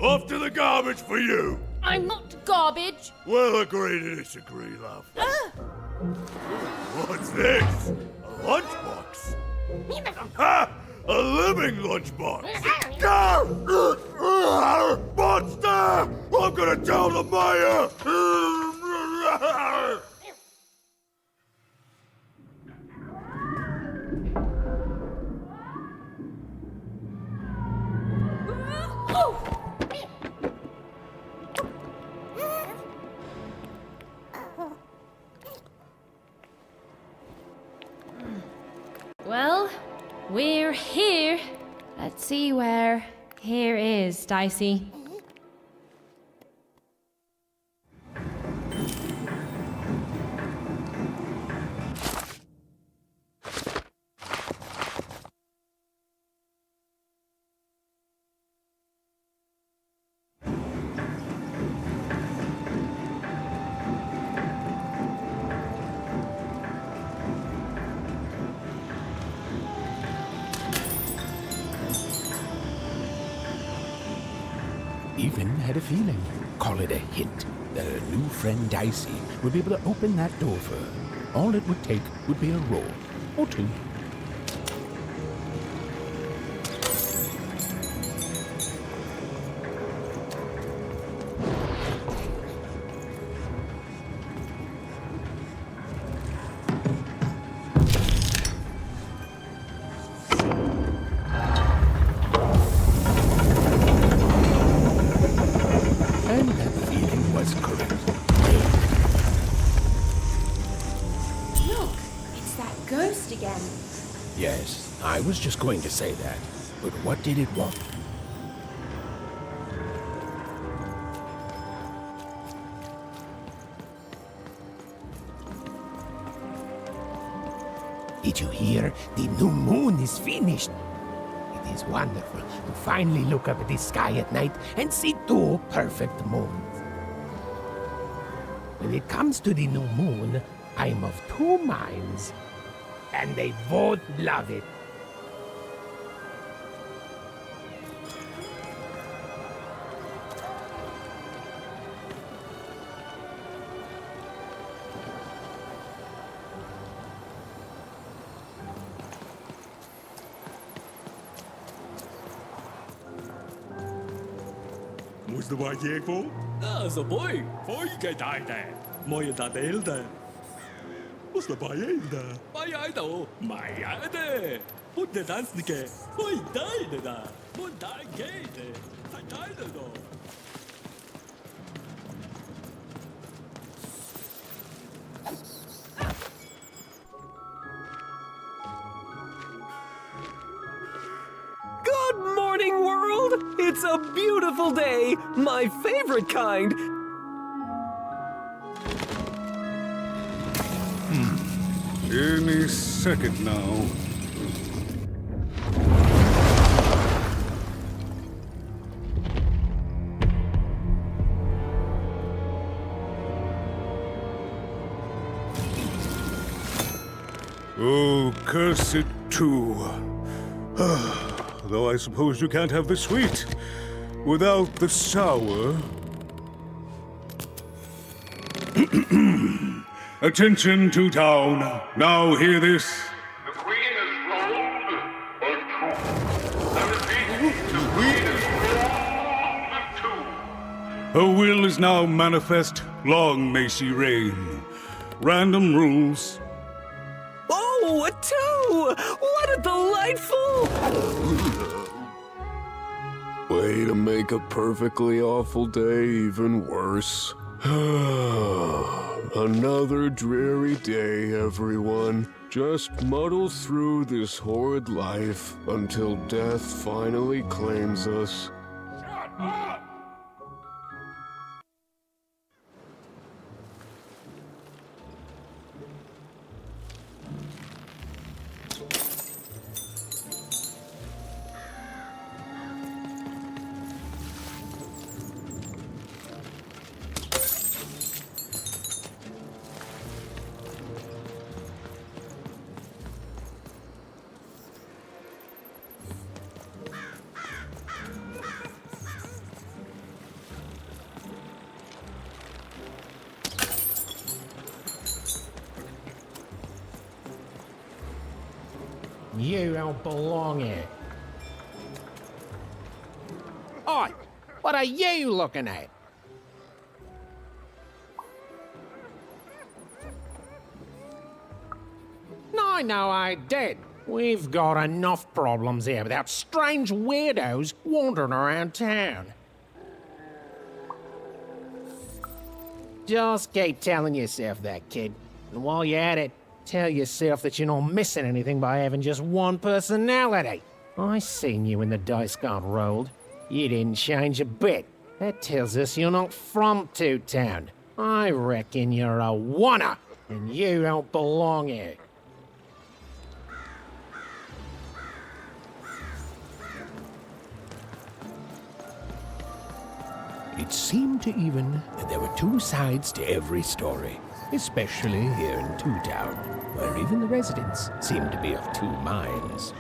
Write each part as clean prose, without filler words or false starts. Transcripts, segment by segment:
Off to the garbage for you! I'm not garbage. We'll agree to disagree, love. What's this? A lunchbox? Ha! A living lunchbox! Monster! I'm gonna tell the mayor! Well, we're here. Let's see where here is, Dicey. Even had a feeling, call it a hint, that her new friend Dicey would be able to open that door for her. All it would take would be a roar or two. And that feeling was correct. Look, it's that ghost again. Yes, I was just going to say that. But what did it want? Did you hear? The new moon is finished. It is wonderful to finally look up at the sky at night and see two perfect moons. When it comes to the new moon, I'm of two minds, and they both love it. Moest er wat je voor? Så boy, folket er der. Må jeg da dele det? Moest er bare en der? Hva jeg da? Meg er det. Bodde dansnike. Oi, deg det da. Må deg gøyde. Hva deg det da? Good morning, world! It's a beautiful day, my favorite kind. Any second now. Oh, curse it too. Though I suppose you can't have the sweet without the sour. Attention to town. Now hear this. The queen is rolled or two. I repeat, the queen is rolled or two. Her will is now manifest. Long may she reign. Random rules. Oh, a two! What a delightful... Way to make a perfectly awful day even worse. Another dreary day, everyone. Just muddle through this horrid life until death finally claims us. you don't belong here. Oi! What are you looking at? No, I did. We've got enough problems here without strange weirdos wandering around town. Just keep telling yourself that, kid. And while you're at it, tell yourself that you're not missing anything by having just one personality. I seen you when the dice got rolled. You didn't change a bit. That tells us you're not from Two Town. I reckon you're a wanna, and you don't belong here. It seemed to even that there were two sides to every story, especially here in Two Town, where even the residents seemed to be of two minds.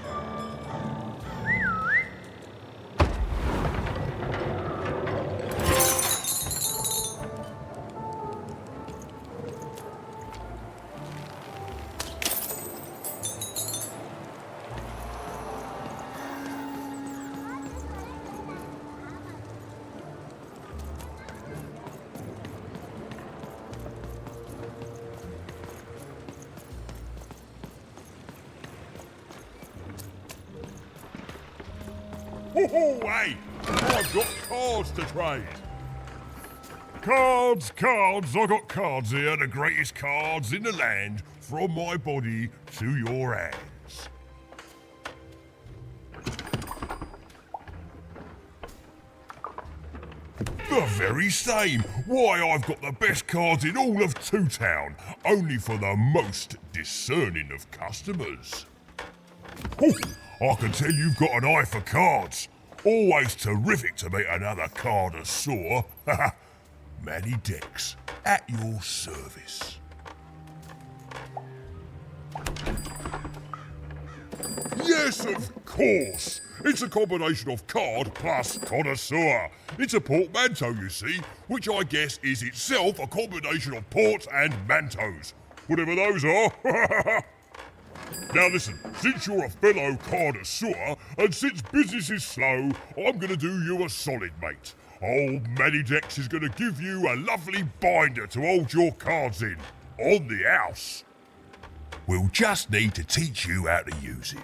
Ho, hey! I've got cards to trade. Cards! I got cards here, the greatest cards in the land, from my body to your hands. The very same. Why, I've got the best cards in all of Two Town, only for the most discerning of customers. Oh, I can tell you've got an eye for cards. Always terrific to meet another connoisseur. Manny Dex, at your service. Yes, of course. It's a combination of card plus connoisseur. It's a portmanteau, you see, which I guess is itself a combination of ports and mantos. Whatever those are. Now listen, since you're a fellow connoisseur, and since business is slow, I'm gonna do you a solid, mate. Old Manny Dex is gonna give you a lovely binder to hold your cards in, on the house. We'll just need to teach you how to use it.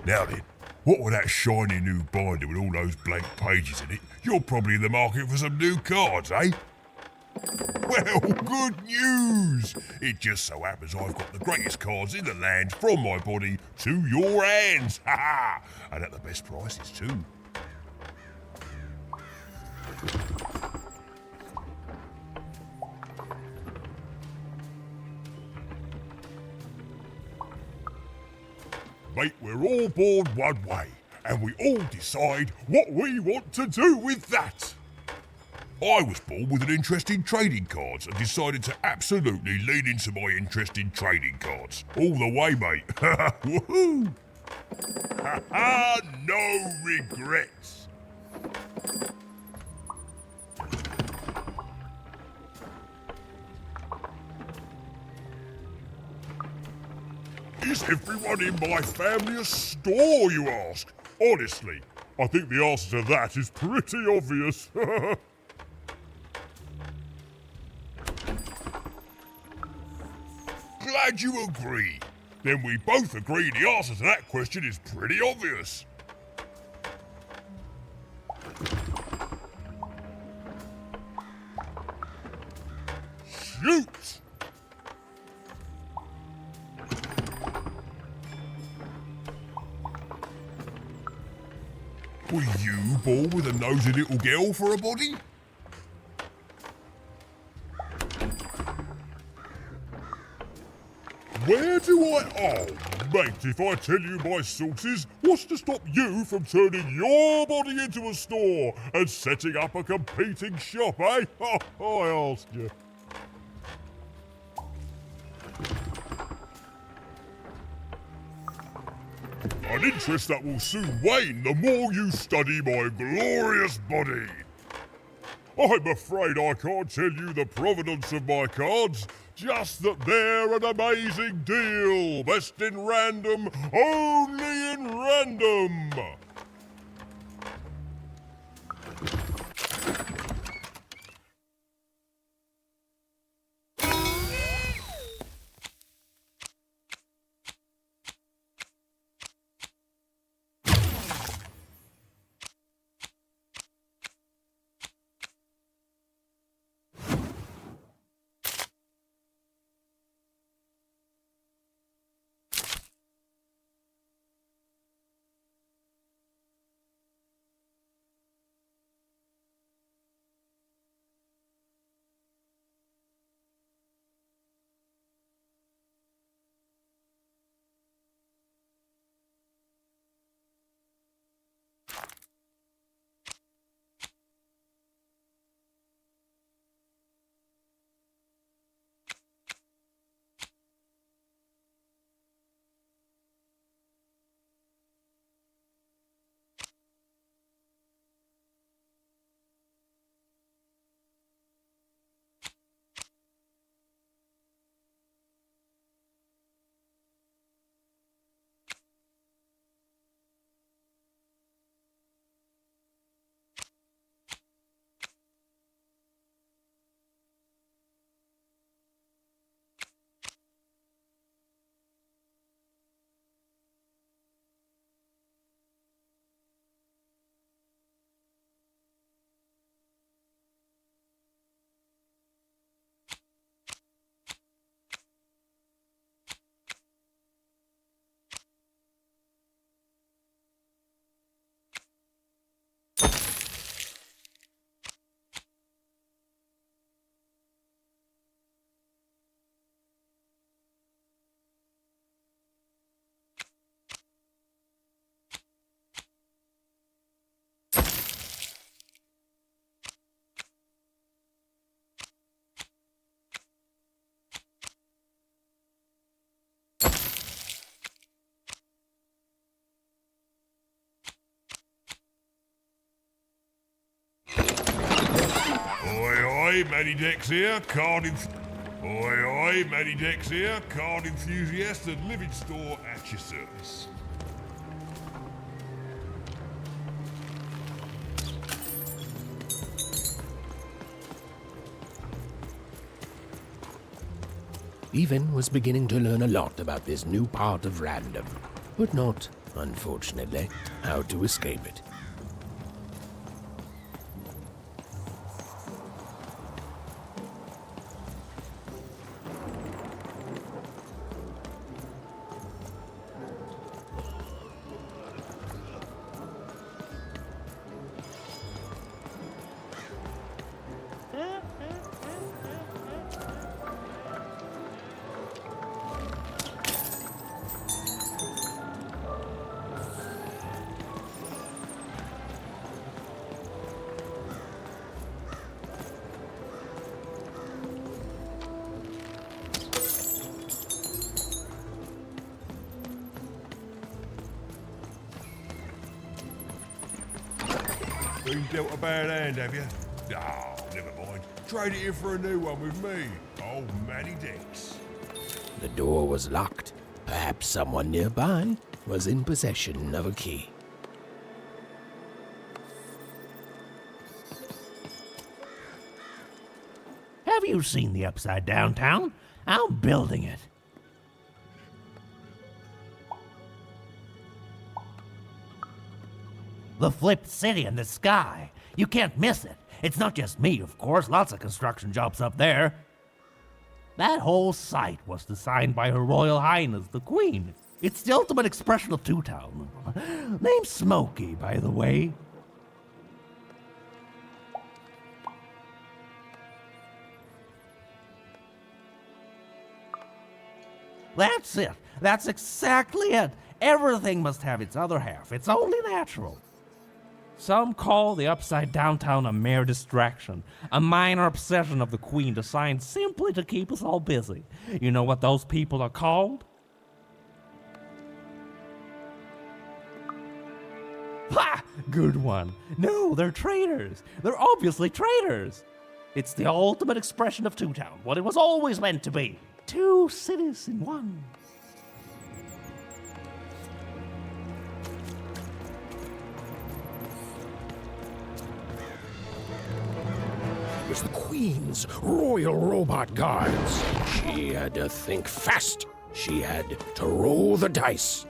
Now then, what with that shiny new binder with all those blank pages in it, you're probably in the market for some new cards, eh? Well, good news! It just so happens I've got the greatest cards in the land from my body to your hands, ha ha! And at the best prices too. Mate, we're all born one way, and we all decide what we want to do with that. I was born with an interest in trading cards and decided to absolutely lean into my interest in trading cards. All the way, mate. Woohoo! Ha ha! No regrets. is everyone in my family a store, you ask? Honestly, I think the answer to that is pretty obvious. Glad you agree. Then we both agree the answer to that question is pretty obvious. Shoot! Were you born with a nosy little girl for a body? Where do I... Oh, mate, if I tell you my sources, what's to stop you from turning your body into a store and setting up a competing shop, eh? Oh, I ask you. An interest that will soon wane the more you study my glorious body. I'm afraid I can't tell you the provenance of my cards, just that they're an amazing deal. Best in random, only in random. Oi, Matty Dex here, card Matty Dex here, card enthusiast and living store at your service. Even was beginning to learn a lot about this new part of random, but not, unfortunately, how to escape it. Been dealt a bad hand, have you? Oh, never mind. Trade it in for a new one with me, old Matty Dex. The door was locked, Perhaps someone nearby was in possession of a key. Have you seen the Upside Down Town? I'm building it. The flipped city in the sky. You can't miss it. It's not just me, of course. Lots of construction jobs up there. That whole site was designed by Her Royal Highness, the Queen. It's the ultimate expression of Two Town. Name's Smokey, by the way. That's it. That's exactly it. Everything must have its other half. It's only natural. Some call the Upside Down Town a mere distraction, a minor obsession of the Queen designed simply to keep us all busy. You know what those people are called? Ha! Good one. No, they're traitors. They're obviously traitors. It's the ultimate expression of Two Town, what it was always meant to be. Two cities in one. It was the Queen's Royal Robot Guards. She had to think fast. She had to roll the dice.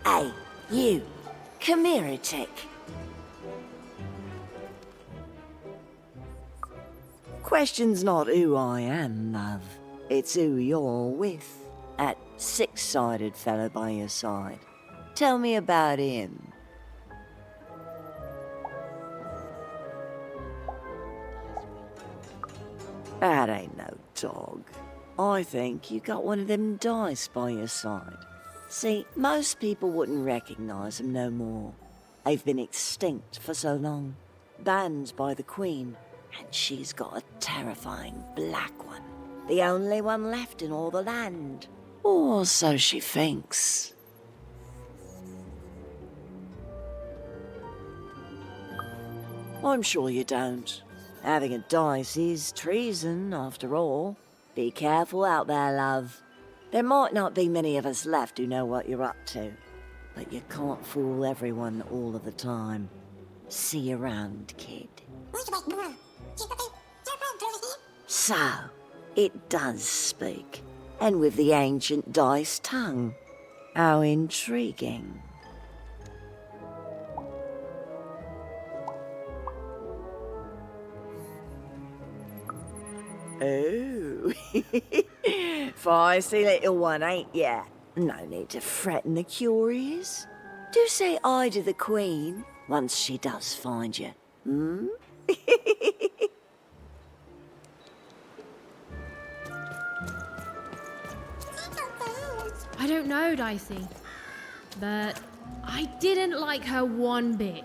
Hey, you. Come here a tick. Question's not who I am, love. It's who you're with. That six-sided fellow by your side. Tell me about him. That ain't no dog. I think you got one of them dice by your side. See, most people wouldn't recognize them no more. They've been extinct for so long. Banned by the Queen, and she's got a terrifying black one. The only one left in all the land. Or so she thinks. I'm sure you don't. Having a dice is treason, after all. Be careful out there, love. There might not be many of us left who know what you're up to, but you can't fool everyone all of the time. See you around, kid. So, it does speak, and with the ancient dice tongue. How intriguing. Oh, feisty little one, ain't ya? No need to frighten the curious. Do say aye to the Queen once she does find you, hmm? I don't know, Dicey, but I didn't like her one bit.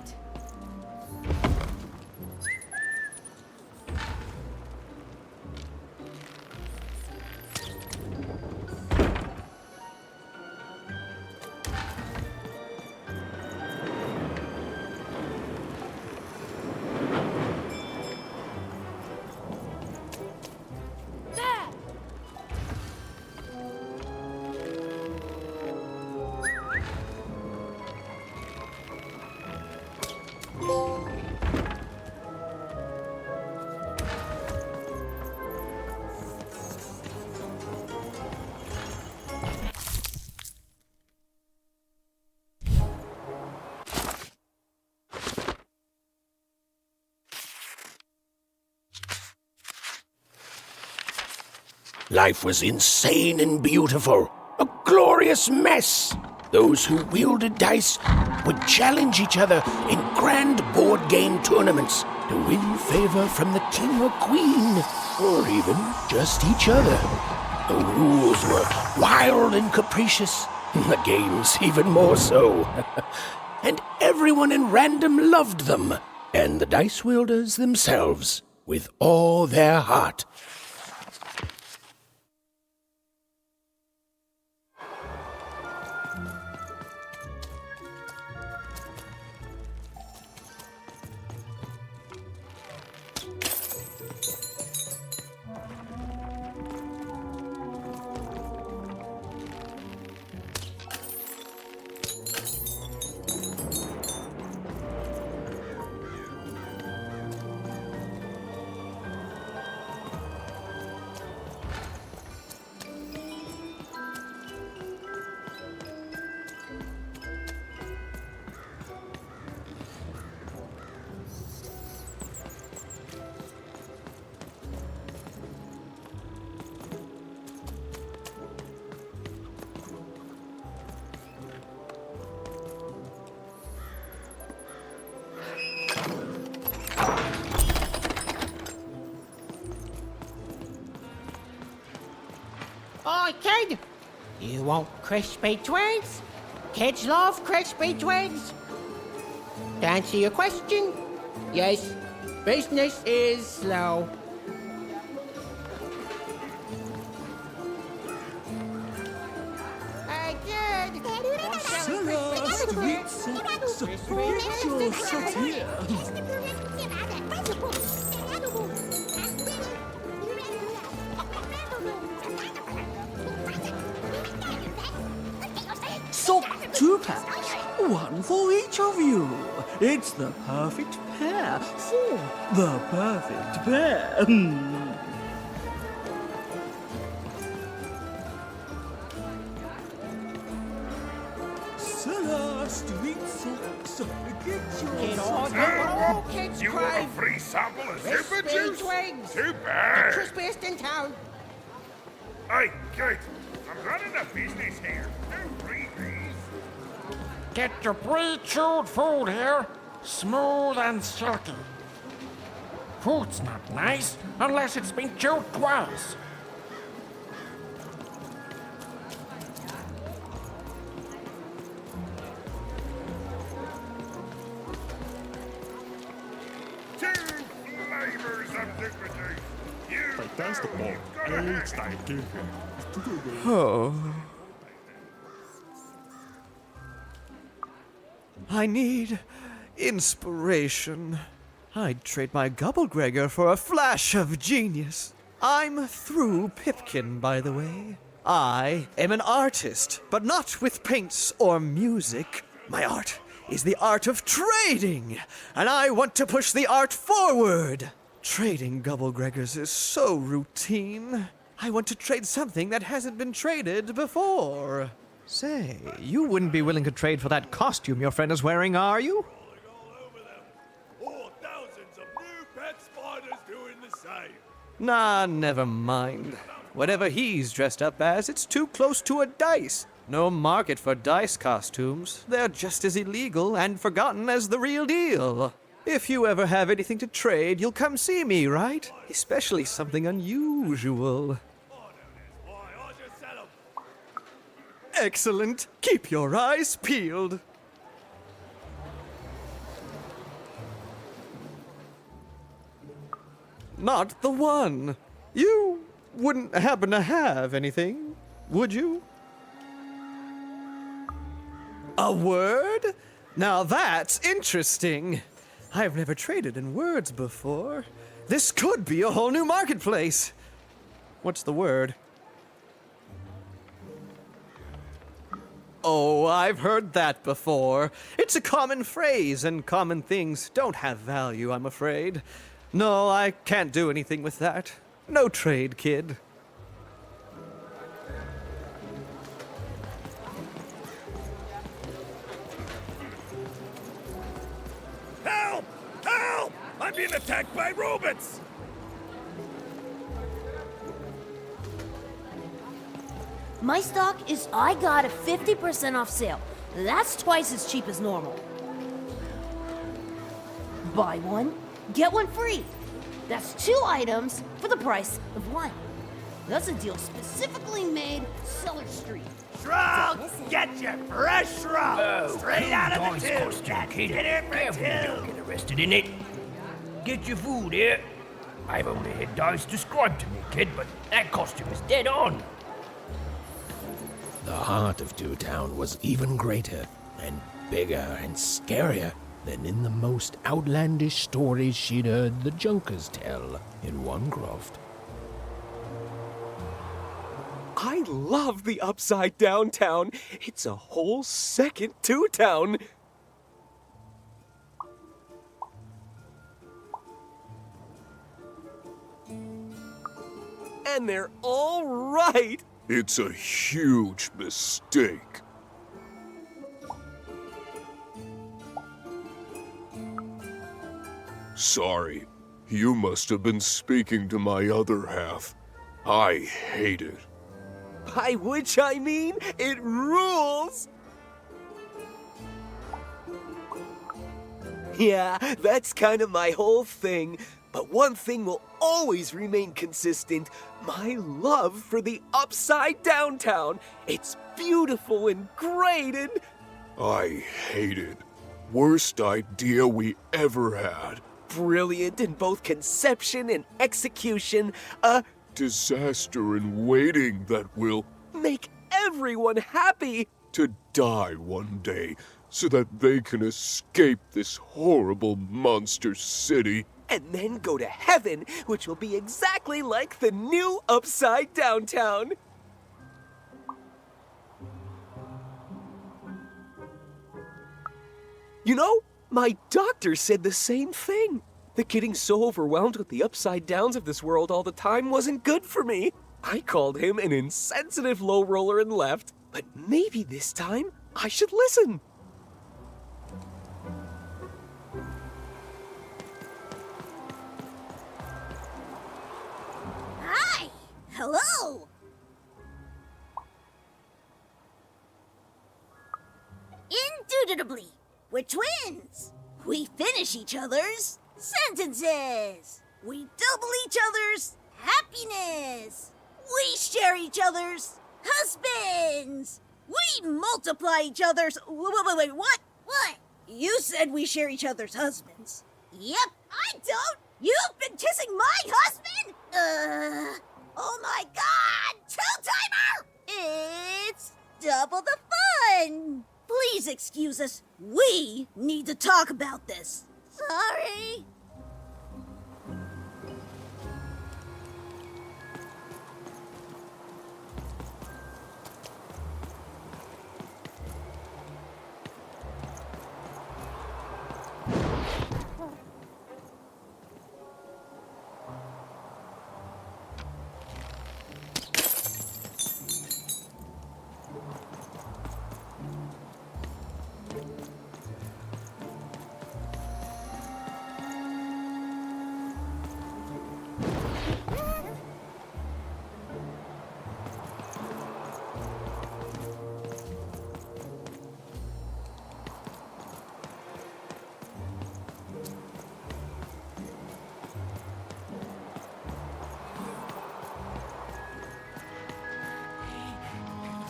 Life was insane and beautiful. A glorious mess. Those who wielded dice would challenge each other in grand board game tournaments to win favor from the king or queen, or even just each other. The rules were wild and capricious, the games even more so. And everyone in random loved them, and the dice wielders themselves, with all their heart. Oi, kid! You want crispy twigs? Kids love crispy twigs. To answer your question, yes, business is slow. Hey, kid! Sarah, sweet socks, approach your satyr. Sock 2 packs, one for each of you. It's the perfect pair for the perfect pair. Celeste to eat socks. Get Kid, your all kids You want a crave free sample of zipper crispy juice? twigs. Too The bad. crispiest in town. Hey, kid, I'm running a business here. Don't read these. Get your pre-chewed food here, smooth and silky. Food's not nice unless it's been chewed twice. Two flavors of zipper juice. You That's the know ball. you've gotta have It's it. like giving. I need inspiration. I'd trade my Gubblegregor for a flash of genius. I'm through Pipkin, by the way. I am an artist, but not with paints or music. My art is the art of trading, and I want to push the art forward. Trading Gubblegregors is so routine. I want to trade something that hasn't been traded before. Say, you wouldn't be willing to trade for that costume your friend is wearing, are you? Or thousands of new pet spiders doing the same. Nah, never mind. Whatever he's dressed up as, it's too close to a dice. No market for dice costumes. They're just as illegal and forgotten as the real deal. If you ever have anything to trade, you'll come see me, right? Especially something unusual. Excellent. Keep your eyes peeled. Not the one. You wouldn't happen to have anything, would you? A word? Now that's interesting. I've never traded in words before. This could be a whole new marketplace. What's the word? Oh, I've heard that before. It's a common phrase, and common things don't have value, I'm afraid. No, I can't do anything with that. No trade, kid. Help! Help! I'm being attacked by robots! My stock is I got a 50% off sale. That's twice as cheap as normal. Buy one, get one free. That's 2 items for the price of 1. That's a deal specifically made Cellar Street. Shrug! Get your fresh shrug! Straight out of the tube! Costume, kid. Dinner for Careful you don't get arrested in it. Get your food here. I've only had dice described to me, kid, but that costume is dead on. The heart of Two Town was even greater and bigger and scarier than in the most outlandish stories she'd heard the Junkers tell in Onecroft. I love the Upside Down Town. It's a whole second Two Town. And they're all right. It's a huge mistake. Sorry, you must have been speaking to my other half. I hate it. By which I mean, it rules! Yeah, that's kind of my whole thing. But one thing will always remain consistent. My love for the Upside Down Town. It's beautiful and great and... I hate it. Worst idea we ever had. brilliant in both conception and execution. A disaster in waiting that will make everyone happy. To die one day so that they can escape this horrible monster city. And then go to heaven, which will be exactly like the new Upside Down Town. You know, my doctor said the same thing. That getting so overwhelmed with the upside downs of this world all the time wasn't good for me. I called him an insensitive low roller and left. But maybe this time, I should listen. Hi! Hello! Indubitably, we're twins. We finish each other's sentences. We double each other's happiness. We share each other's husbands. We multiply each other's... Wait, what? What? You said we share each other's husbands. Yep, I don't. You've been kissing my husband? Oh my God! Two-timer! It's double the fun. Please excuse us. We need to talk about this. Sorry.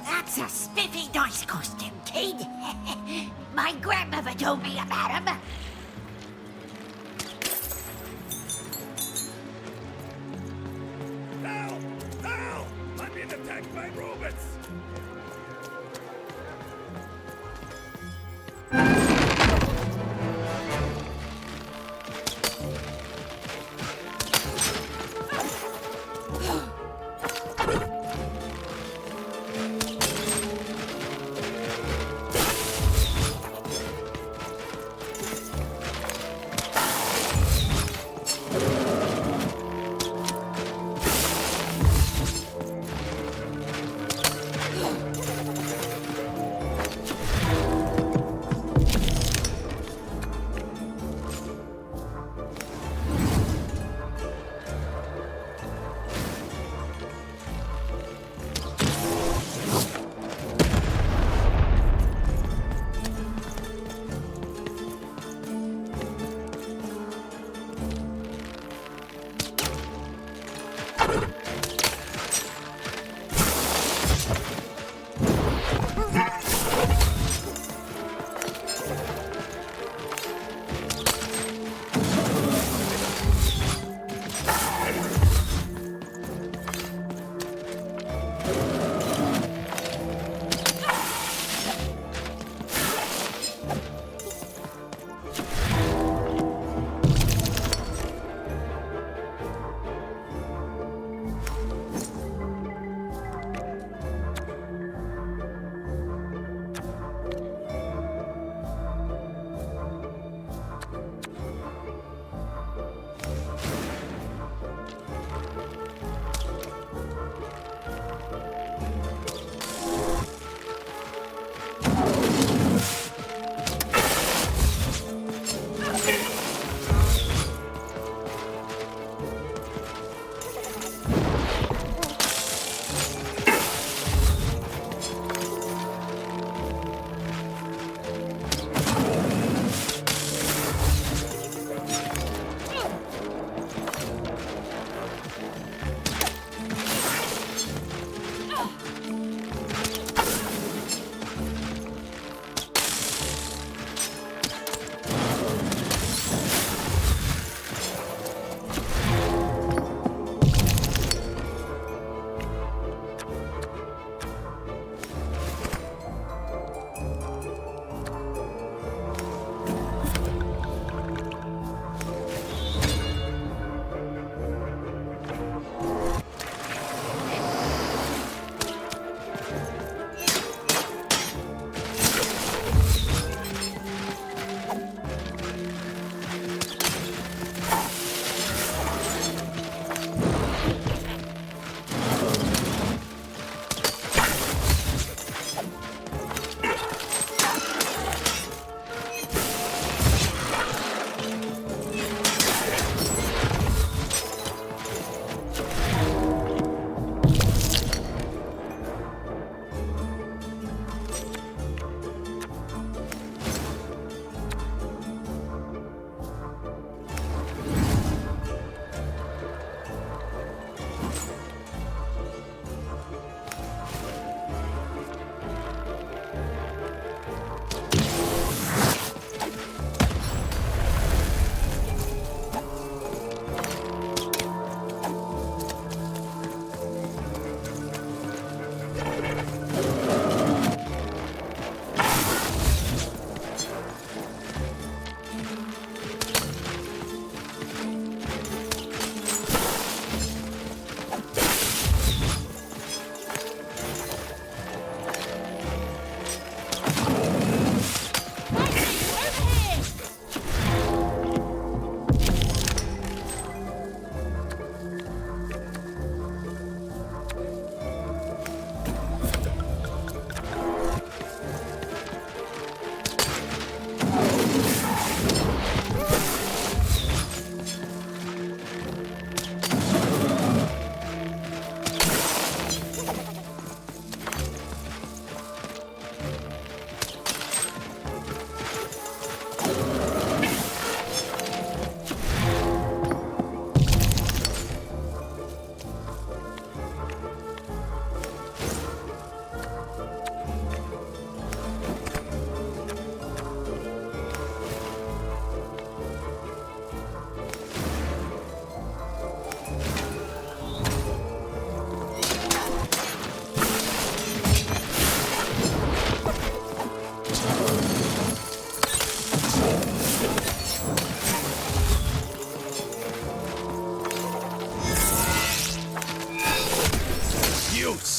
That's a spiffy dice costume, kid. My grandmother told me about him. Help! Help! I'm being attacked by robots!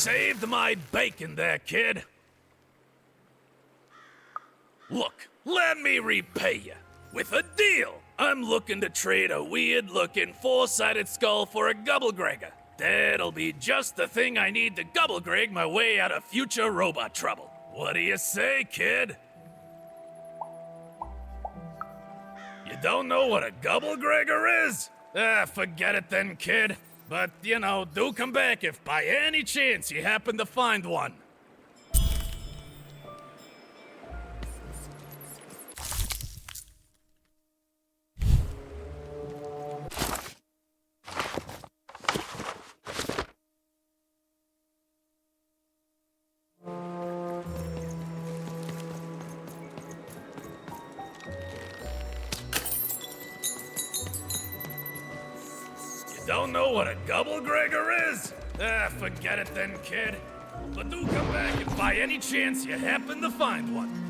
saved my bacon there, kid. Look, let me repay you. With a deal. I'm looking to trade a weird-looking four-sided skull for a Gubblegregger. That'll be just the thing I need to Gubblegreg my way out of future robot trouble. What do you say, kid? You don't know what a Gubblegregger is? Forget it then, kid. But, you know, do come back if by any chance you happen to find one. Don't know what a Gubblegregger is? Forget it then, kid. But do come back if by any chance you happen to find one.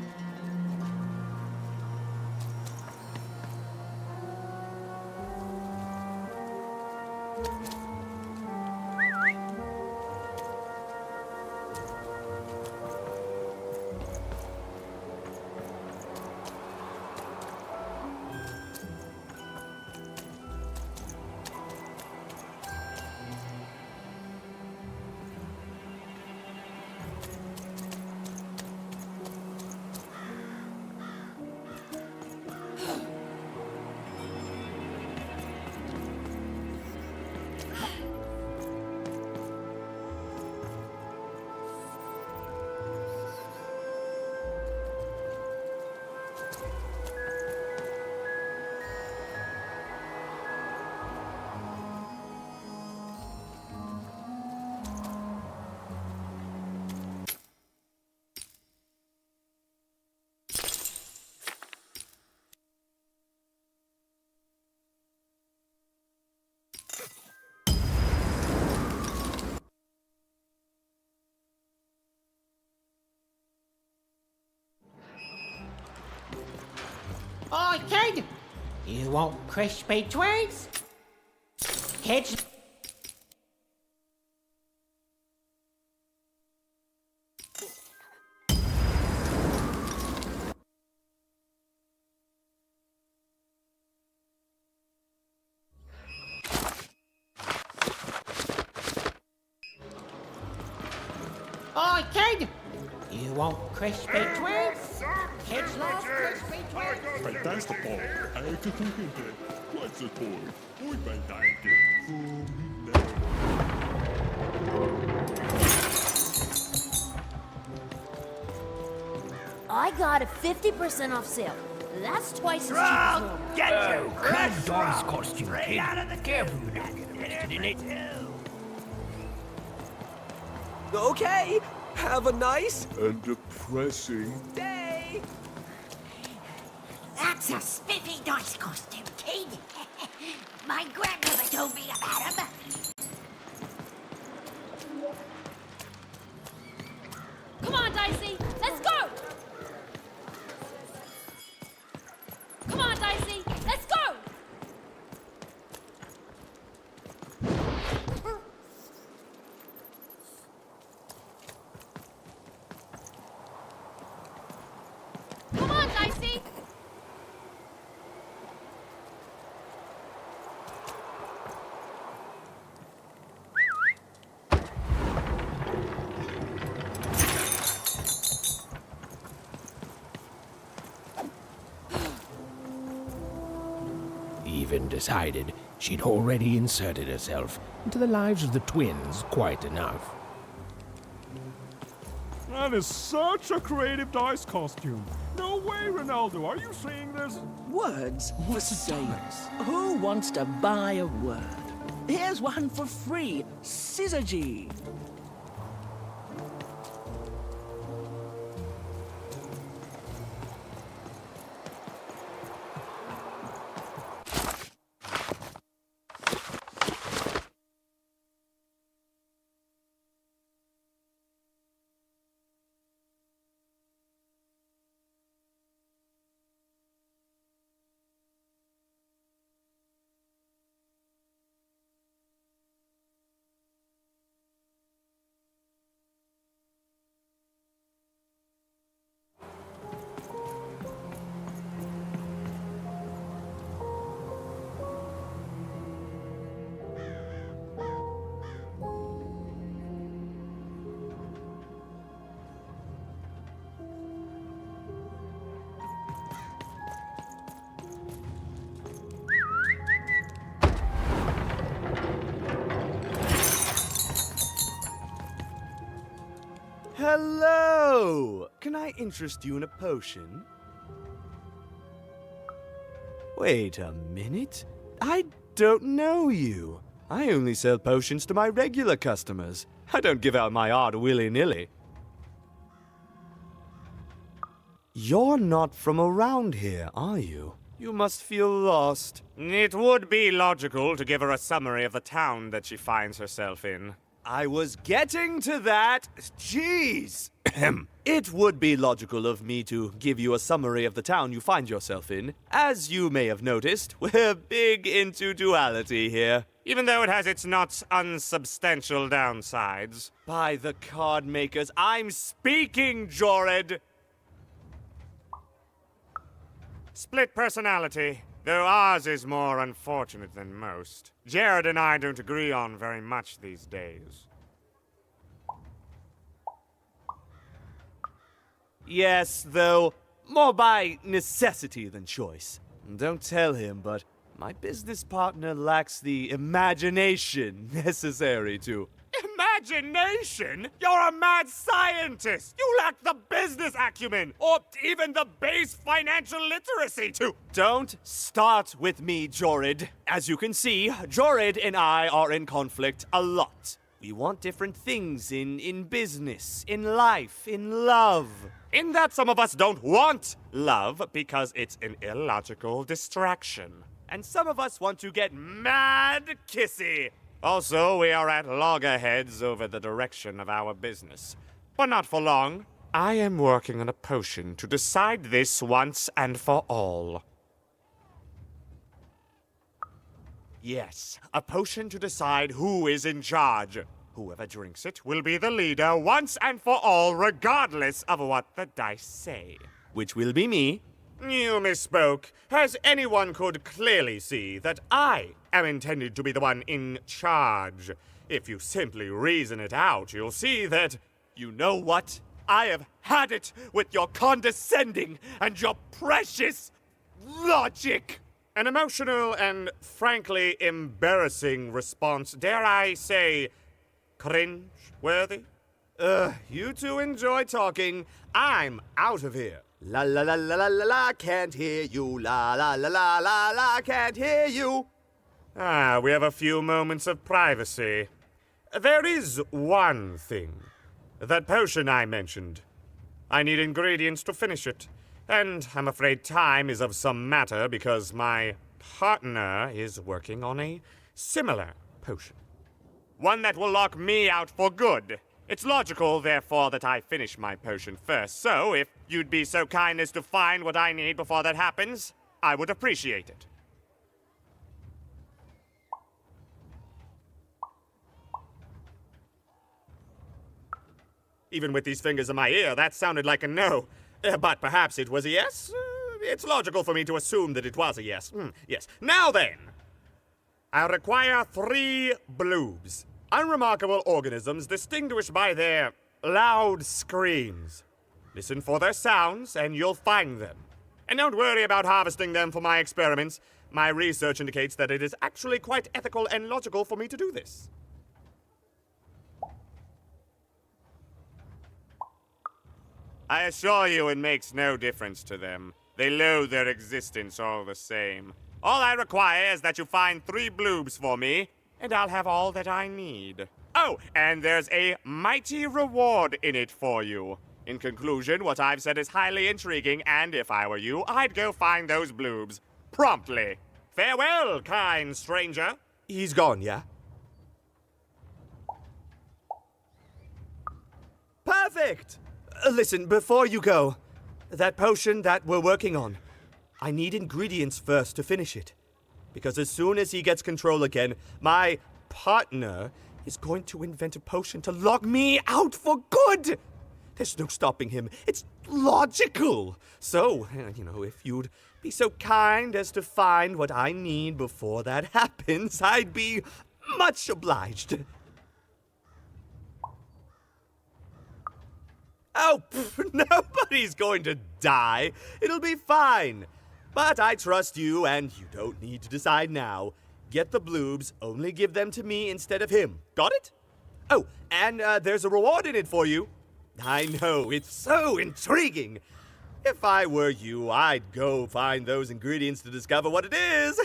Oi, kid! You want crispy twigs? Kids... Oi, kid! You want crispy twigs? Kids love crispy twigs. Fantastico, anche tu gente. Questo è poi, muy bendante. I got a 50% off sale. That's twice as cheap as normal. Get you! Cool dog's costume, kid. Careful you don't get arrested in it. Okay, have a nice and depressing day. That's a spiffy dice costume, kid. My grandmother told me about him. Come on, Dicey, let's go! Come on, Dicey, let's go! Come on, Dicey! Even decided she'd already inserted herself into the lives of the twins quite enough. That is such a creative dice costume. No way, Ronaldo. Are you seeing this? Words for sales. Who wants to buy a word? Here's one for free. Syzygy. Hello! Can I interest you in a potion? Wait a minute. I don't know you. I only sell potions to my regular customers. I don't give out my art willy-nilly. You're not from around here, are you? You must feel lost. It would be logical to give her a summary of the town that she finds herself in. I was getting to that. Jeez. It would be logical of me to give you a summary of the town you find yourself in. As you may have noticed, we're big into duality here. Even though it has its not unsubstantial downsides. By the card makers, I'm speaking, Jorid! Split personality, though ours is more unfortunate than most. Jared and I don't agree on very much these days. Yes, though, more by necessity than choice. Don't tell him, but my business partner lacks the imagination necessary to... Imagination? You're a mad scientist! You lack the business acumen, or even the base financial literacy to... Don't start with me, Jorid. As you can see, Jorid and I are in conflict a lot. We want different things in business, in life, in love. In that some of us don't want love because it's an illogical distraction. And some of us want to get mad kissy. Also, we are at loggerheads over the direction of our business. But not for long. I am working on a potion to decide this once and for all. Yes, a potion to decide who is in charge. Whoever drinks it will be the leader once and for all, regardless of what the dice say. Which will be me. You misspoke, as anyone could clearly see that I am intended to be the one in charge. If you simply reason it out, you'll see that... You know what? I have had it with your condescending and your precious logic. An emotional and frankly embarrassing response, dare I say, cringe-worthy? You two enjoy talking. I'm out of here. La la la la la la la, can't hear you. La la la la la la, can't hear you. Ah, we have a few moments of privacy. There is one thing. That potion I mentioned. I need ingredients to finish it. And I'm afraid time is of some matter because my partner is working on a similar potion. One that will lock me out for good. It's logical, therefore, that I finish my potion first. So, if you'd be so kind as to find what I need before that happens, I would appreciate it. Even with these fingers in my ear, that sounded like a no. But perhaps it was a yes? It's logical for me to assume that it was a yes. Yes. Now then, I require 3 bloobs. Unremarkable organisms distinguished by their loud screams. Listen for their sounds, and you'll find them. And don't worry about harvesting them for my experiments. My research indicates that it is actually quite ethical and logical for me to do this. I assure you it makes no difference to them. They loathe their existence all the same. All I require is that you find 3 bloobs for me, and I'll have all that I need. Oh, and there's a mighty reward in it for you. In conclusion, what I've said is highly intriguing, and if I were you, I'd go find those bloobs. Promptly. Farewell, kind stranger. He's gone, yeah? Perfect! Listen, before you go, that potion that we're working on, I need ingredients first to finish it. Because as soon as he gets control again, my partner is going to invent a potion to lock me out for good! There's no stopping him. It's logical. So, if you'd be so kind as to find what I need before that happens, I'd be much obliged. Oh, nobody's going to die. It'll be fine. But I trust you, and you don't need to decide now. Get the bloobs, only give them to me instead of him. Got it? Oh, and there's a reward in it for you. I know, it's so intriguing. If I were you, I'd go find those ingredients to discover what it is.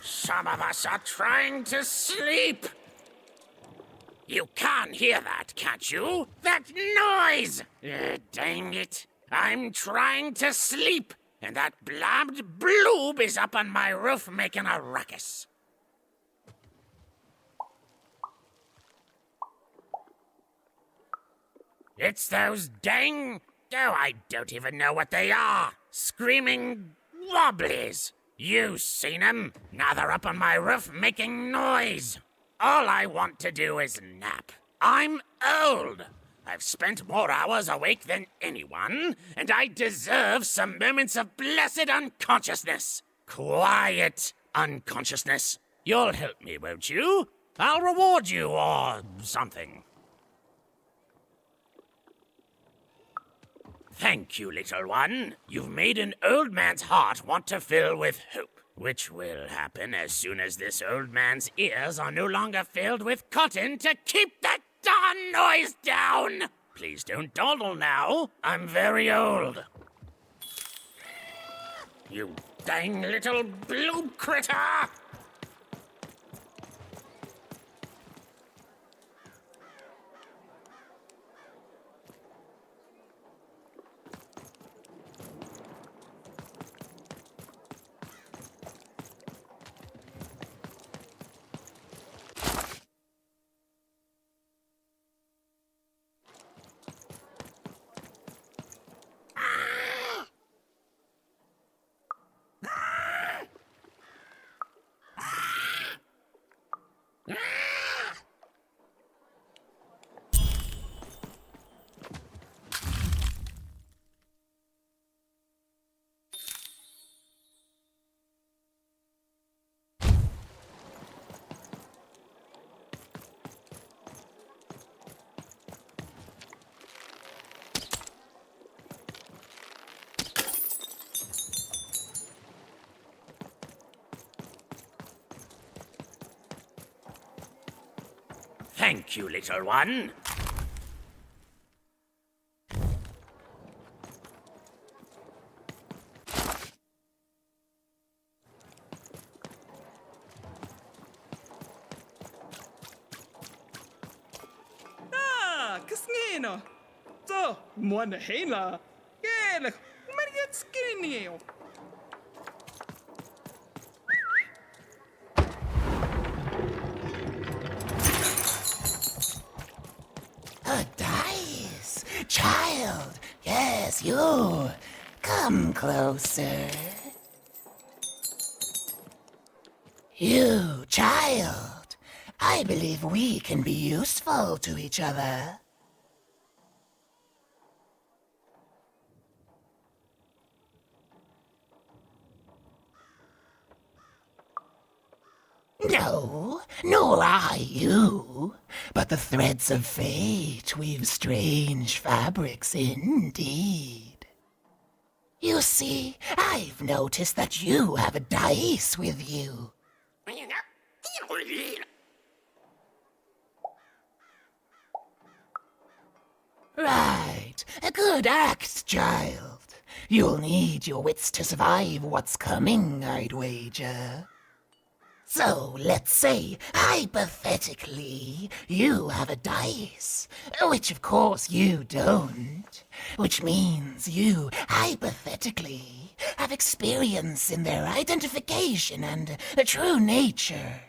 Some of us are trying to sleep. You can't hear that, can't you? That noise! Dang it. I'm trying to sleep, and that blabbed bloob is up on my roof making a ruckus. It's those dang... Oh, I don't even know what they are. Screaming wobblies. You seen them? Now they're up on my roof making noise. All I want to do is nap. I'm old. I've spent more hours awake than anyone, and I deserve some moments of blessed unconsciousness. Quiet unconsciousness. You'll help me, won't you? I'll reward you or something. Thank you, little one. You've made an old man's heart want to fill with hope, which will happen as soon as this old man's ears are no longer filled with cotton to keep that darn noise down. Please don't dawdle now. I'm very old. You dang little blue critter! Thank you, little one. Ah, Casnino. So, Mwana Hela. Yeah, Mariet Skinny. A dice! Child! Yes, you! Come closer. You, child! I believe we can be useful to each other. No, nor I you, but the threads of fate weave strange fabrics indeed. You see, I've noticed that you have a dice with you. Right, a good act, child. You'll need your wits to survive what's coming, I'd wager. So, let's say, hypothetically, you have a dice, which of course you don't, which means you, hypothetically, have experience in their identification and true nature.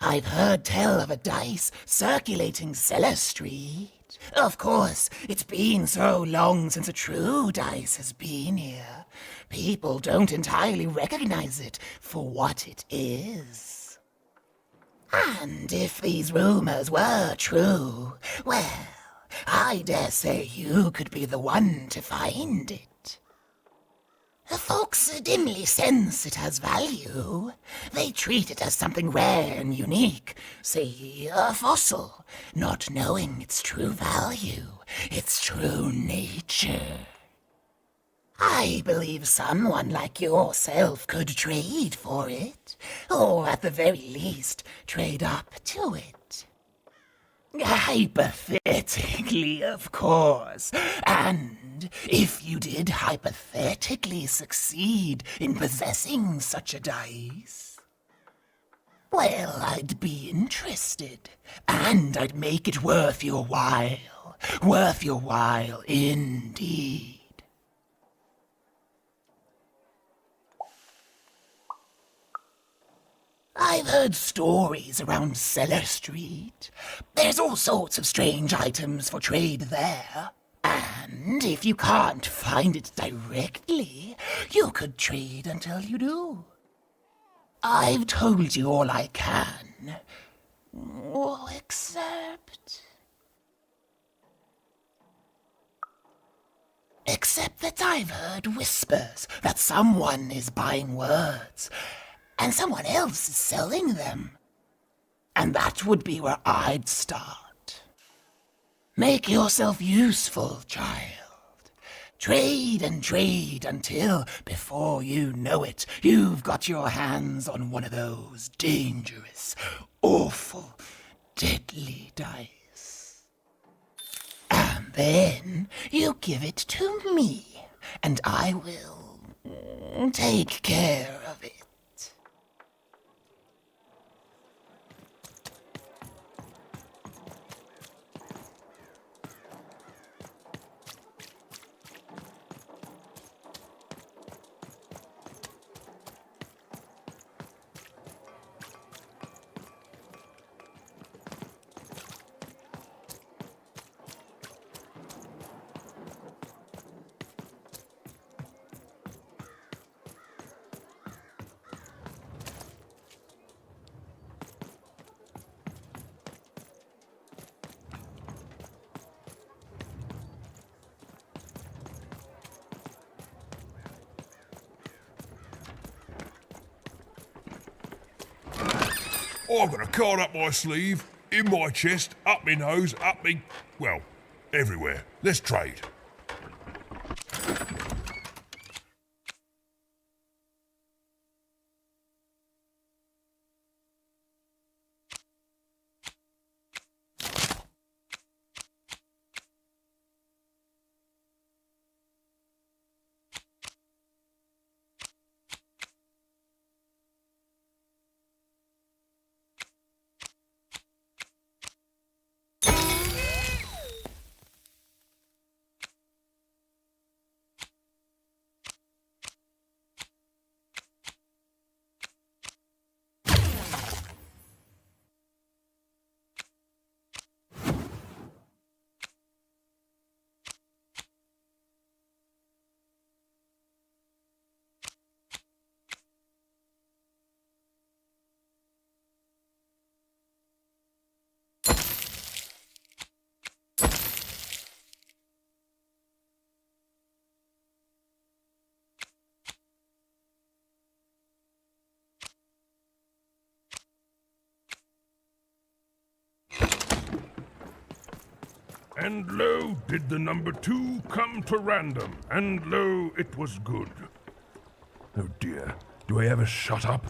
I've heard tell of a dice circulating Cellar Street. Of course, it's been so long since a true dice has been here. People don't entirely recognize it for what it is. And if these rumors were true, well, I dare say you could be the one to find it. Folks dimly sense it has value. They treat it as something rare and unique, say a fossil, not knowing its true value, its true nature. I believe someone like yourself could trade for it, or at the very least, trade up to it. Hypothetically, of course. And if you did hypothetically succeed in possessing such a dice, well, I'd be interested, and I'd make it worth your while. Worth your while indeed. I've heard stories around Cellar Street. There's all sorts of strange items for trade there. And if you can't find it directly, you could trade until you do. I've told you all I can. Except that I've heard whispers that someone is buying words, and someone else is selling them. And that would be where I'd start. Make yourself useful, child. Trade and trade until, before you know it, you've got your hands on one of those dangerous, awful, deadly dice. And then you give it to me, and I will take care of it. I've got a card up my sleeve, in my chest, up my nose, up me... well, everywhere. Let's trade. And lo, did the number 2 come to random, and lo, it was good. Oh dear, do I ever shut up?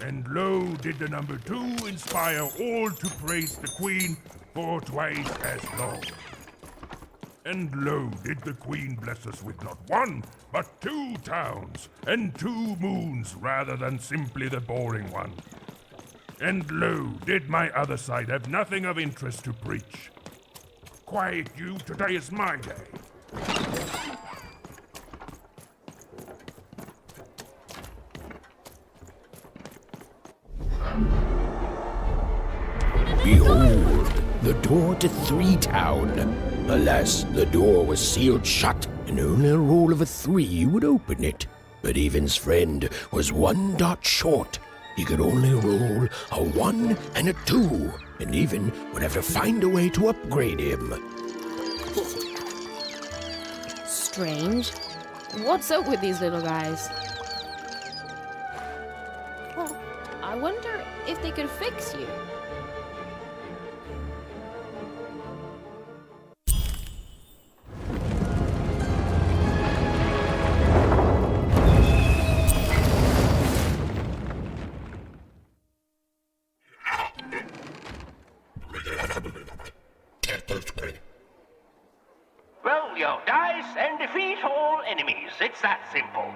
And lo, did the number 2 inspire all to praise the Queen for twice as long. And lo, did the Queen bless us with not 1, but 2 towns, and 2 moons rather than simply the boring one. And lo, did my other side have nothing of interest to preach. Quiet you, today is my day. Behold, the door to 3 Town. Alas, the door was sealed shut, and only a roll of a 3 would open it. But Evan's friend was 1 dot short, he could only roll a 1 and a 2, and even would have to find a way to upgrade him. Strange. What's up with these little guys? I wonder if they could fix you. Roll your dice and defeat all enemies. It's that simple.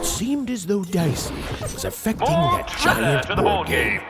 Seemed as though Dicey was affecting that giant to the board game.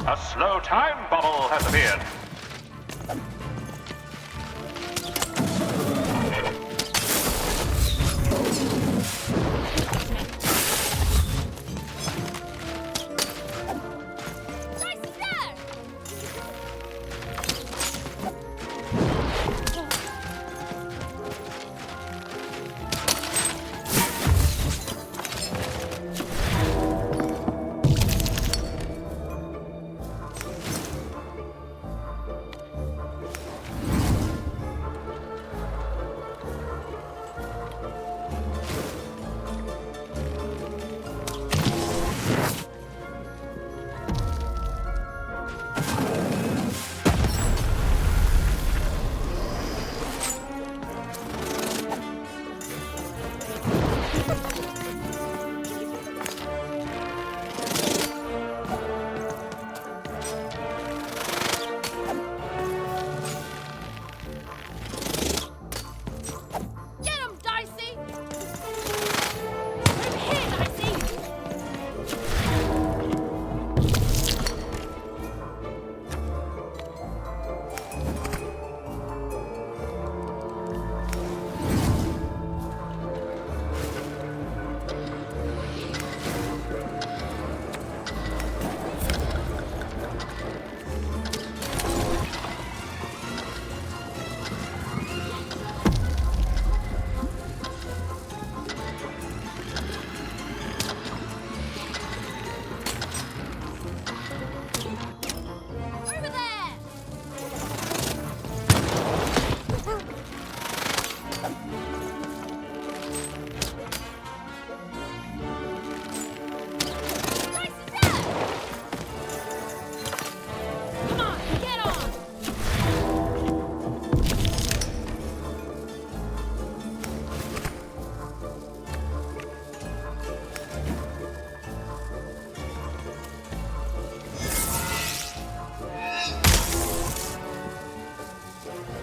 A slow time bubble has appeared.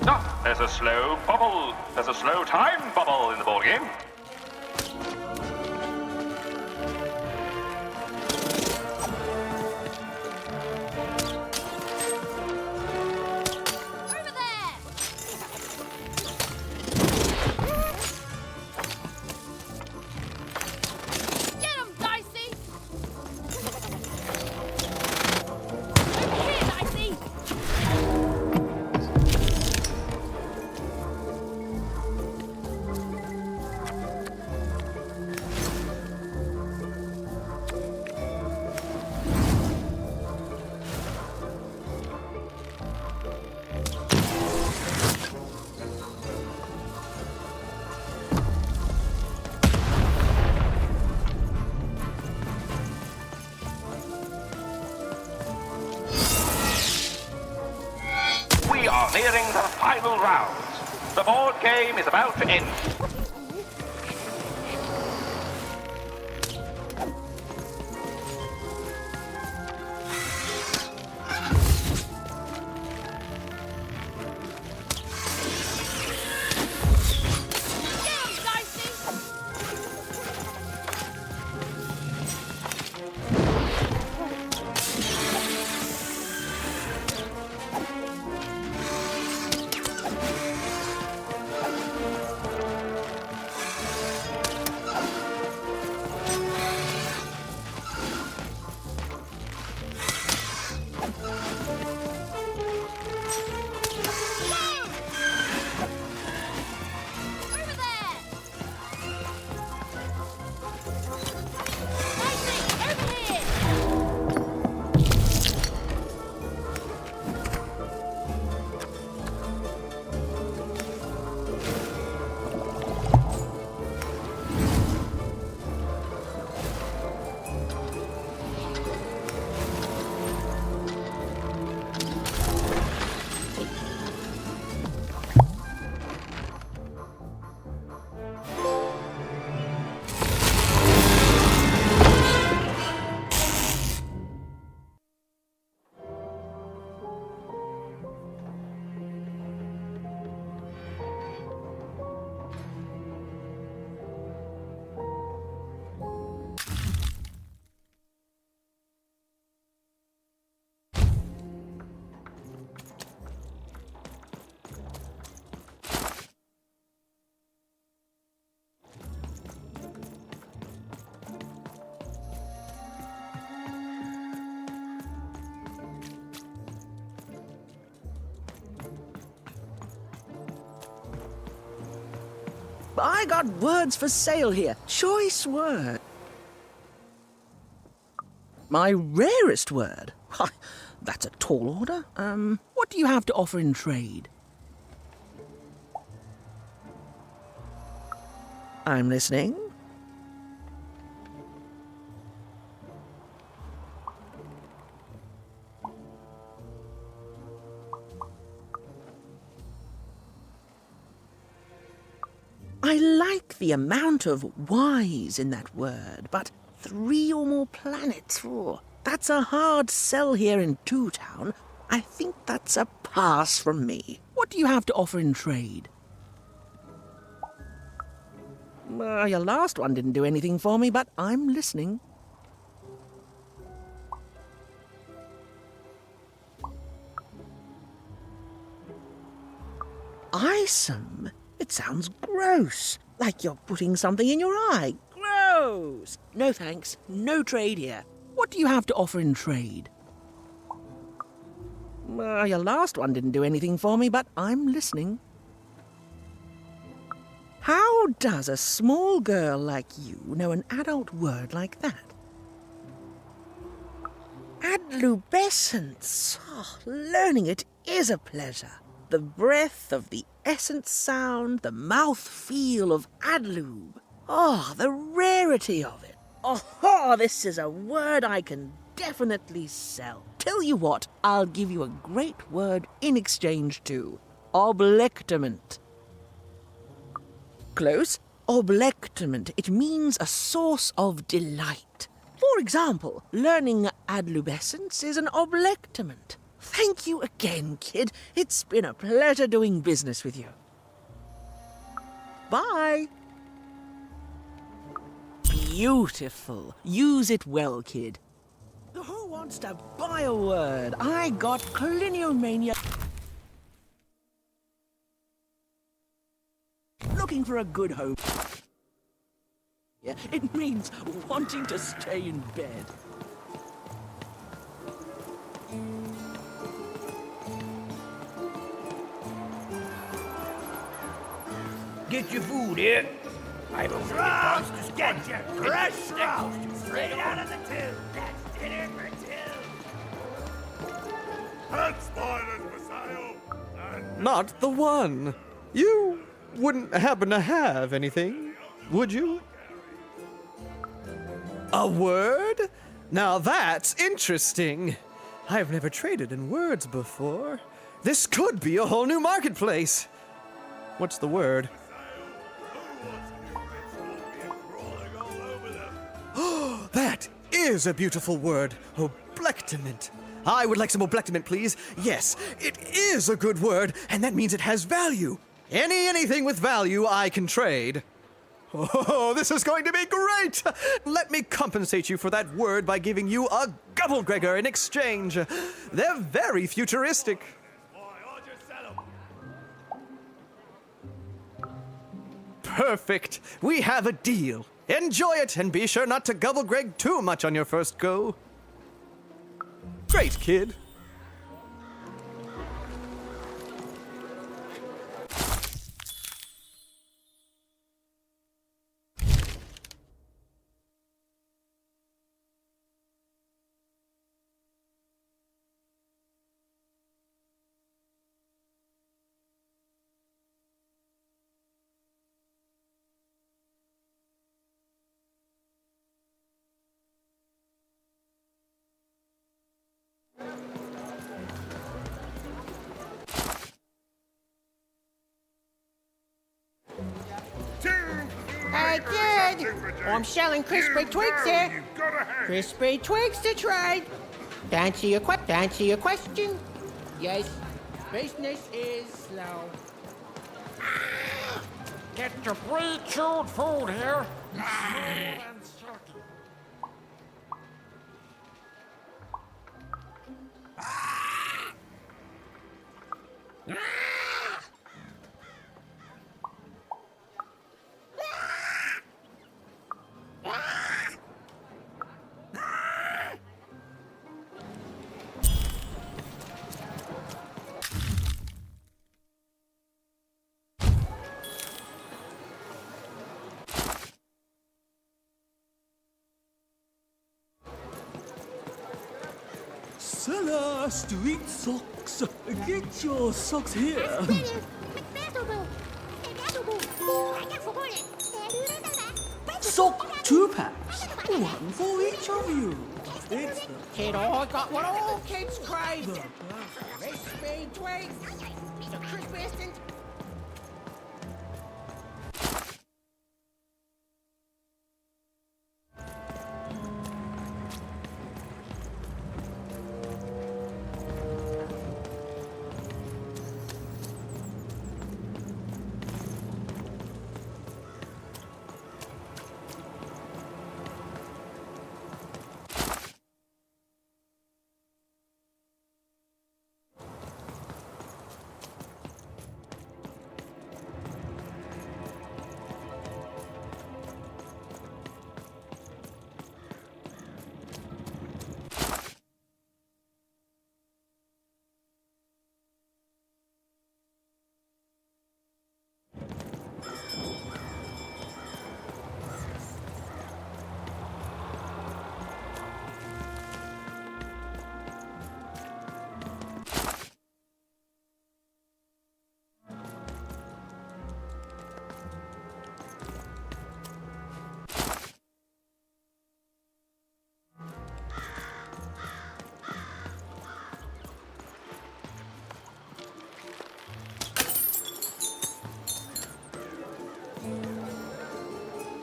Ah, there's a slow bubble. There's a slow time bubble in the board game. We are nearing the final round. The board game is about to end. I got words for sale here. Choice word. My rarest word. Why, that's a tall order. What do you have to offer in trade? I'm listening. I like the amount of Y's in that word, but 3 or more planets, that's a hard sell here in Two Town. I think that's a pass from me. What do you have to offer in trade? Your last one didn't do anything for me, but I'm listening. Eyesome? It sounds gross. Like you're putting something in your eye. Gross! No thanks. No trade here. What do you have to offer in trade? Your last one didn't do anything for me, but I'm listening. How does a small girl like you know an adult word like that? Adlubescence. Oh, learning it is a pleasure. The breath of the essence sound, the mouth feel of adlube. Oh, the rarity of it. Oh, this is a word I can definitely sell. Tell you what, I'll give you a great word in exchange too. Oblectament. Close. Oblectament. It means a source of delight. For example, learning adlubescence is an oblectament. Thank you again, kid. It's been a pleasure doing business with you. Bye. Beautiful. Use it well, kid. Who wants to buy a word? I got cliniomania. Looking for a good home. Yeah, it means wanting to stay in bed. Get your food here. I don't think it comes to get you. Fresh trout, straight out of the tube. That's dinner for two. Pet spiders for sale. Not the one. You wouldn't happen to have anything, would you? A word? Now that's interesting. I've never traded in words before. This could be a whole new marketplace. What's the word? Oh, that is a beautiful word. Oblectament. I would like some oblectament, please. Yes, it is a good word, and that means it has value. Anything with value I can trade. Oh, this is going to be great! Let me compensate you for that word by giving you a Gubblegregor in exchange. They're very futuristic. Perfect. We have a deal. Enjoy it, and be sure not to Gubblegreg too much on your first go. Great, kid. Hey, kid! I'm selling crispy twigs here. Crispy twigs to trade. To answer your question, yes, business is slow. Get your pre-chewed food here. Smooth and silky. Seller Street Socks. Get your socks here. Sock 2-packs. One for each of you. It's the Kid, I got what all kids crave. Crispy twigs. The crispiest and...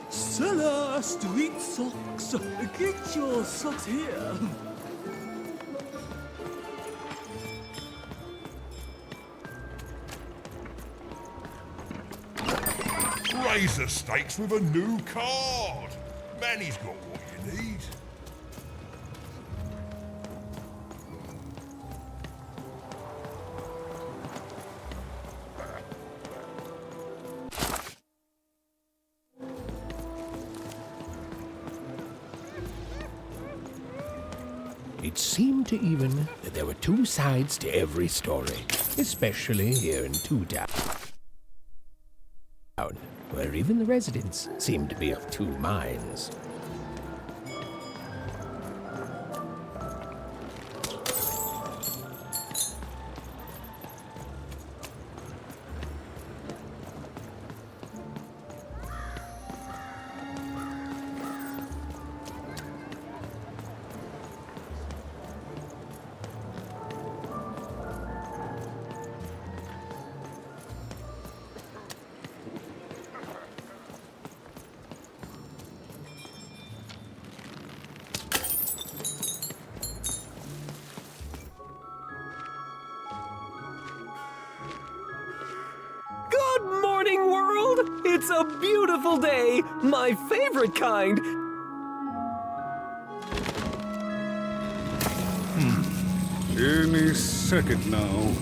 Seller Street Socks. Get your socks here. raise the stakes with a new card. Manny's got what you need. It seemed to even that there were two sides to every story, especially here in Two Town, where even the residents seemed to be of two minds. Good morning, world! It's a beautiful day, my favorite kind. Any second now.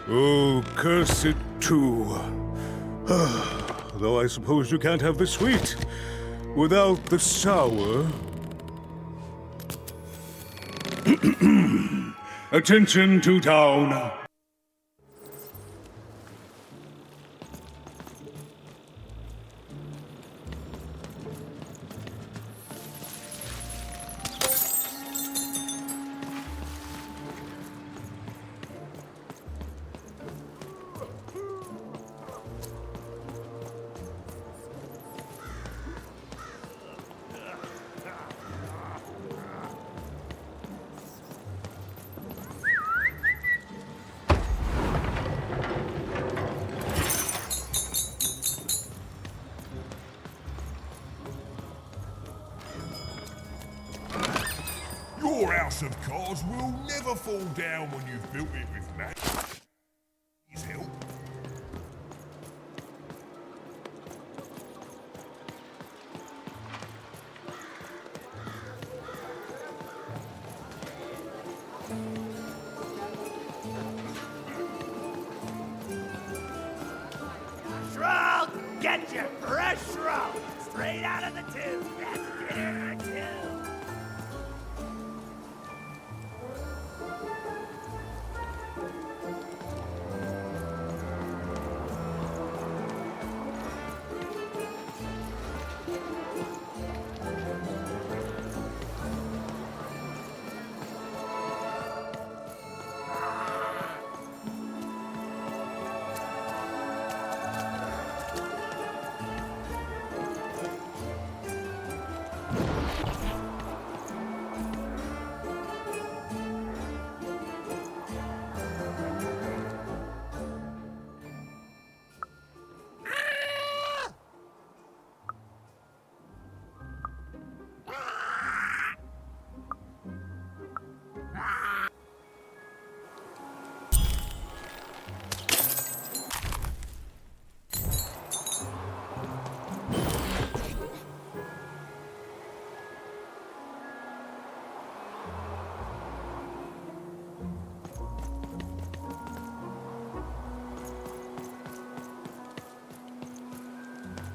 Oh, curse it too. Though I suppose you can't have the sweet without the sour. Attention to town. Your house of cards will never fall down when you've built it with Manny's help. Shroud! Get your fresh shroud! Straight out of the tube! That's it in the tube!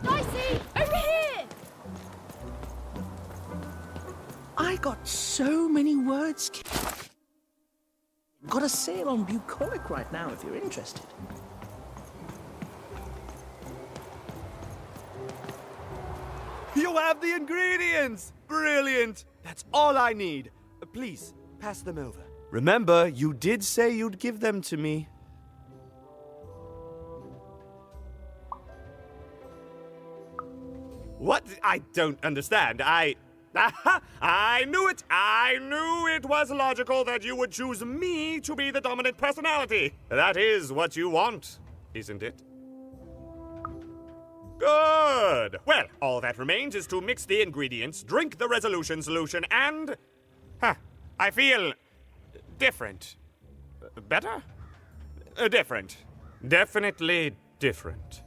Dicey, over here! I got so many words. Got a sale on bucolic right now if you're interested. You have the ingredients! Brilliant! That's all I need. Please, pass them over. Remember, you did say you'd give them to me. What? I don't understand. I knew it! I knew it was logical that you would choose me to be the dominant personality. That is what you want, isn't it? Good! Good. Well, all that remains is to mix the ingredients, drink the resolution solution, and... I feel... different. Better? Different. Definitely different.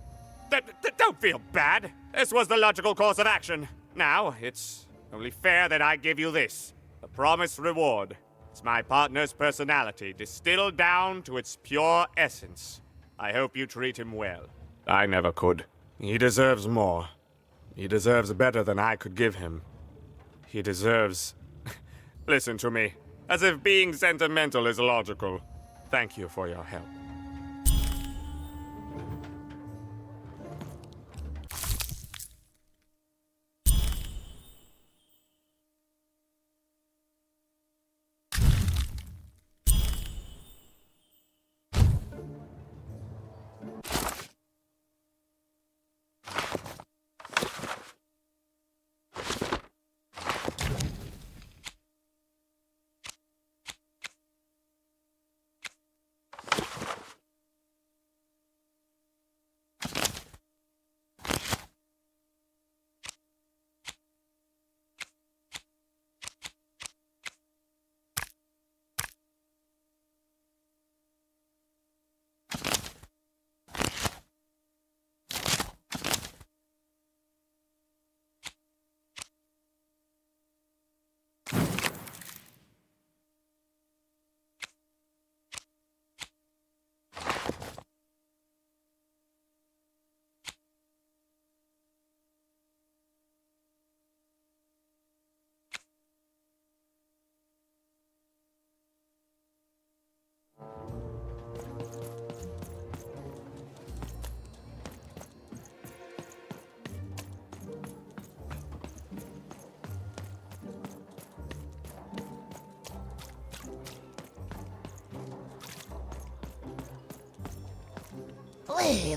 Don't feel bad. This was the logical course of action. Now, it's only fair that I give you this. A promised reward. It's my partner's personality, distilled down to its pure essence. I hope you treat him well. I never could. He deserves more. He deserves better than I could give him. He deserves... Listen to me. As if being sentimental is logical. Thank you for your help.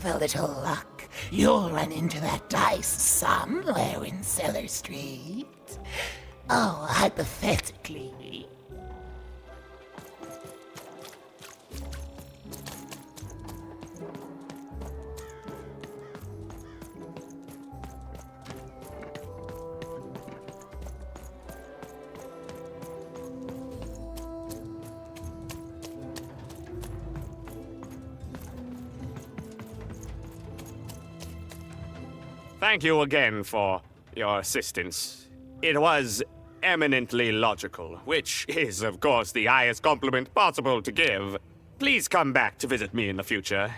With a little luck, you'll run into that dice somewhere in Cellar Street. Oh, hypothetically. Thank you again for your assistance. It was eminently logical, which is, of course, the highest compliment possible to give. Please come back to visit me in the future.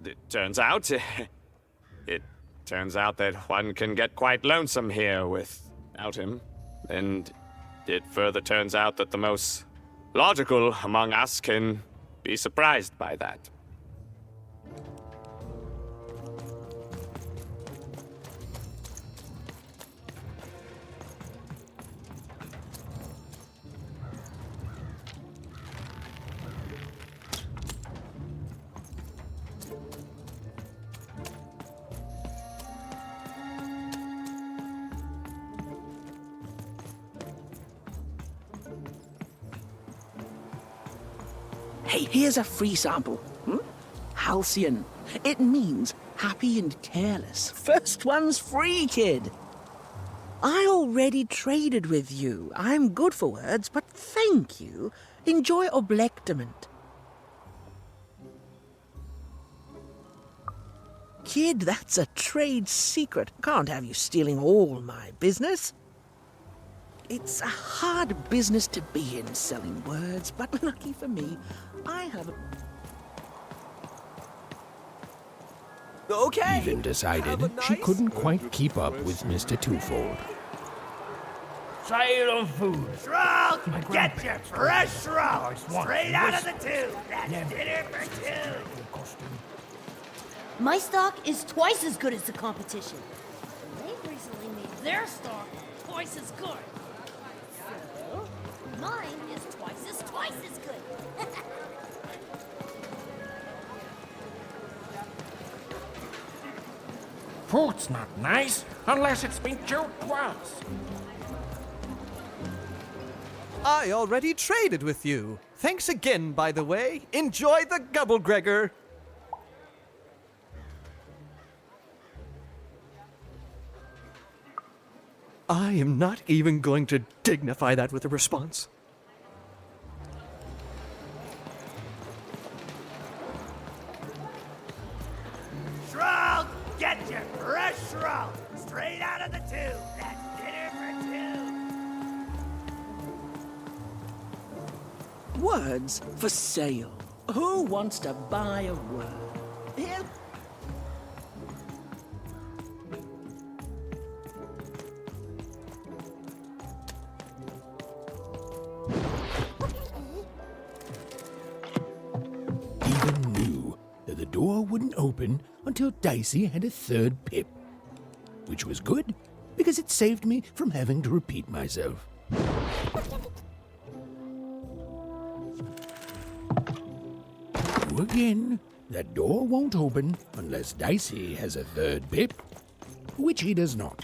It turns out that one can get quite lonesome here without him. And it further turns out that the most logical among us can be surprised by that. Hey, here's a free sample. Halcyon. It means happy and careless. First one's free, kid. I already traded with you. I'm good for words, but thank you. Enjoy oblectament. Kid, that's a trade secret. Can't have you stealing all my business. It's a hard business to be in, selling words, but lucky for me, I have a... Okay. Even decided she couldn't quite keep up with Mr. Twofold. Silent food. Shroud, get your fresh shroud. Straight out of the tube. That's dinner for two. My stock is twice as good as the competition. They've recently made their stock twice as good. So, mine is twice as good. Food's not nice unless it's been chewed once. I already traded with you. Thanks again, by the way. Enjoy the Gubblegregor. I am not even going to dignify that with a response. Shroud, get your fresh shroud, straight out of the tube. That's dinner for two. Words for sale. Who wants to buy a word? Here. Even knew that the door wouldn't open until Dicey had a third pip. Which was good, because it saved me from having to repeat myself. Again, that door won't open unless Dicey has a third pip, which he does not.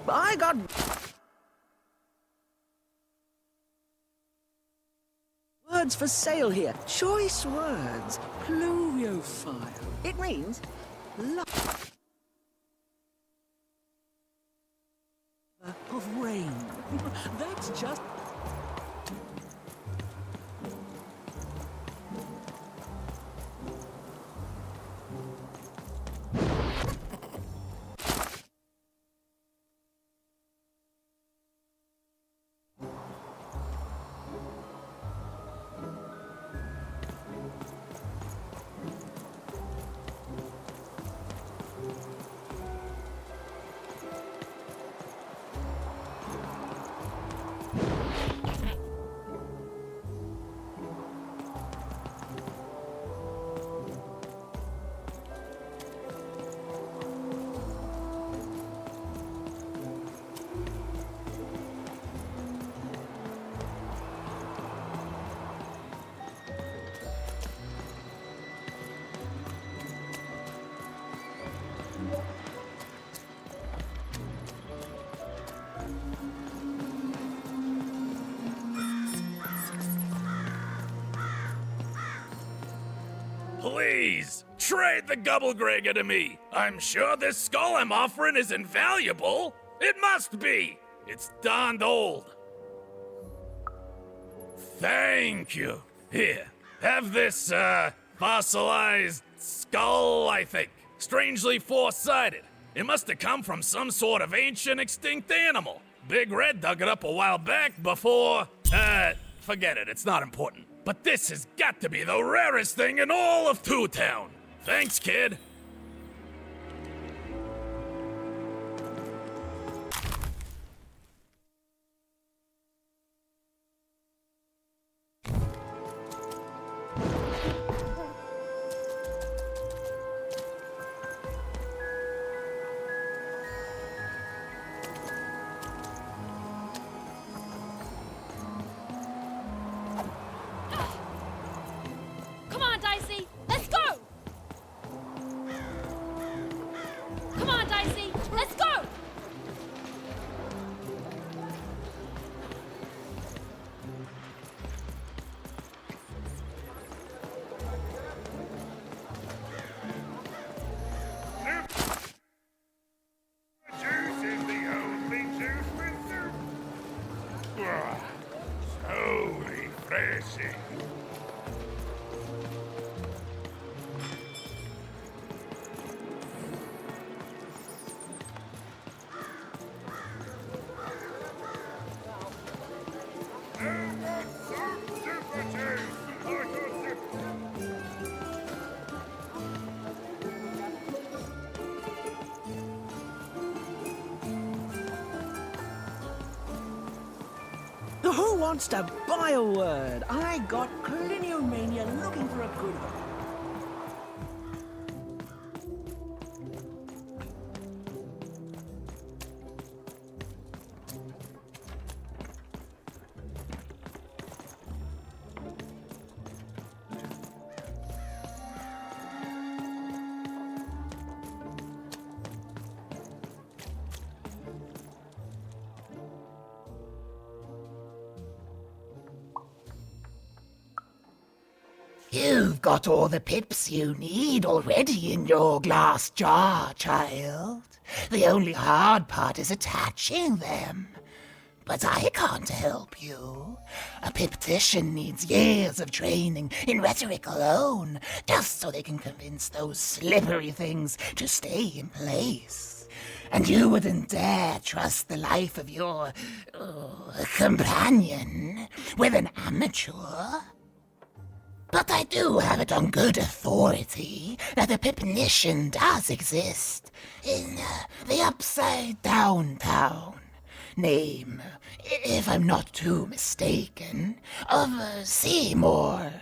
I got words for sale here. Choice words. Pluviophile. It means love of rain. That's just... Please, trade the Gubblegregger to me. I'm sure this skull I'm offering is invaluable. It must be. It's darned old. Thank you. Here, have this, fossilized skull, I think. Strangely four-sided. It must have come from some sort of ancient extinct animal. Big Red dug it up a while back before... forget it, it's not important. But this has got to be the rarest thing in all of Two Town. Thanks, kid. Come on, Dicey, let's go! Who wants to buy a word? I got Cliniomania looking for a good one. You've got all the pips you need already in your glass jar, child. The only hard part is attaching them. But I can't help you. A piptician needs years of training in rhetoric alone, just so they can convince those slippery things to stay in place. And you wouldn't dare trust the life of your companion with an amateur. But I do have it on good authority that a pipnician does exist in the Upside Down Town. Name, if I'm not too mistaken, of Seymour.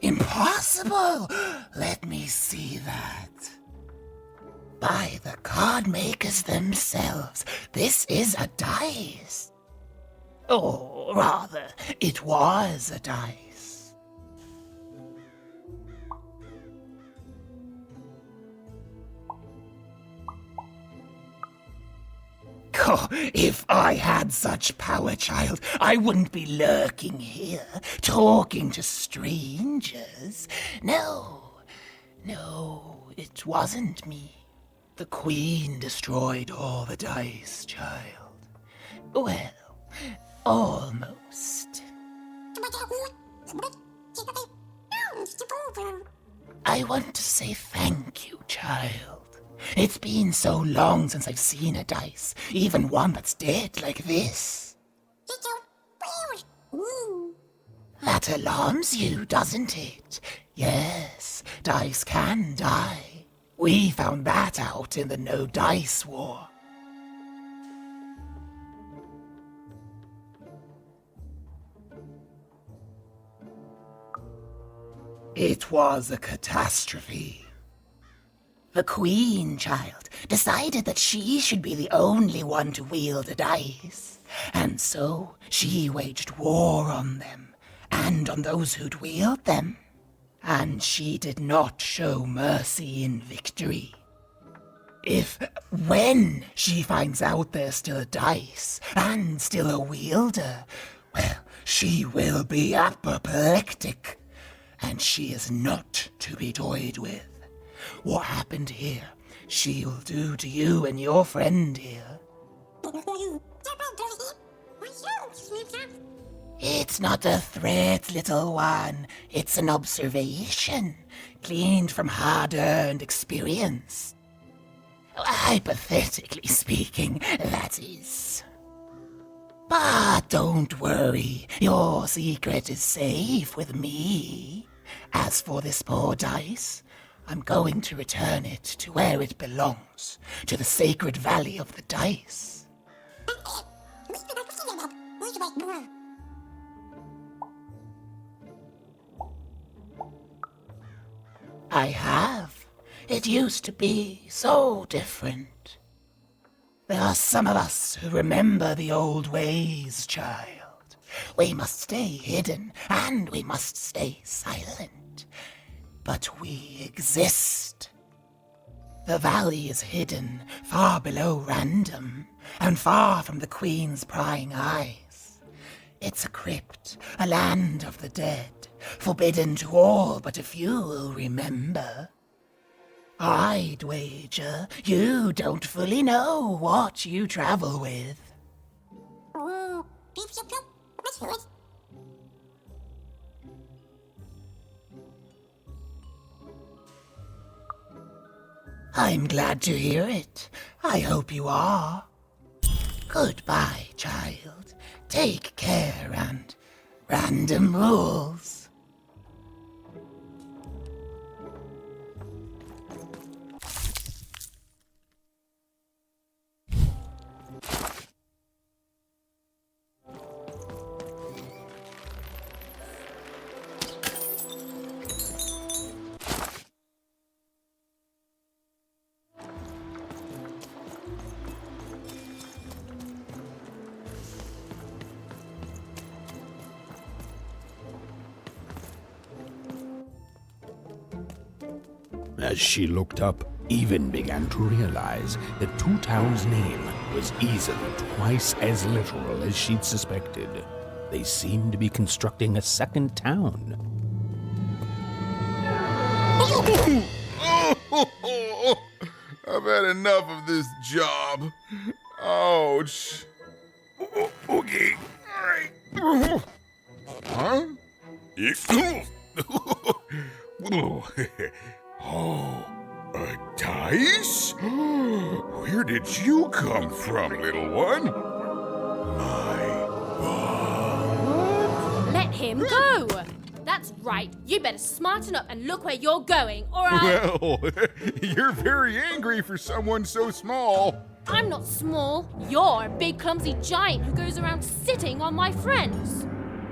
Impossible! Let me see that. By the card makers themselves, this is a dice. Or rather, it was a dice. Oh, if I had such power, child, I wouldn't be lurking here, talking to strangers. No, it wasn't me. The Queen destroyed all the dice, child. Well, almost. I want to say thank you, child. It's been so long since I've seen a dice, even one that's dead like this. That alarms you, doesn't it? Yes, dice can die. We found that out in the No Dice War. It was a catastrophe. The Queen, child, decided that she should be the only one to wield a dice, and so she waged war on them, and on those who'd wield them. And she did not show mercy in victory. When she finds out there's still a dice, and still a wielder, well, she will be apoplectic, and she is not to be toyed with. What happened here, she'll do to you and your friend here. It's not a threat, little one. It's an observation, gleaned from hard-earned experience. Hypothetically speaking, that is. But don't worry, your secret is safe with me. As for this poor dice, I'm going to return it to where it belongs, to the sacred valley of the dice. I have. It used to be so different. There are some of us who remember the old ways, child. We must stay hidden, and we must stay silent. But we exist. The valley is hidden far below random, and far from the Queen's prying eyes. It's a crypt, a land of the dead, forbidden to all but a few will remember. I'd wager you don't fully know what you travel with. I'm glad to hear it. I hope you are. Goodbye, child. Take care and random rules. as she looked up, Even began to realize that Two Town's name was easily twice as literal as she'd suspected. They seemed to be constructing a second town. I've had enough of this job. Ouch. Okay. All right. Huh? Oh, a dice? Where did you come from, little one? Let him go! That's right. You better smarten up and look where you're going, or I... Well, you're very angry for someone so small. I'm not small. You're a big, clumsy giant who goes around sitting on my friends.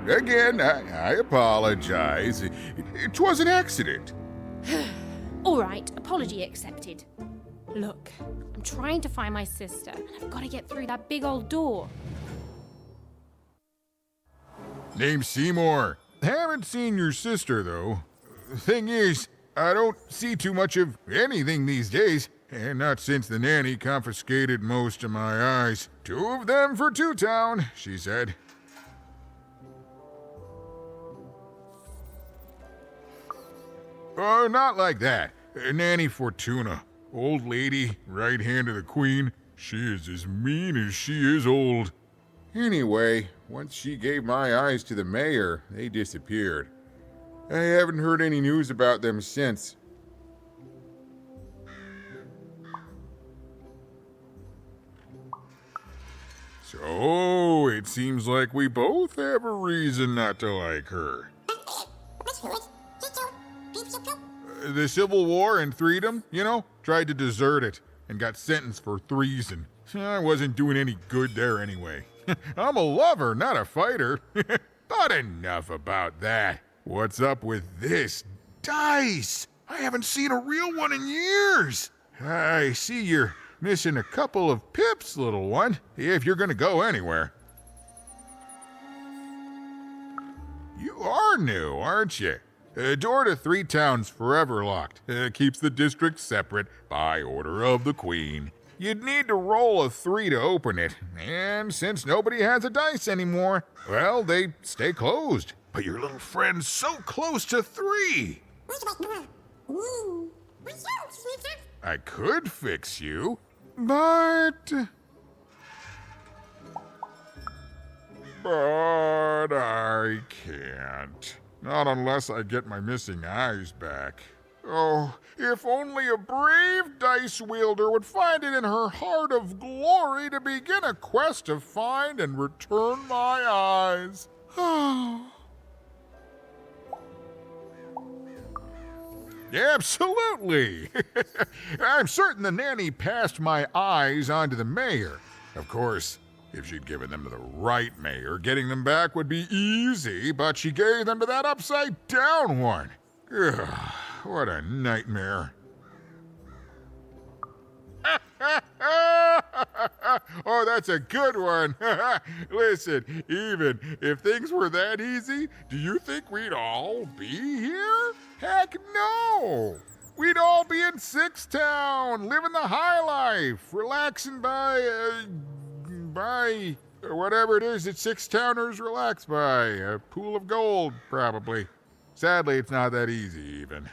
Again, I apologize. It was an accident. All right, apology accepted. Look, I'm trying to find my sister, and I've got to get through that big old door. Name's Seymour. Haven't seen your sister, though. Thing is, I don't see too much of anything these days, and not since the nanny confiscated most of my eyes. 2 of them for Two Town, she said. Oh, not like that. Nanny Fortuna. Old lady, right hand of the queen. She is as mean as she is old. Anyway, once she gave my eyes to the mayor, they disappeared. I haven't heard any news about them since. So, it seems like we both have a reason not to like her. The Civil War and Freedom, tried to desert it and got sentenced for treason. I wasn't doing any good there anyway. I'm a lover, not a fighter. But enough about that. What's up with this dice? I haven't seen a real one in years. I see you're missing a couple of pips, little one, if you're gonna go anywhere. You are new, aren't you? Door to Three Town's forever locked. Keeps the district separate by order of the Queen. You'd need to roll a 3 to open it, and since nobody has a dice anymore, well, they stay closed. But your little friend's so close to 3. I could fix you, but I can't. Not unless I get my missing eyes back. Oh, if only a brave dice wielder would find it in her heart of glory to begin a quest to find and return my eyes. Absolutely. I'm certain the nanny passed my eyes on to the mayor. Of course, if she'd given them to the right mayor, getting them back would be easy, but she gave them to that upside-down one. Ugh, what a nightmare. Oh, that's a good one. Listen, even if things were that easy, do you think we'd all be here? Heck no! We'd all be in Six Town, living the high life, relaxing by whatever it is that Six Towners relax by. A pool of gold, probably. Sadly, it's not that easy, even.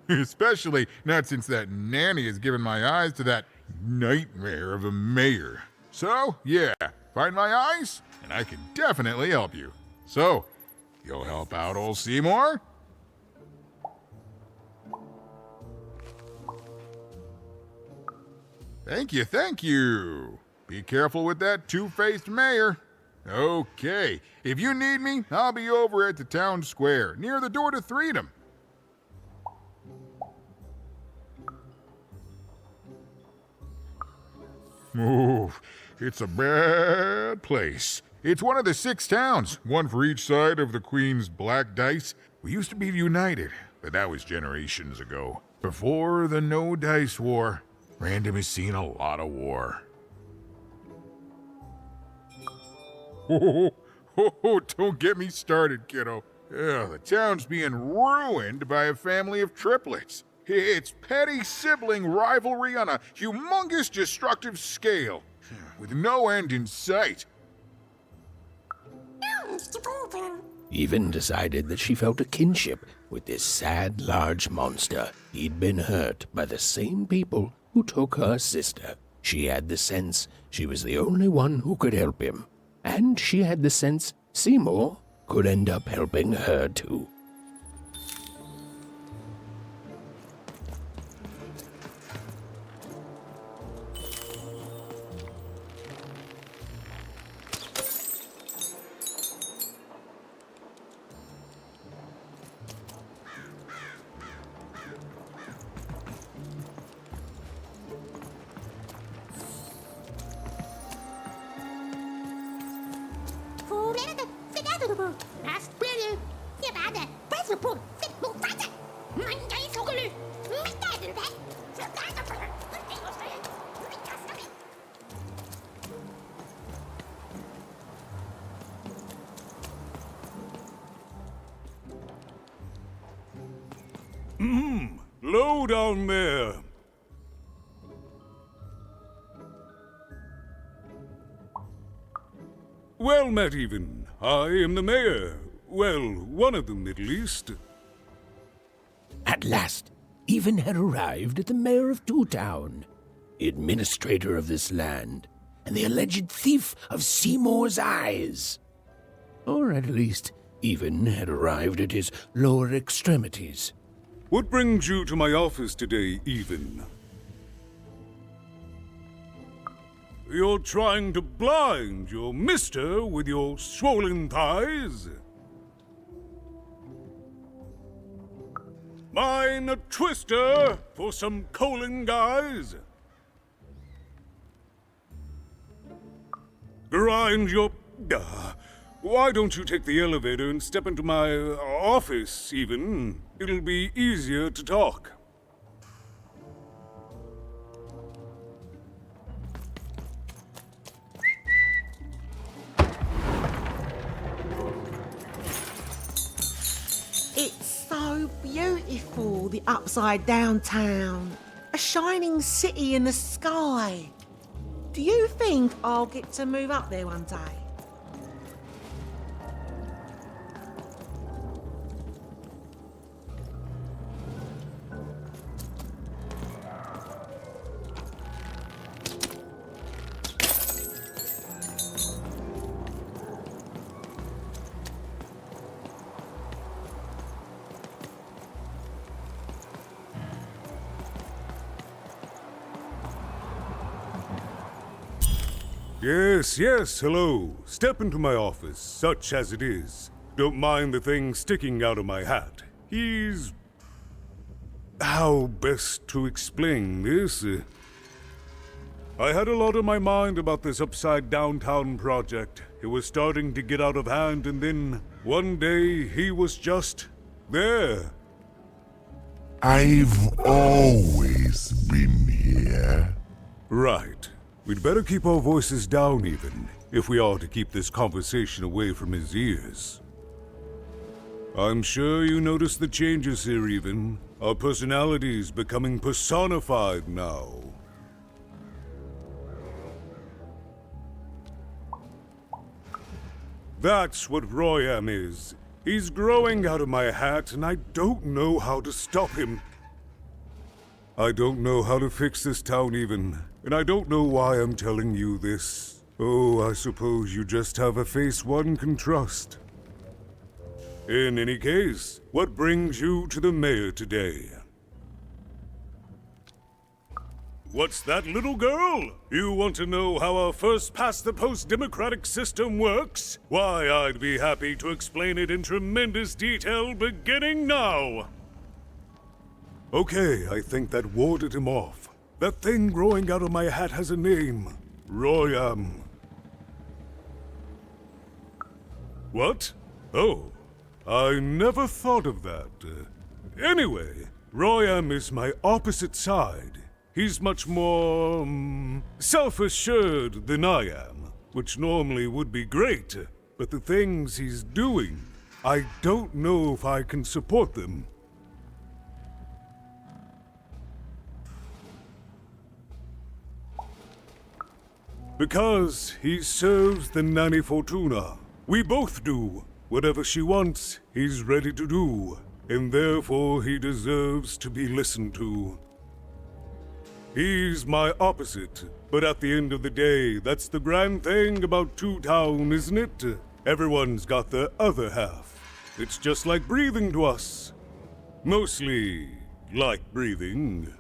Especially not since that nanny has given my eyes to that nightmare of a mayor. So, yeah, find my eyes, and I can definitely help you. So, you'll help out old Seymour? Thank you. Be careful with that two-faced mayor. Okay, if you need me, I'll be over at the town square, near the door to Freedom. Oh, it's a bad place. It's one of the 6 towns, one for each side of the Queen's black dice. We used to be united, but that was generations ago. Before the No Dice War, Random has seen a lot of war. Oh, don't get me started, kiddo. The town's being ruined by a family of triplets. It's petty sibling rivalry on a humongous destructive scale, with no end in sight. Even decided that she felt a kinship with this sad, large monster. He'd been hurt by the same people who took her sister. She had the sense she was the only one who could help him. And she had the sense Seymour could end up helping her too. Low down there. Well met, Even. I am the mayor. Well, one of them, at least. At last, Even had arrived at the mayor of Two Town, the administrator of this land, and the alleged thief of Seymour's eyes. Or at least, Even had arrived at his lower extremities. What brings you to my office today, Even? You're trying to blind your mister with your swollen thighs? Mine a twister for some colon guys? Grind your... why don't you take the elevator and step into my office, Even? It'll be easier to talk. It's so beautiful, the upside down town. A shining city in the sky. Do you think I'll get to move up there one day? Yes, hello. Step into my office, such as it is. Don't mind the thing sticking out of my hat. He's... how best to explain this? I had a lot on my mind about this upside downtown project. It was starting to get out of hand, and then one day he was just there. I've always been here. Right. We'd better keep our voices down, Even, if we are to keep this conversation away from his ears. I'm sure you noticed the changes here, Even. Our personalities becoming personified now. That's what Royam is. He's growing out of my hat, and I don't know how to stop him. I don't know how to fix this town, Even. And I don't know why I'm telling you this. Oh, I suppose you just have a face one can trust. In any case, what brings you to the mayor today? What's that, little girl? You want to know how our first-past-the-post democratic system works? Why, I'd be happy to explain it in tremendous detail beginning now. Okay, I think that warded him off. That thing growing out of my hat has a name. Royam. What? Oh, I never thought of that. Anyway, Royam is my opposite side. He's much more, self-assured than I am, which normally would be great, but the things he's doing, I don't know if I can support them. Because he serves the Nanny Fortuna. We both do. Whatever she wants, he's ready to do. And therefore he deserves to be listened to. He's my opposite. But at the end of the day, that's the grand thing about Two Town, isn't it? Everyone's got their other half. It's just like breathing to us. Mostly like breathing.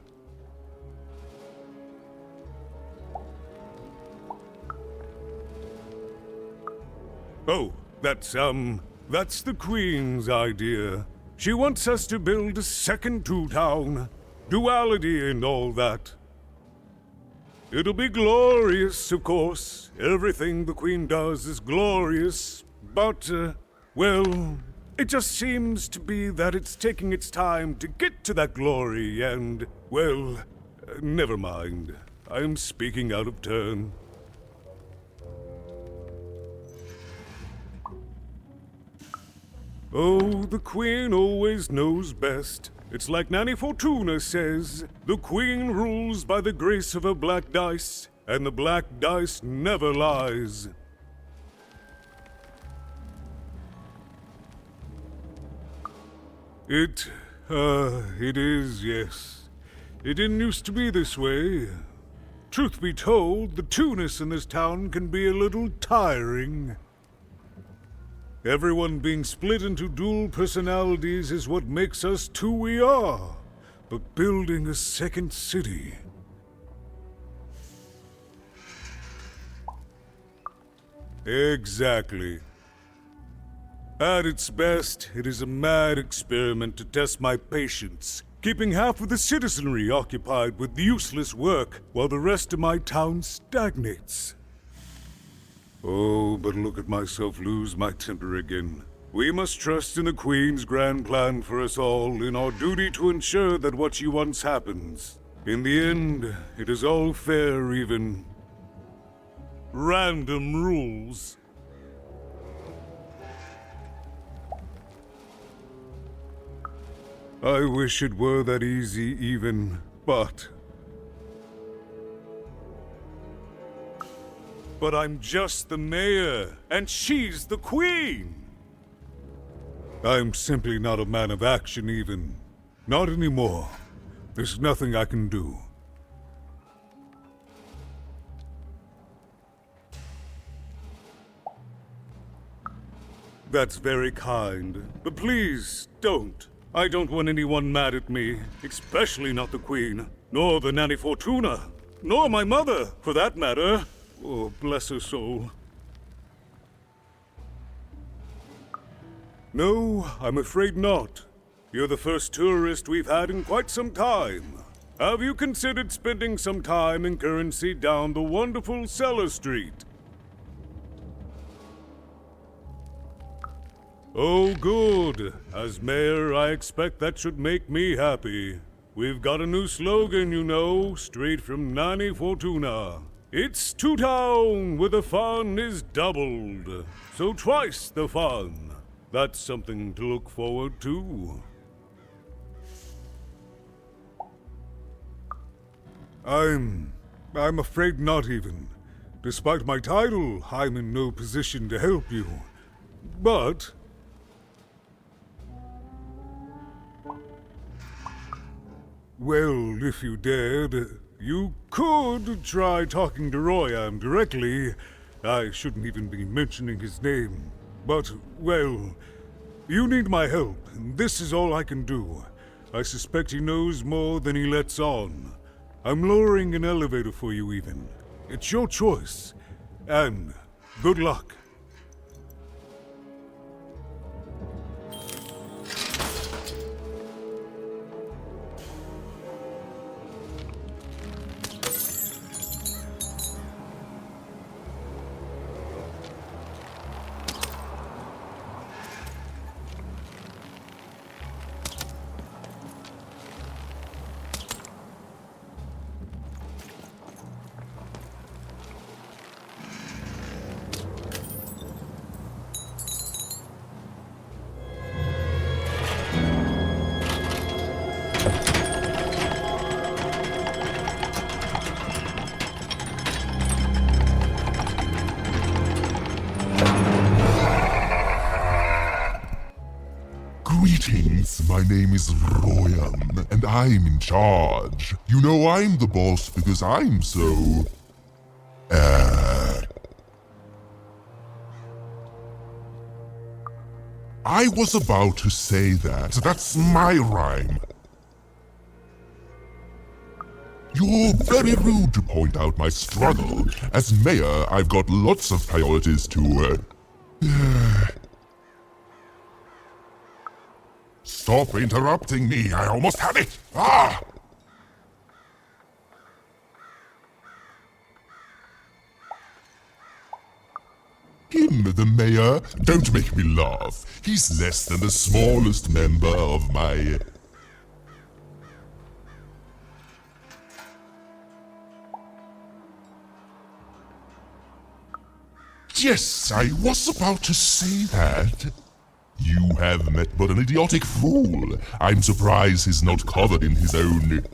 Oh, that's the Queen's idea. She wants us to build a second Two Town. Duality and all that. It'll be glorious, of course. Everything the Queen does is glorious. But, well, it just seems to be that it's taking its time to get to that glory and, well, never mind. I'm speaking out of turn. Oh, the Queen always knows best. It's like Nanny Fortuna says, the Queen rules by the grace of her black dice, and the black dice never lies. It is, yes. It didn't used to be this way. Truth be told, the two-ness in this town can be a little tiring. Everyone being split into dual personalities is what makes us who we are. But building a second city... Exactly. At its best, it is a mad experiment to test my patience, keeping half of the citizenry occupied with useless work while the rest of my town stagnates. Oh, but look at myself lose my temper again. We must trust in the Queen's grand plan for us all, in our duty to ensure that what she wants happens. In the end, it is all fair, even random rules. I wish it were that easy, even, but I'm just the mayor, and she's the Queen! I'm simply not a man of action, even. Not anymore. There's nothing I can do. That's very kind, but please, don't. I don't want anyone mad at me, especially not the Queen, nor the Nanny Fortuna, nor my mother, for that matter. Oh, bless her soul. No, I'm afraid not. You're the first tourist we've had in quite some time. Have you considered spending some time in currency down the wonderful Cellar Street? Oh, good. As mayor, I expect that should make me happy. We've got a new slogan, you know, straight from Nanny Fortuna. It's Two Town, where the fun is doubled. So twice the fun. That's something to look forward to. I'm afraid not even. Despite my title, I'm in no position to help you. But well, if you dared, you could try talking to Royam directly. I shouldn't even be mentioning his name. But, well, you need my help, and this is all I can do. I suspect he knows more than he lets on. I'm lowering an elevator for you, even. It's your choice. And good luck. Greetings, my name is Royan, and I'm in charge. You know I'm the boss because I'm so... I was about to say that. That's my rhyme. You're very rude to point out my struggle. As mayor, I've got lots of priorities to... Stop interrupting me. I almost had it. Ah! Him, the mayor? Don't make me laugh. He's less than the smallest member of my... Yes, I was about to say that. You have met but an idiotic fool. I'm surprised he's not covered in his own...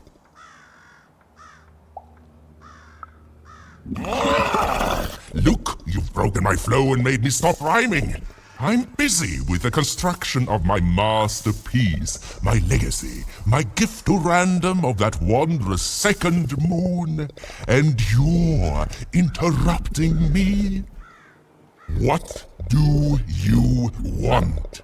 Look, you've broken my flow and made me stop rhyming. I'm busy with the construction of my masterpiece, my legacy, my gift to random of that wondrous second moon. And you're interrupting me? What do you want?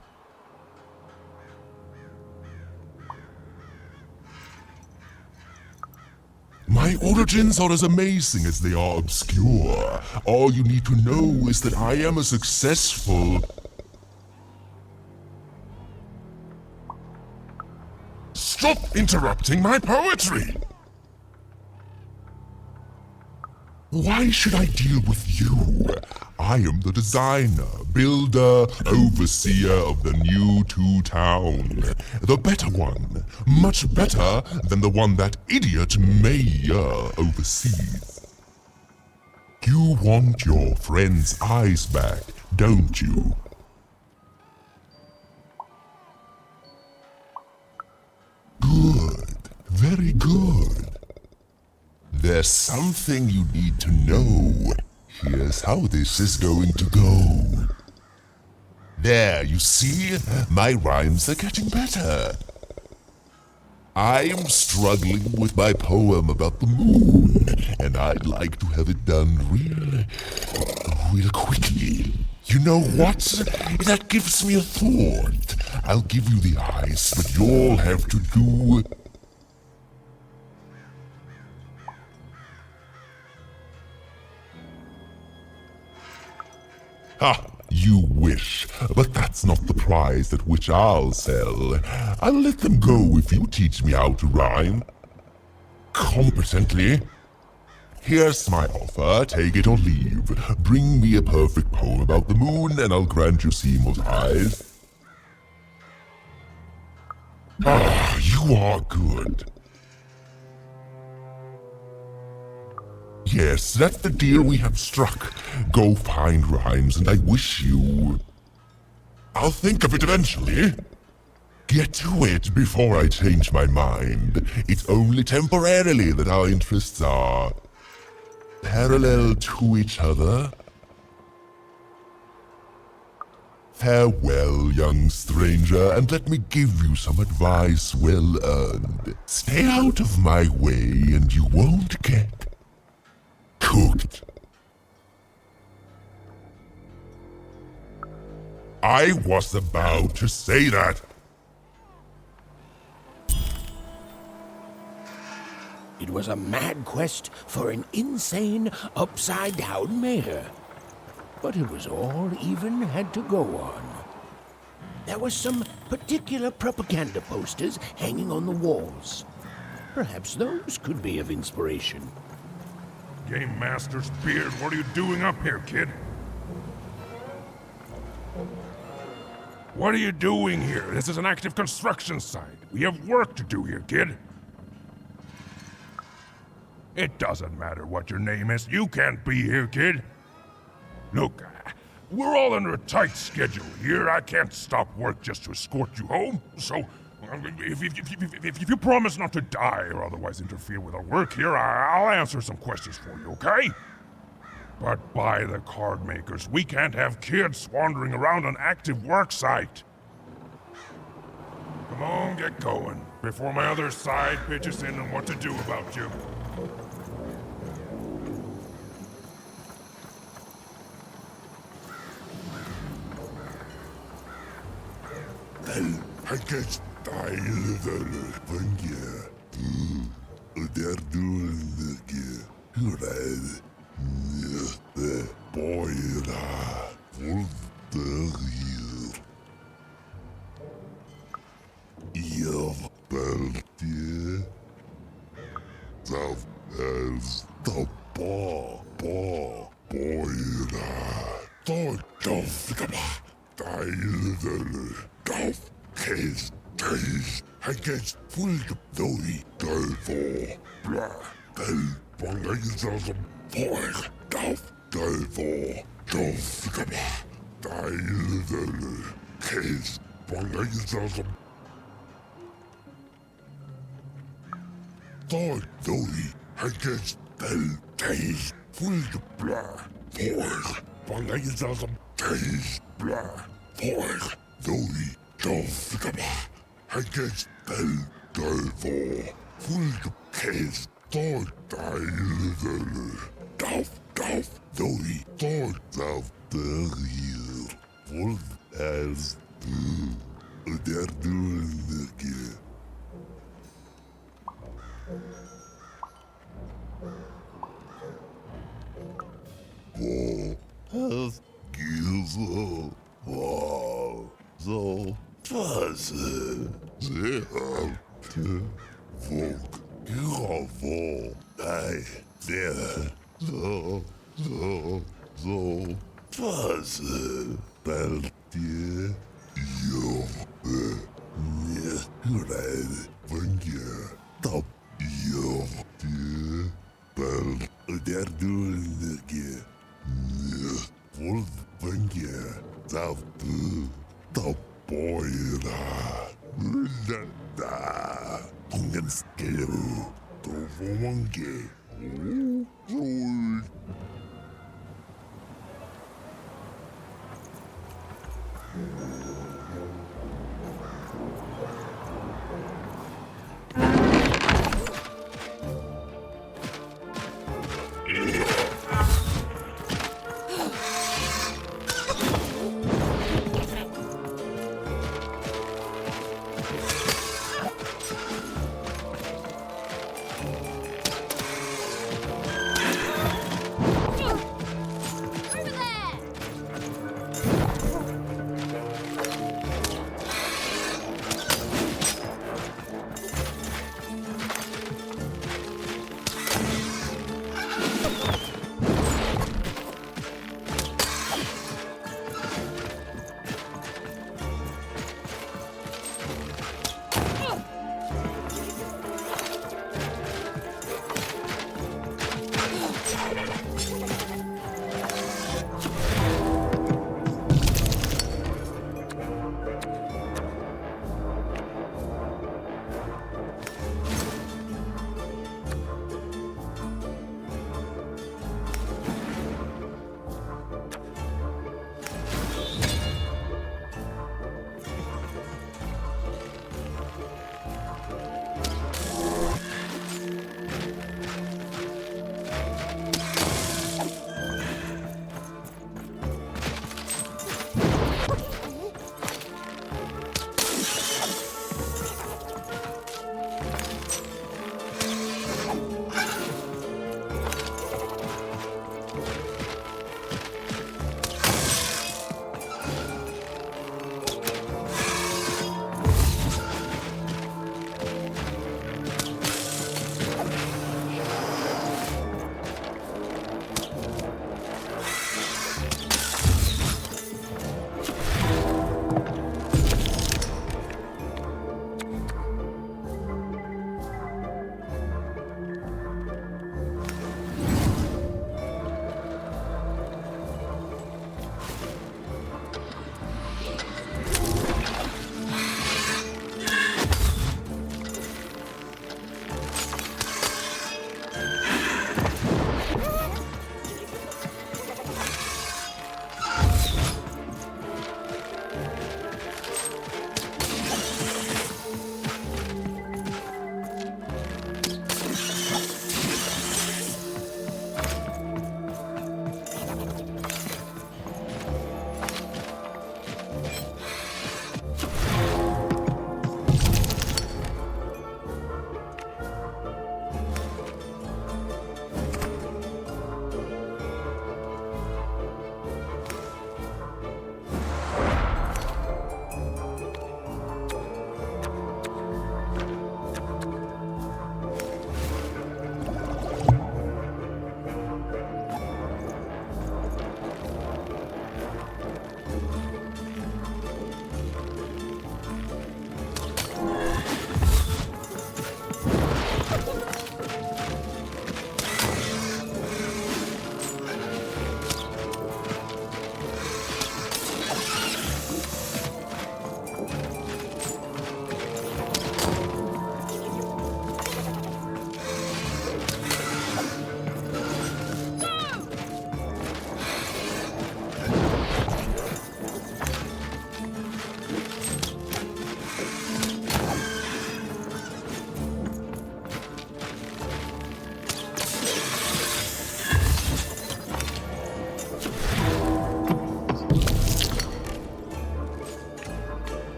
My origins are as amazing as they are obscure. All you need to know is that I am a successful... Stop interrupting my poetry! Why should I deal with you? I am the designer, builder, overseer of the new town. The better one. Much better than the one that idiot mayor oversees. You want your friend's eyes back, don't you? Good. Very good. There's something you need to know. Here's how this is going to go. There, you see? My rhymes are getting better. I'm struggling with my poem about the moon, and I'd like to have it done real quickly. You know what? That gives me a thought. I'll give you the eyes, but you'll have to do... Ha! You wish, but that's not the prize at which I'll sell. I'll let them go if you teach me how to rhyme. Competently. Here's my offer, take it or leave. Bring me a perfect poem about the moon and I'll grant you Seymour's eyes. Ah, you are good. Yes, that's the deal we have struck. Go find rhymes, and I wish you... I'll think of it eventually. Get to it before I change my mind. It's only temporarily that our interests are... parallel to each other. Farewell, young stranger, and let me give you some advice well earned. Stay out of my way, and you won't get... cooked. I was about to say that. It was a mad quest for an insane, upside-down mayor. But it was all even had to go on. There were some particular propaganda posters hanging on the walls. Perhaps those could be of inspiration. Game Master's beard, what are you doing up here, kid? What are you doing here? This is an active construction site. We have work to do here, kid. It doesn't matter what your name is. You can't be here, kid. Look, we're all under a tight schedule here. I can't stop work just to escort you home. So, if you promise not to die or otherwise interfere with our work here, I'll answer some questions for you, okay? But by the card makers, we can't have kids wandering around an active work site. Come on, get going, before my other side pitches in on what to do about you. I guess I van je. Daar doen je. Red. De boyra. Volder hier. Hier belt je. Dat is de boyra. Tot Tof is taste. I guess full of doughy devil. Blah. Del bangism. Boy. Tof devil. Tof. Devil. Case. Bangism. Thought doughy. I guess del taste. Full of blah. Boy. Bangism. Taste. Blah. Boy. Doughy. Tof. I guess del devil. Full of case. Thought devil. Tof. Doughy. Thought of the year. Full as. They're doing it again. Has giza. Wow. So fuzzy. They have to vote. Beautiful. I did. So fuzzy. Beltie. Yo. Red. Vange. Top. Yo. Bel. They're doing it again. Wolf Vange. Top. Top. Boyra. Da. Ungen skill. Tofu monkey.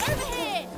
Over here!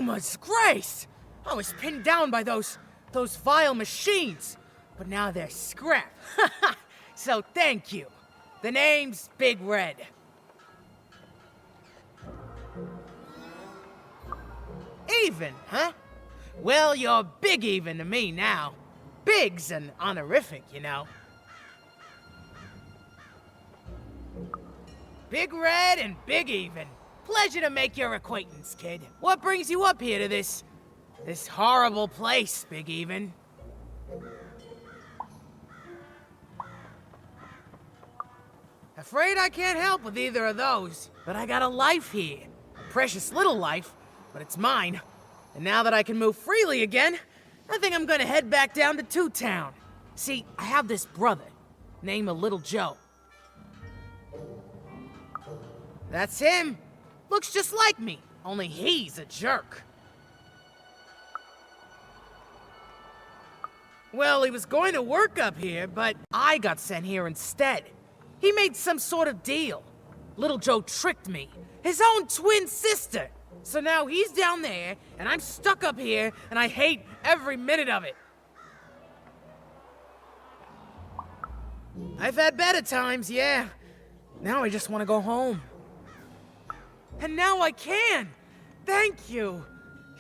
Yuma's grace! I was pinned down by those vile machines, but now they're scrap. So thank you. The name's Big Red. Even, huh? Well, you're big even to me now. Big's an honorific, you know. Big Red and Big Even. Pleasure to make your acquaintance, kid. What brings you up here to this horrible place, Big Even? Afraid I can't help with either of those, but I got a life here. A precious little life, but it's mine. And now that I can move freely again, I think I'm gonna head back down to Two Town. See, I have this brother, named Little Joe. That's him. Looks just like me, only he's a jerk. Well, he was going to work up here, but I got sent here instead. He made some sort of deal. Little Joe tricked me, his own twin sister. So now he's down there, and I'm stuck up here, and I hate every minute of it. I've had better times, yeah. Now I just want to go home. And now I can! Thank you!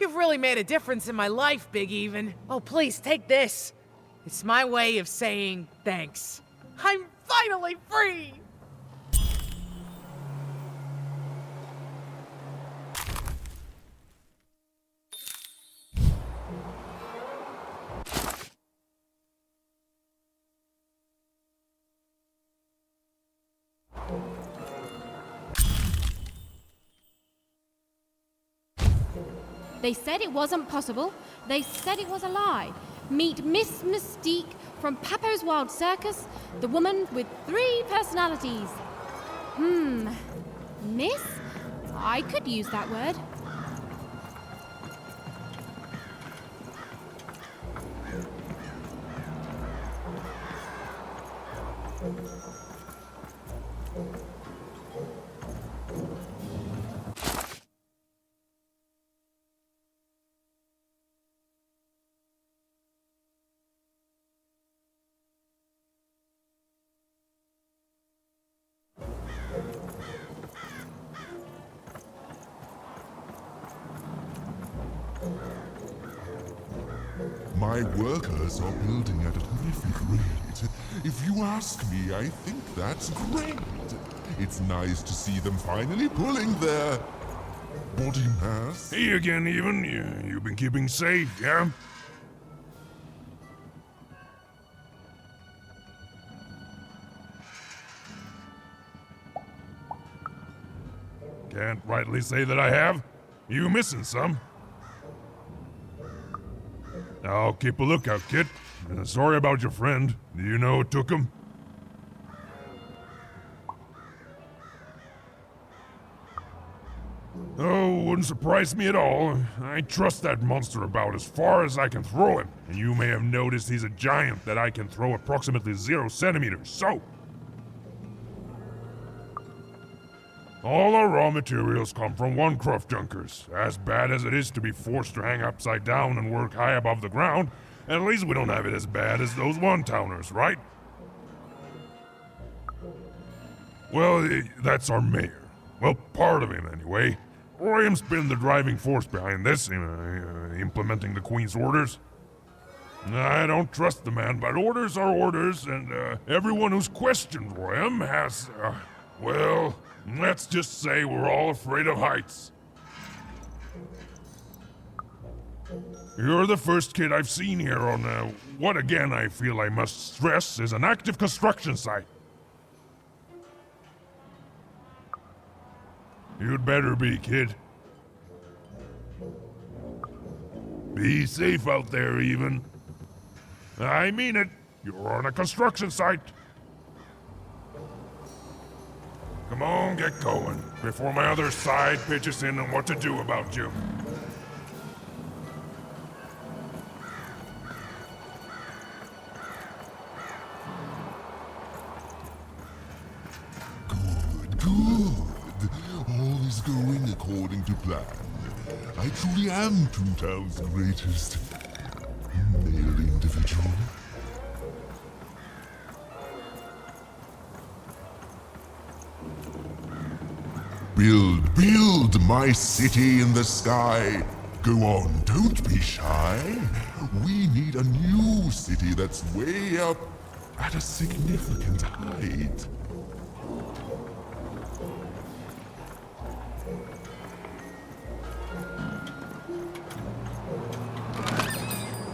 You've really made a difference in my life, Big Even. Oh, please, take this. It's my way of saying thanks. I'm finally free! They said it wasn't possible. They said it was a lie. Meet Miss Mystique from Papo's Wild Circus, the woman with 3 personalities. Miss? I could use that word. My workers are building at a terrific rate. If you ask me, I think that's great. It's nice to see them finally pulling their body mass. Hey again, Even. You've been keeping safe, yeah? Can't rightly say that I have. You missing some? I'll keep a lookout, kid. Sorry about your friend. Do you know who took him? Oh, wouldn't surprise me at all. I trust that monster about as far as I can throw him. And you may have noticed he's a giant that I can throw approximately 0 centimeters, so... All our raw materials come from one craft junkers. As bad as it is to be forced to hang upside down and work high above the ground, at least we don't have it as bad as those one-towners, right? Well, that's our mayor. Well, part of him, anyway. Royam's been the driving force behind this, implementing the Queen's orders. I don't trust the man, but orders are orders, and everyone who's questioned Royam has, well... Let's just say we're all afraid of heights. You're the first kid I've seen here on what again I feel I must stress is an active construction site. You'd better be, kid. Be safe out there, Even. I mean it. You're on a construction site. Come on, get going, before my other side pitches in on what to do about you. Good. All is going according to plan. I truly am Toontown's greatest male individual. Build my city in the sky. Go on, don't be shy. We need a new city that's way up at a significant height.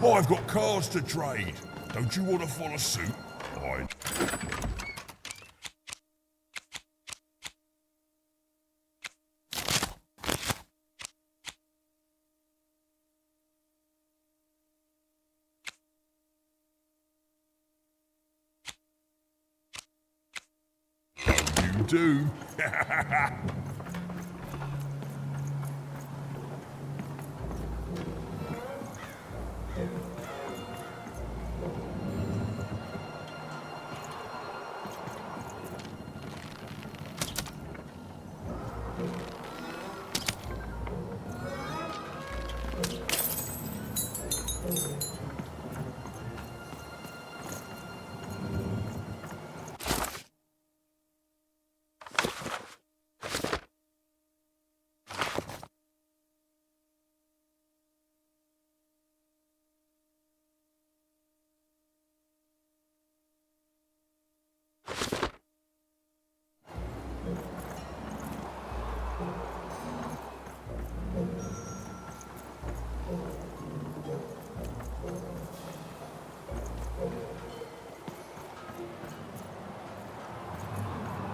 I've got cars to trade. Don't you want to follow suit? You do.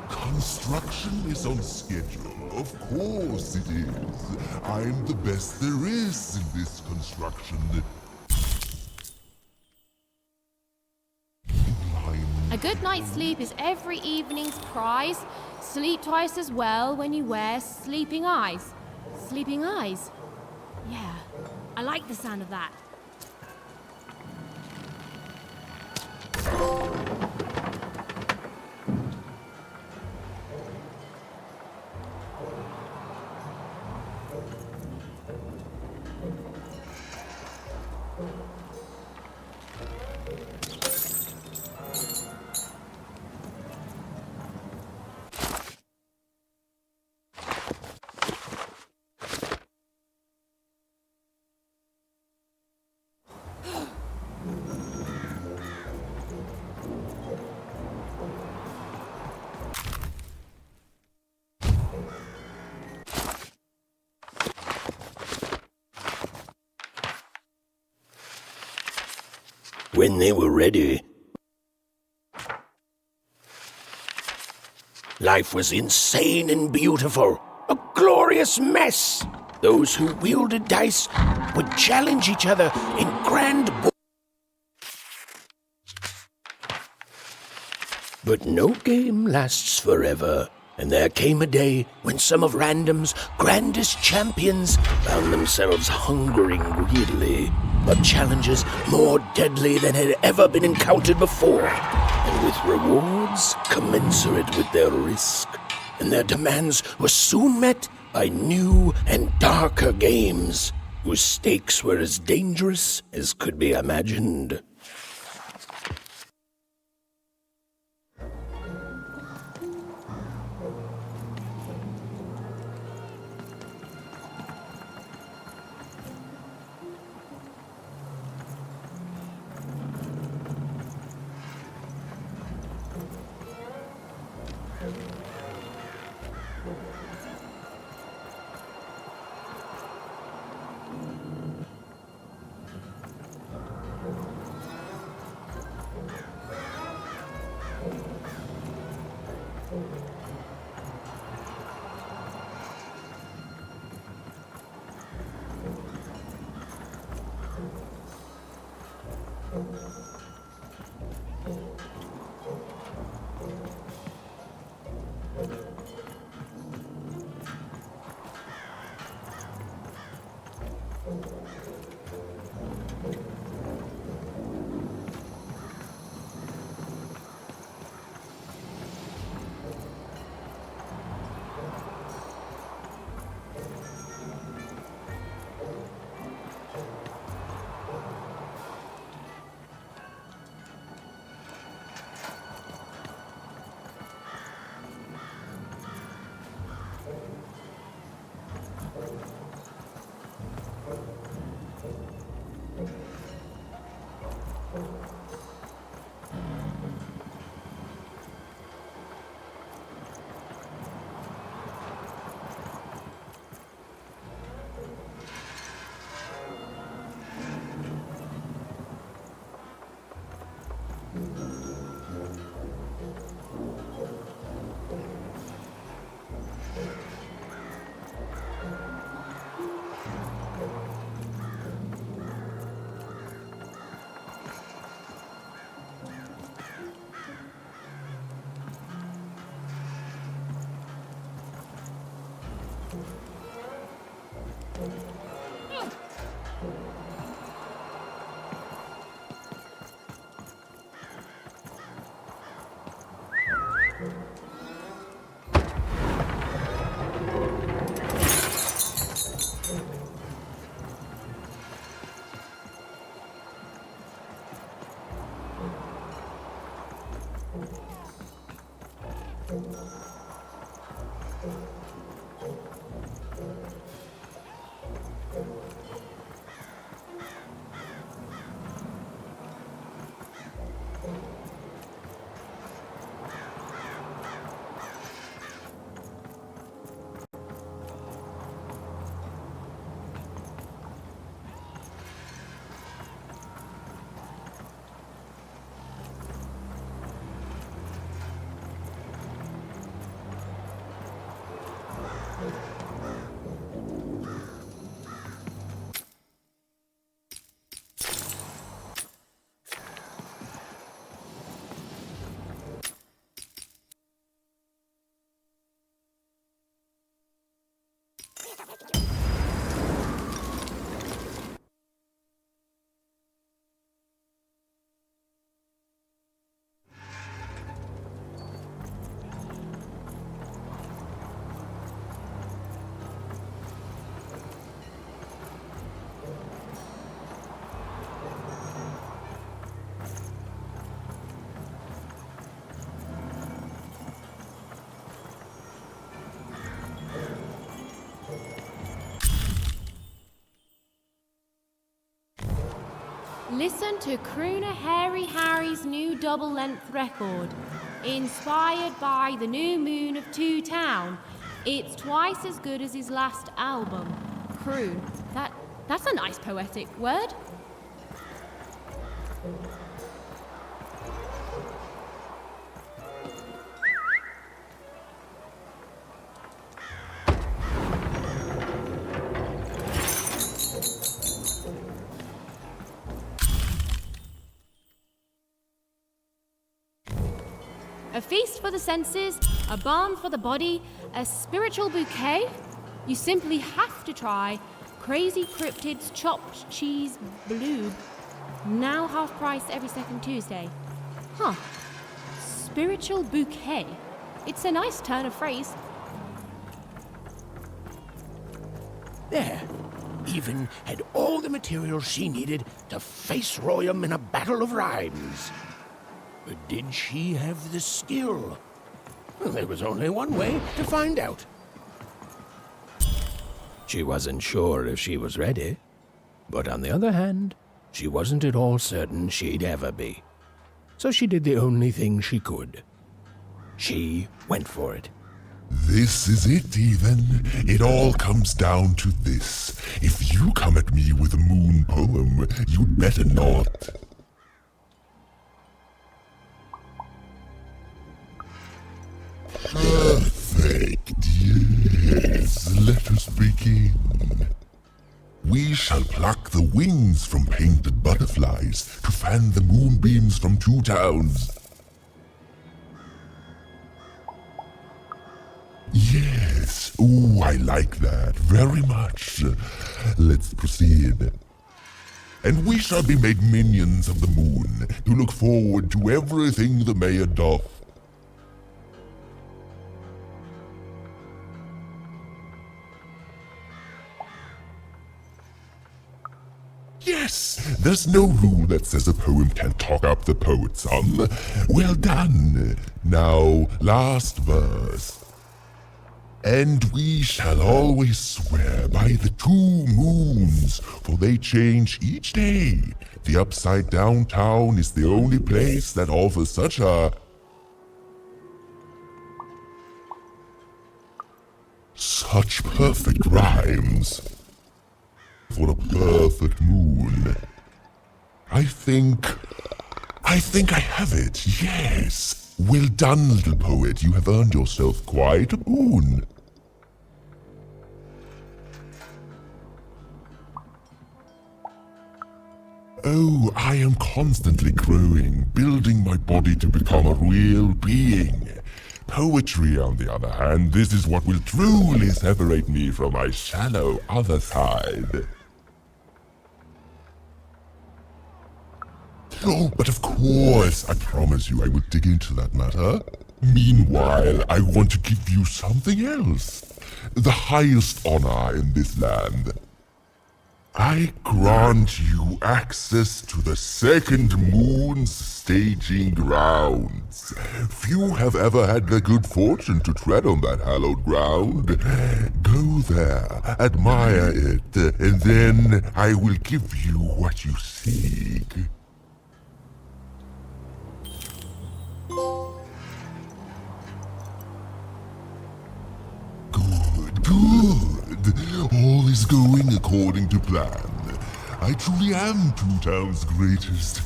Construction is on schedule. Of course it is. I'm the best there is in this construction. A good night's sleep is every evening's prize. Sleep twice as well when you wear sleeping eyes. Sleeping eyes? Yeah, I like the sound of that. When they were ready, life was insane and beautiful, a glorious mess. Those who wielded dice would challenge each other in grand But no game lasts forever, and there came a day when some of Random's grandest champions found themselves hungering greedily for challenges more deadly than had ever been encountered before, and with rewards commensurate with their risk. And their demands were soon met by new and darker games, whose stakes were as dangerous as could be imagined. Listen to crooner Hairy Harry's new double-length record. Inspired by the new moon of Two Town. It's twice as good as his last album. Croon. That's a nice poetic word. A feast for the senses, a balm for the body, a spiritual bouquet? You simply have to try Crazy Cryptid's Chopped Cheese Bloob. Now half price every second Tuesday. Huh. Spiritual bouquet. It's a nice turn of phrase. There. Even had all the material she needed to face Royum in a battle of rhymes. But did she have the skill? Well, there was only one way to find out. She wasn't sure if she was ready. But on the other hand, she wasn't at all certain she'd ever be. So she did the only thing she could. She went for it. This is it, even. It all comes down to this. If you come at me with a moon poem, you'd better not. Perfect, yes. Let us begin. We shall pluck the wings from painted butterflies to fan the moonbeams from Two Towns. Yes, ooh, I like that very much. Let's proceed. And we shall be made minions of the moon to look forward to everything the mayor doth. Yes, there's no rule that says a poem can't talk up the poet some. Well done. Now, last verse. And we shall always swear by the 2 moons, for they change each day. The upside down town is the only place that offers such a... such perfect rhymes. For a perfect moon. I think I have it, yes. Well done, little poet. You have earned yourself quite a boon. Oh, I am constantly growing, building my body to become a real being. Poetry, on the other hand, this is what will truly separate me from my shallow other side. Oh, but of course, I promise you I will dig into that matter. Meanwhile, I want to give you something else. The highest honor in this land. I grant you access to the second moon's staging grounds. Few have ever had the good fortune to tread on that hallowed ground. Go there, admire it, and then I will give you what you seek. Good. All is going according to plan. I truly am Two Town's greatest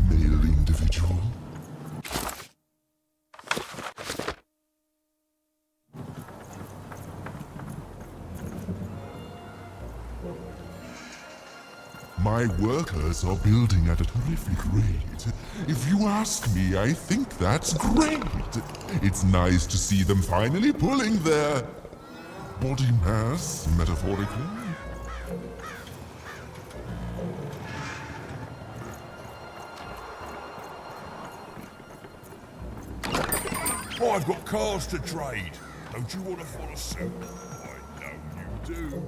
male individual. My workers are building at a terrific rate. If you ask me, I think that's great. It's nice to see them finally pulling their body mass, metaphorically. I've got cars to trade. Don't you want to follow suit? I know you do.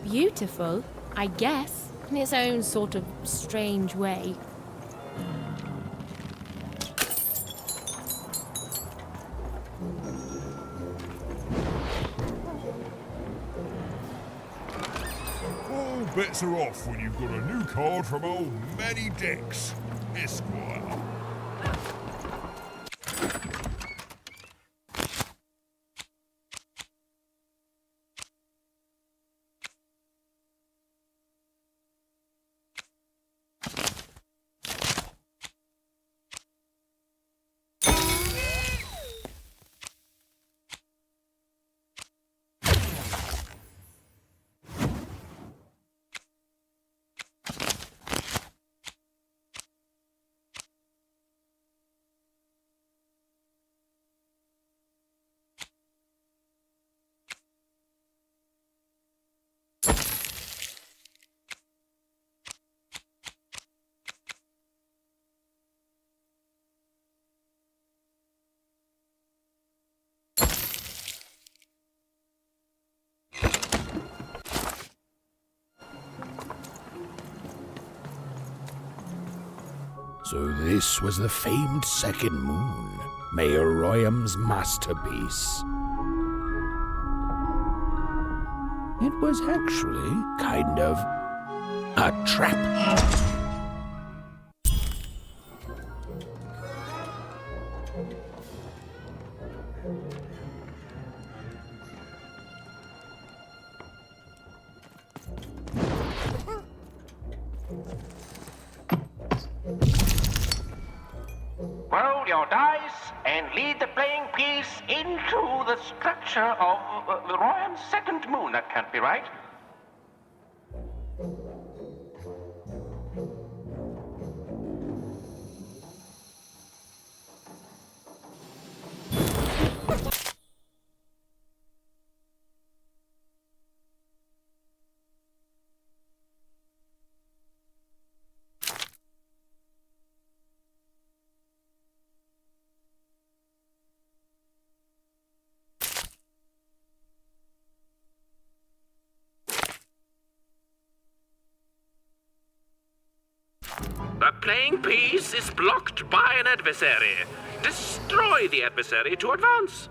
Beautiful, I guess, in its own sort of strange way. All bets are off when you've got a new card from old Manny Dex, Esquire. So this was the famed second moon, Mayor Royam's masterpiece. It was actually kind of a trap. Roll your dice and lead the playing piece into the structure of Royam's second moon. That can't be right. The playing piece is blocked by an adversary. Destroy the adversary to advance.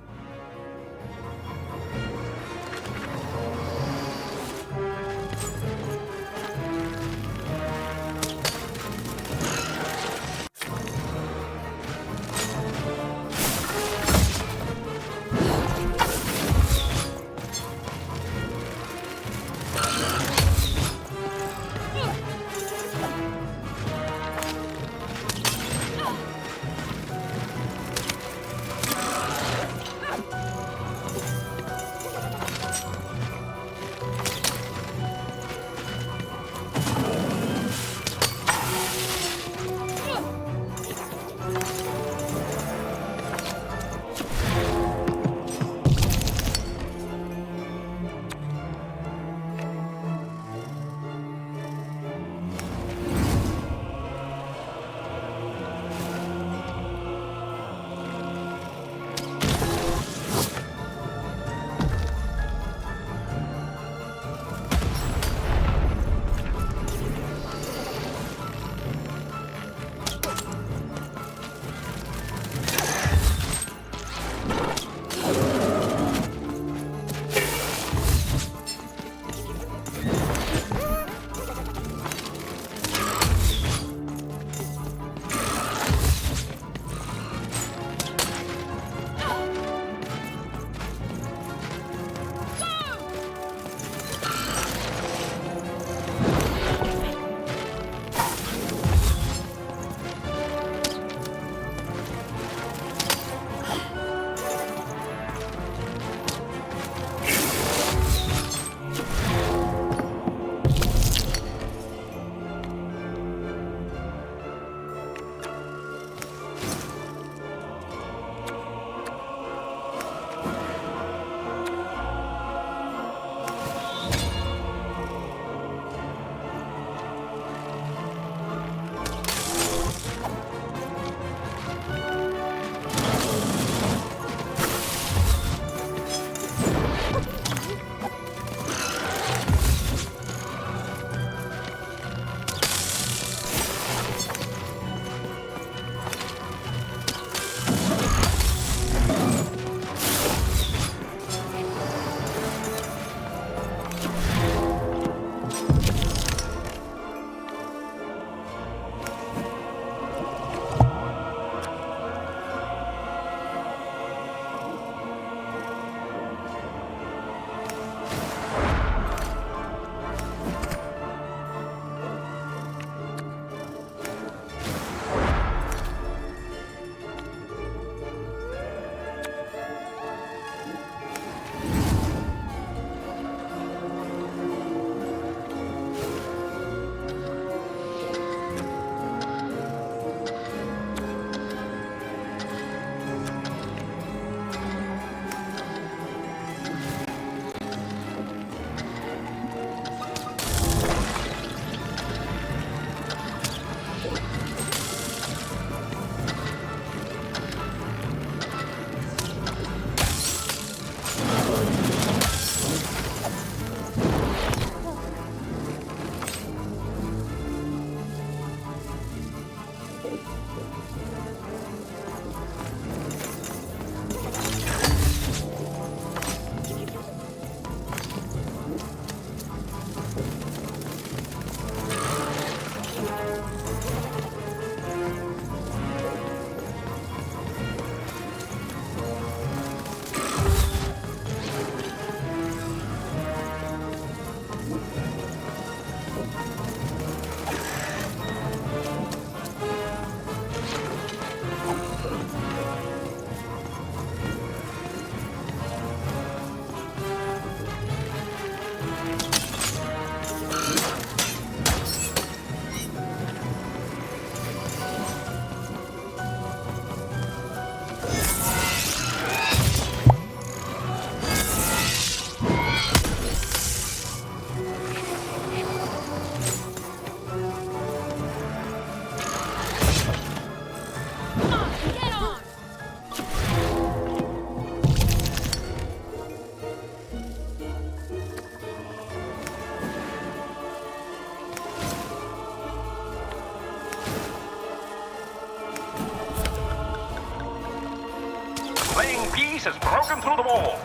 playing piece has broken through the wall.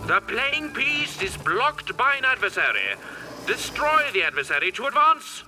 The playing piece is blocked by an adversary. Destroy the adversary to advance.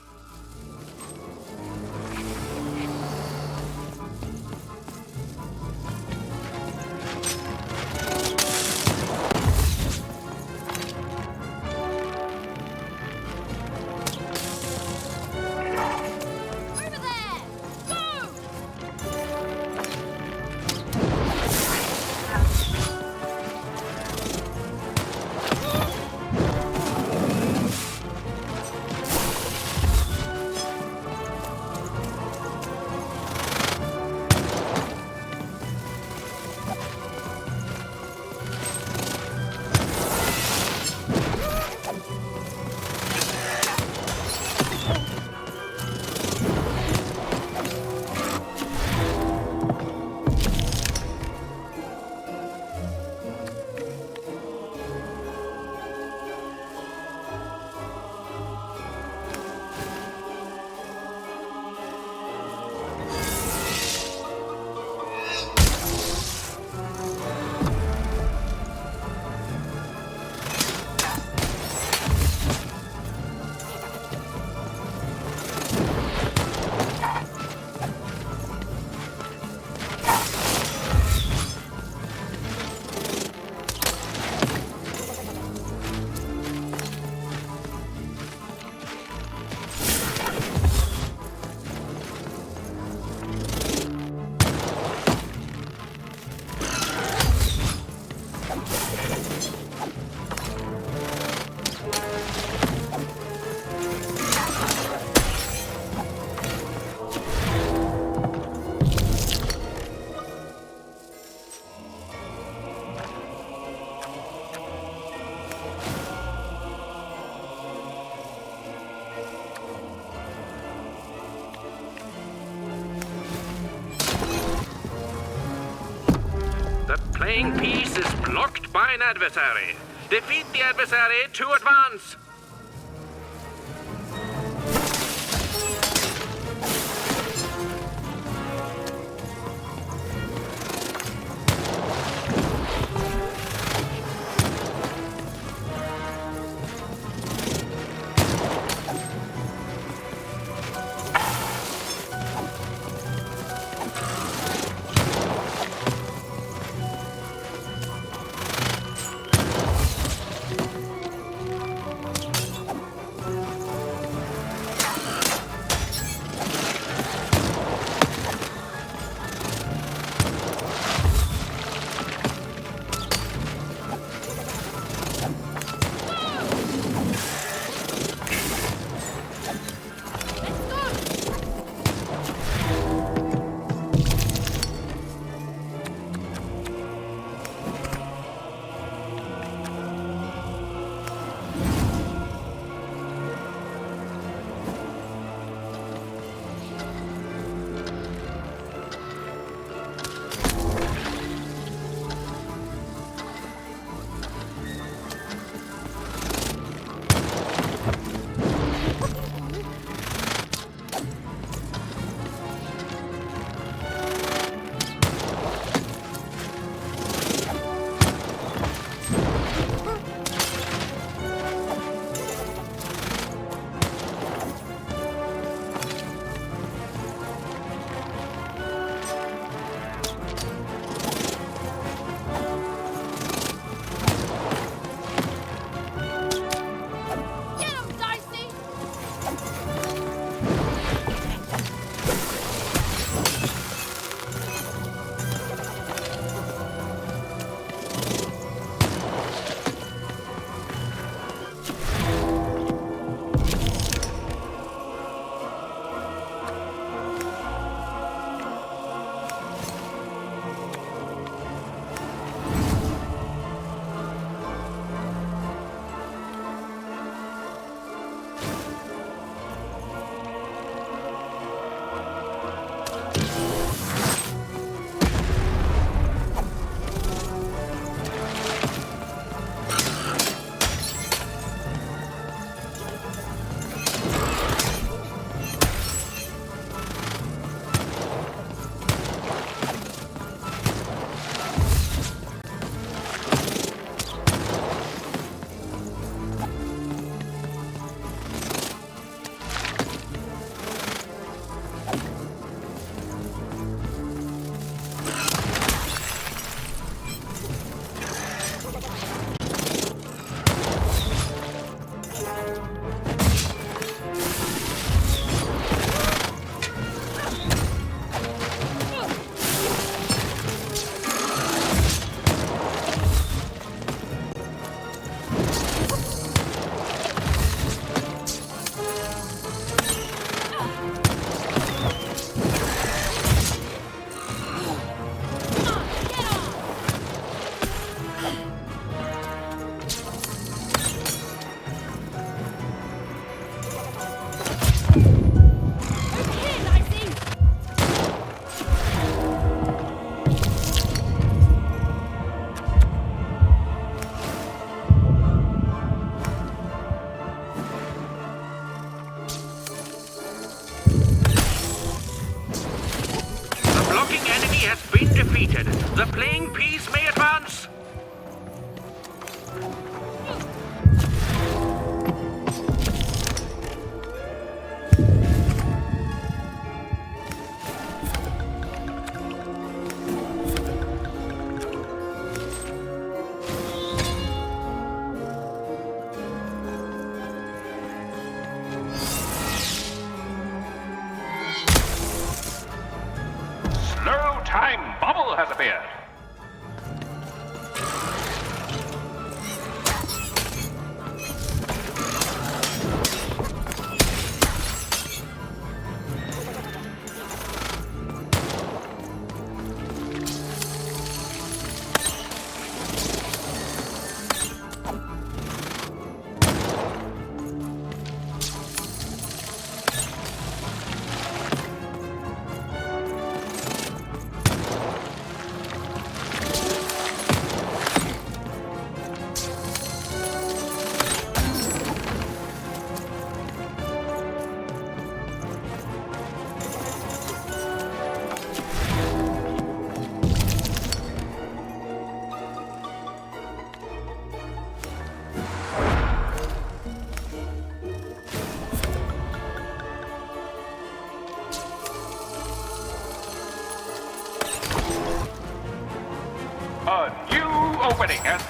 The playing piece is blocked by an adversary. Defeat the adversary to advance.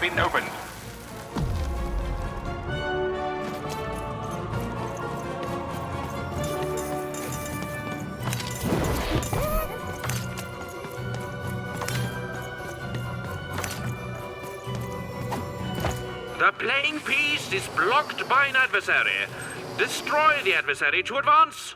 been opened. The playing piece is blocked by an adversary. Destroy the adversary to advance.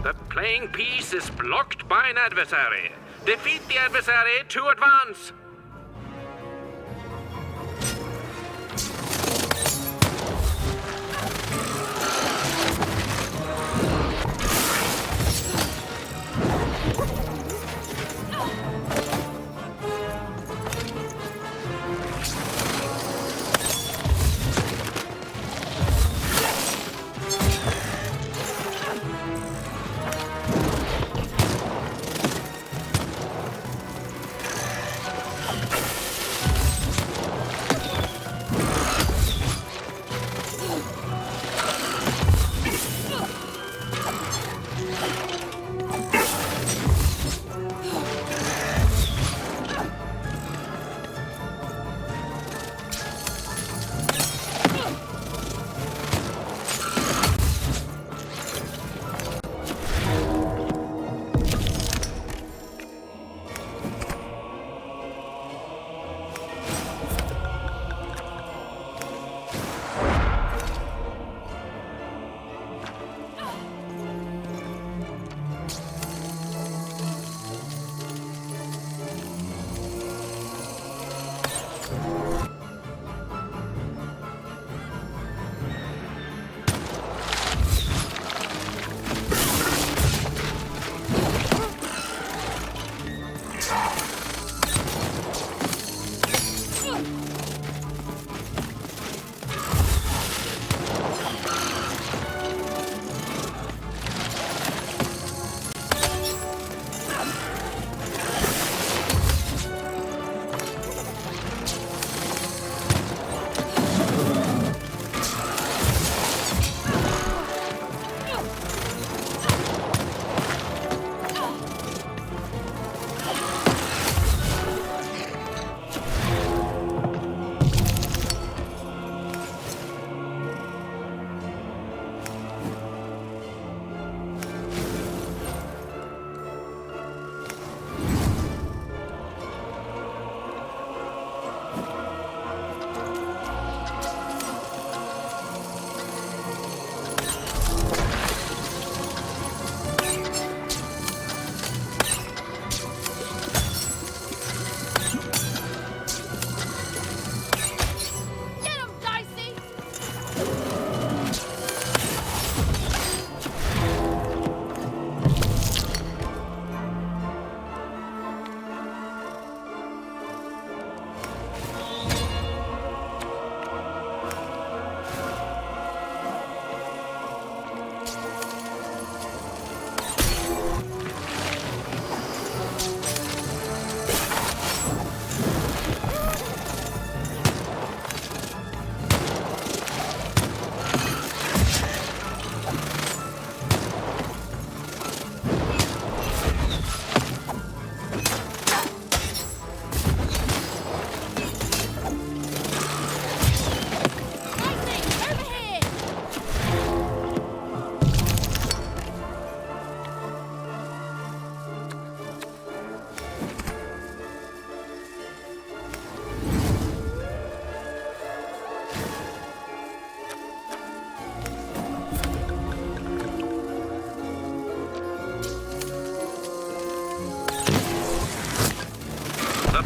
The playing piece is blocked by an adversary. Defeat the adversary to advance.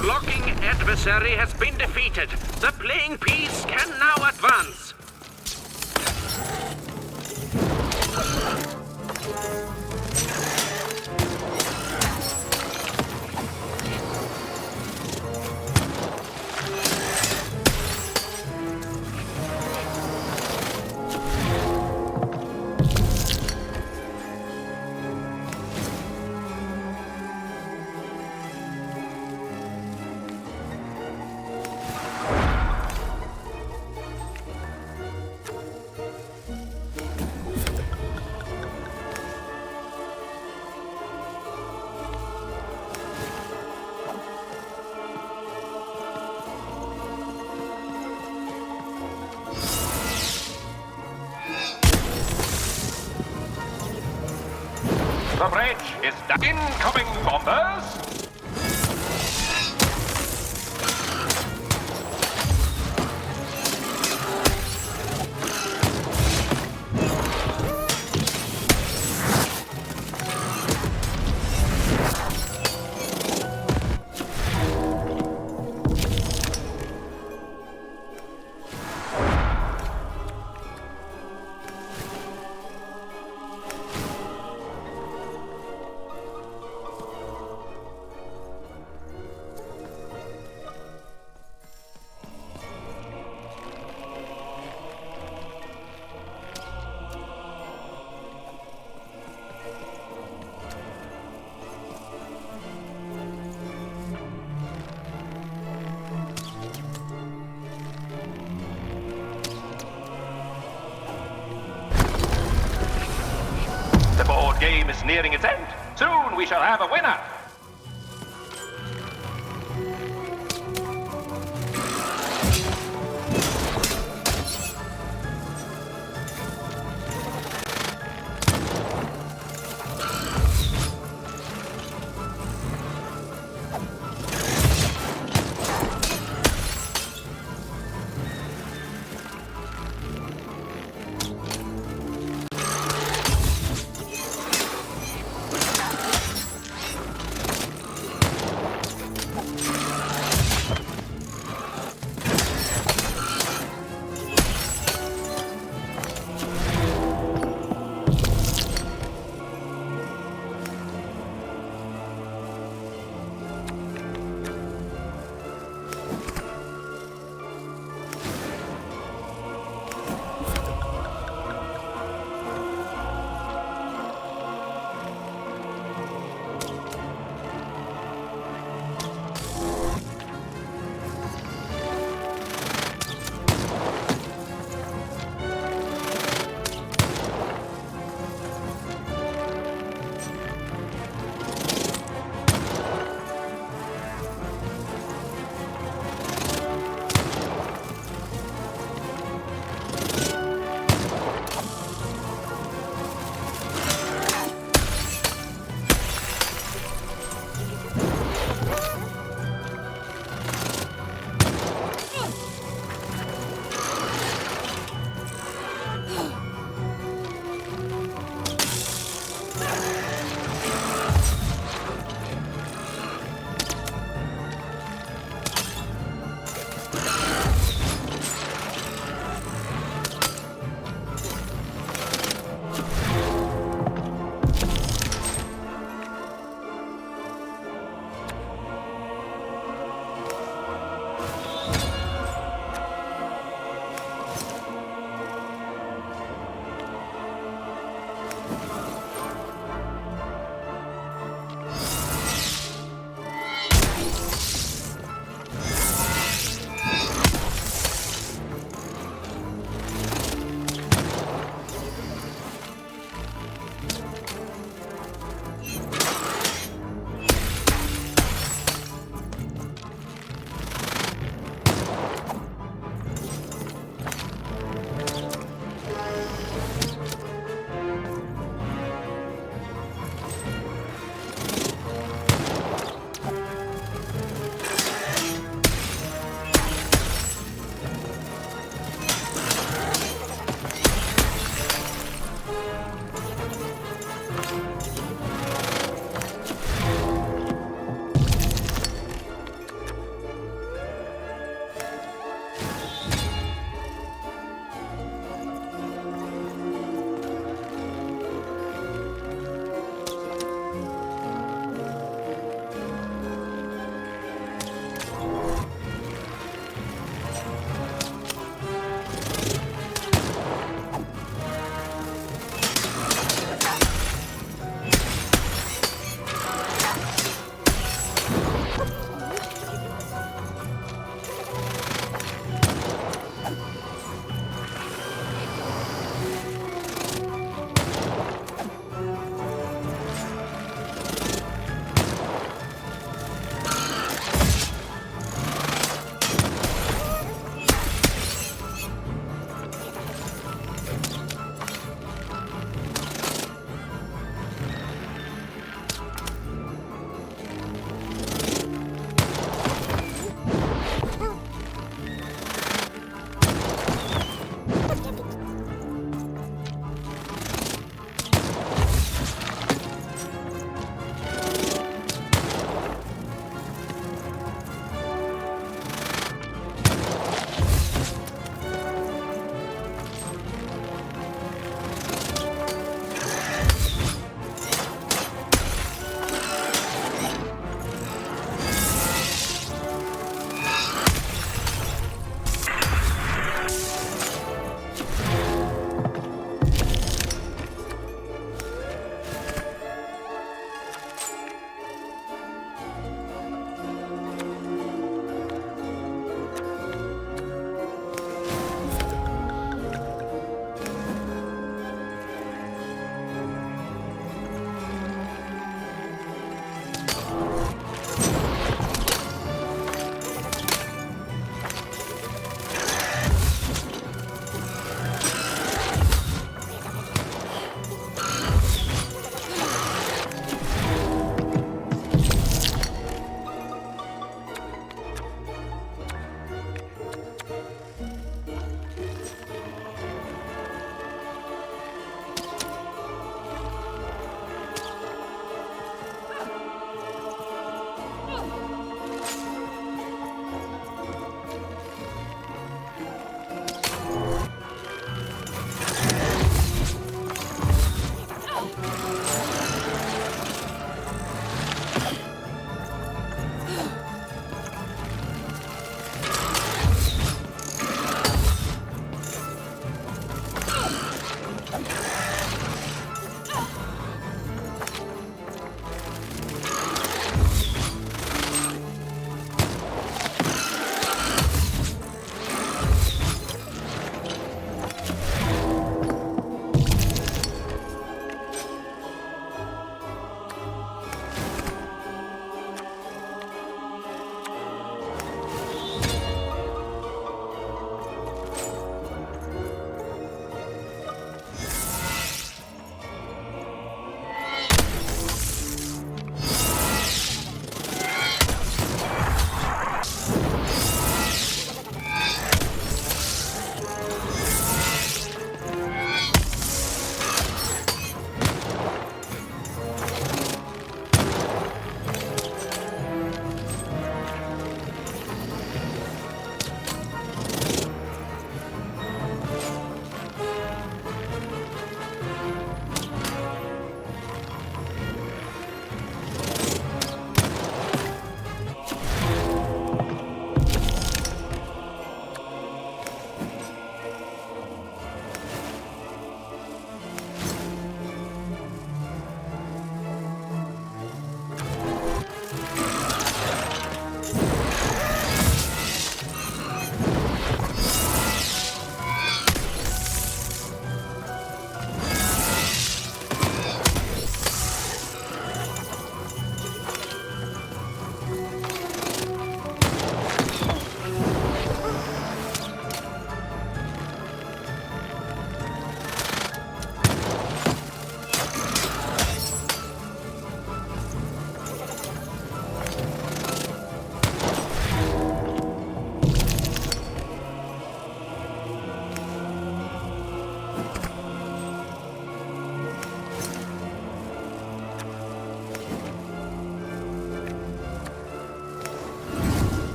blocking adversary has been defeated. The playing piece can now advance. The bridge is incoming, bombers! The board game is nearing its end. Soon we shall have a winner.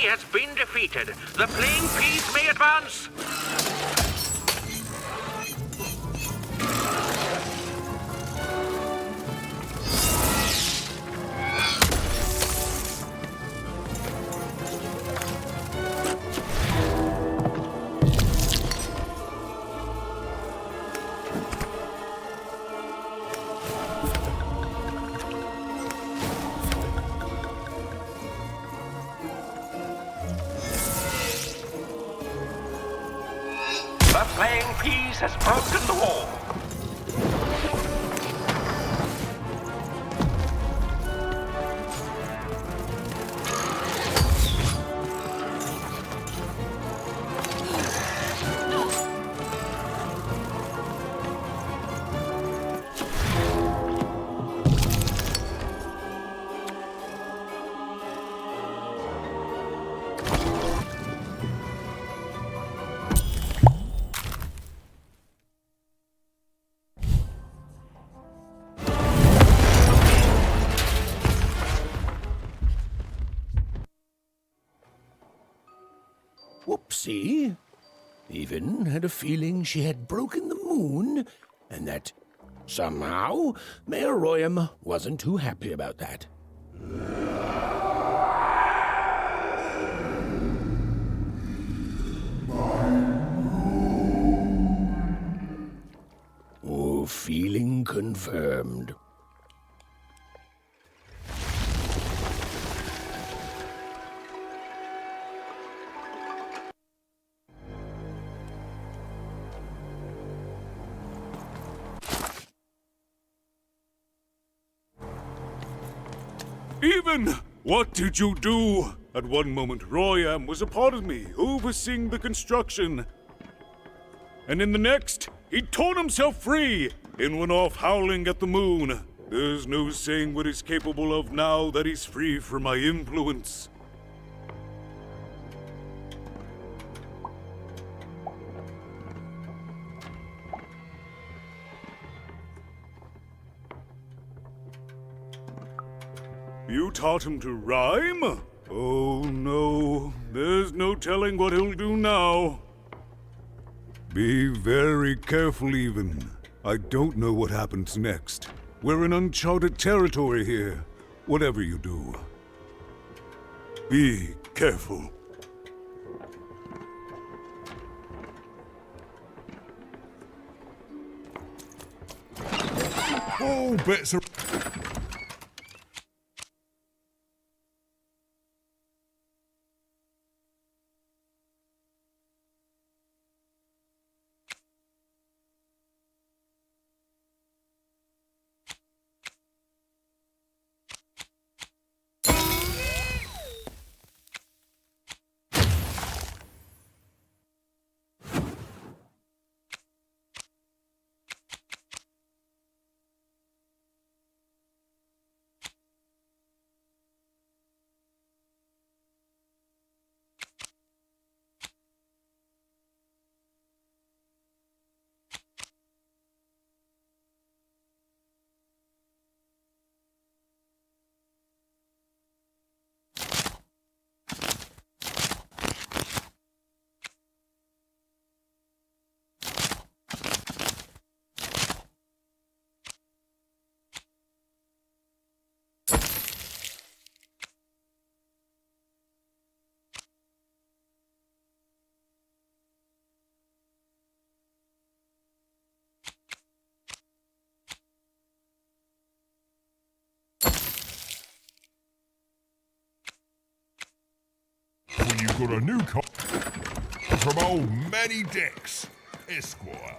has been defeated. The playing piece may advance. The playing piece has broken the wall. Whoopsie. Even had a feeling she had broken the moon, and that somehow Mayor Royam wasn't too happy about that. Oh, feeling confirmed. Even! What did you do? At one moment, Royam was a part of me, overseeing the construction. And in the next, he'd torn himself free and went off howling at the moon. There's no saying what he's capable of now that he's free from my influence. You taught him to rhyme? Oh no, there's no telling what he'll do now. Be very careful, Even. I don't know what happens next. We're in uncharted territory here, whatever you do. Be careful. Oh, bits are... You've got a new car from old Manny Dex, Esquire.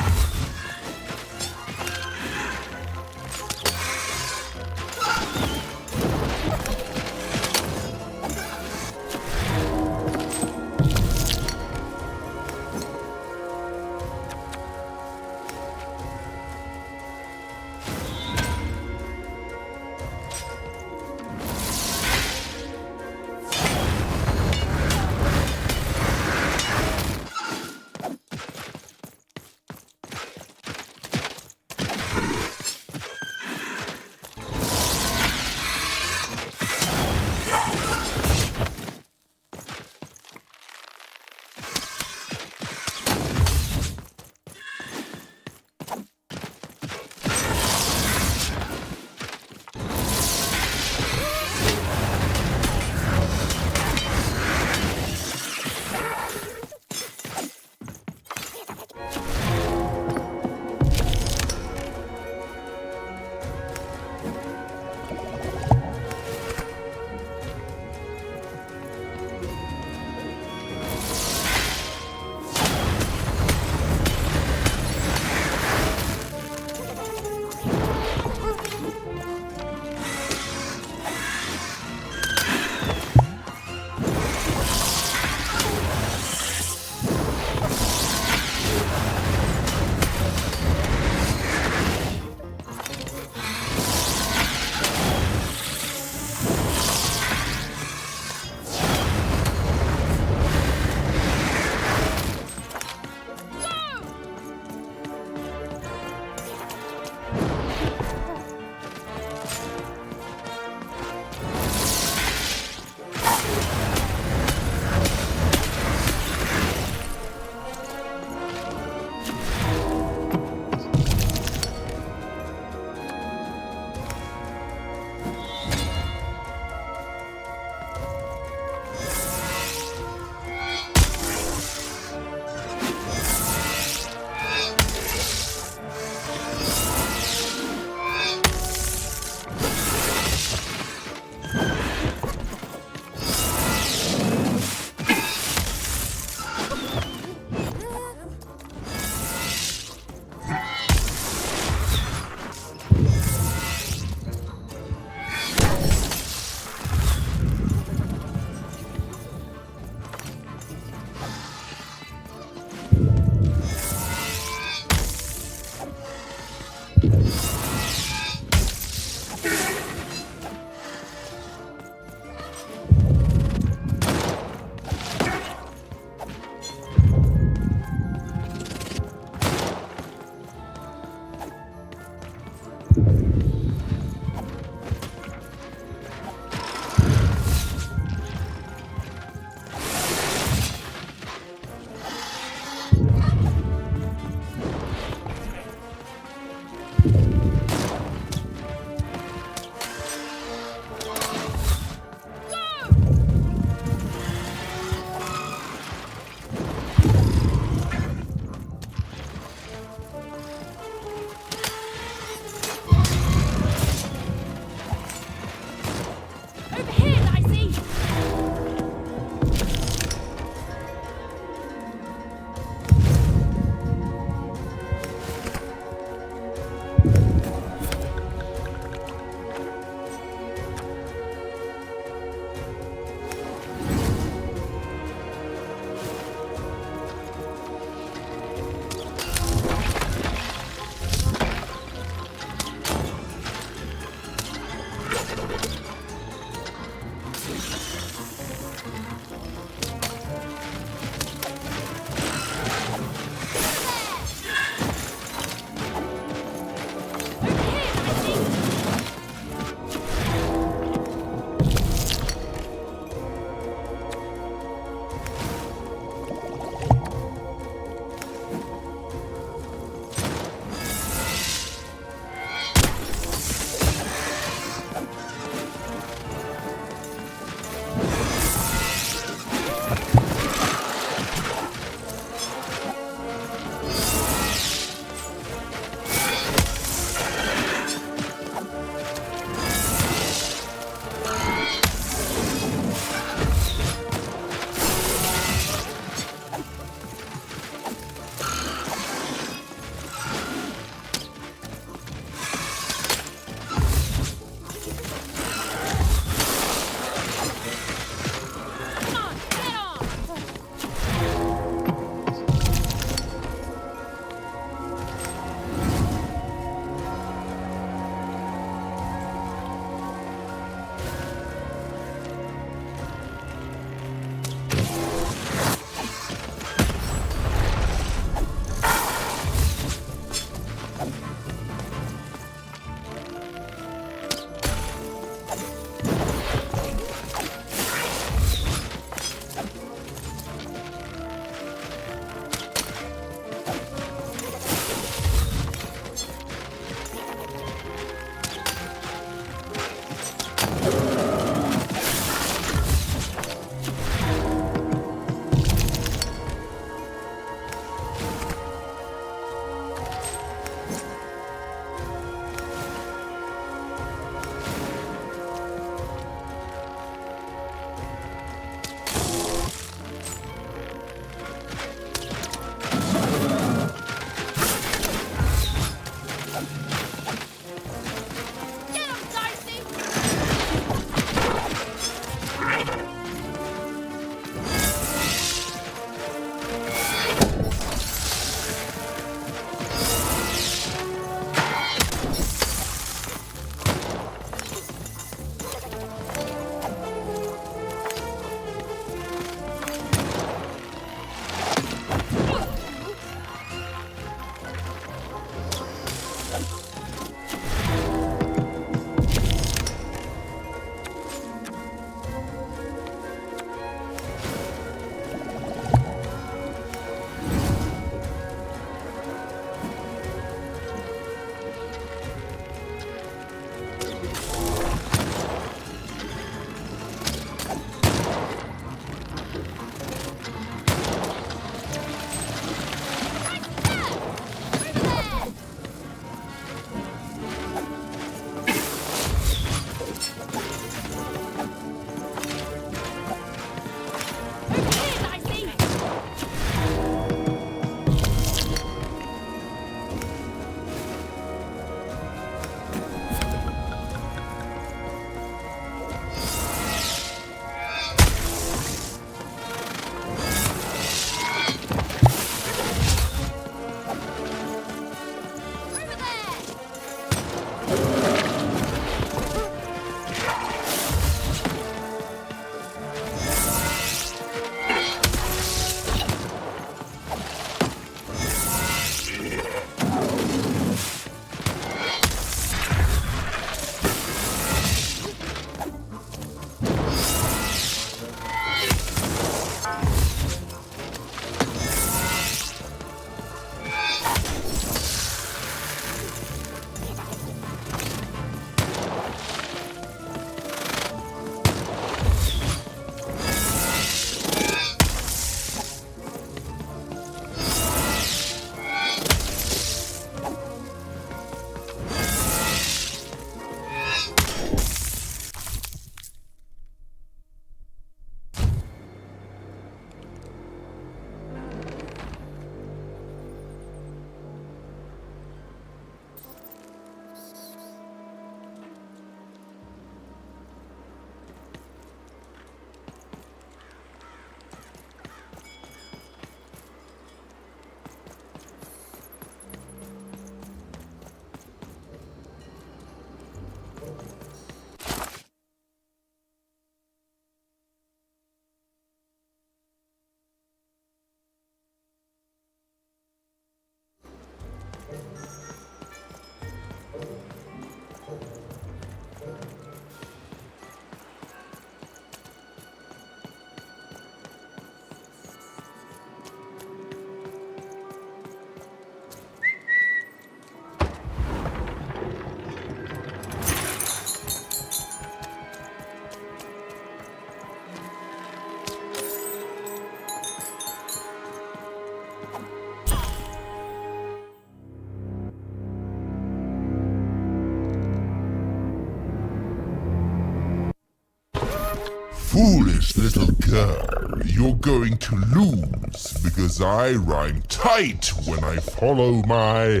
foolish little girl, you're going to lose because I rhyme tight when I follow my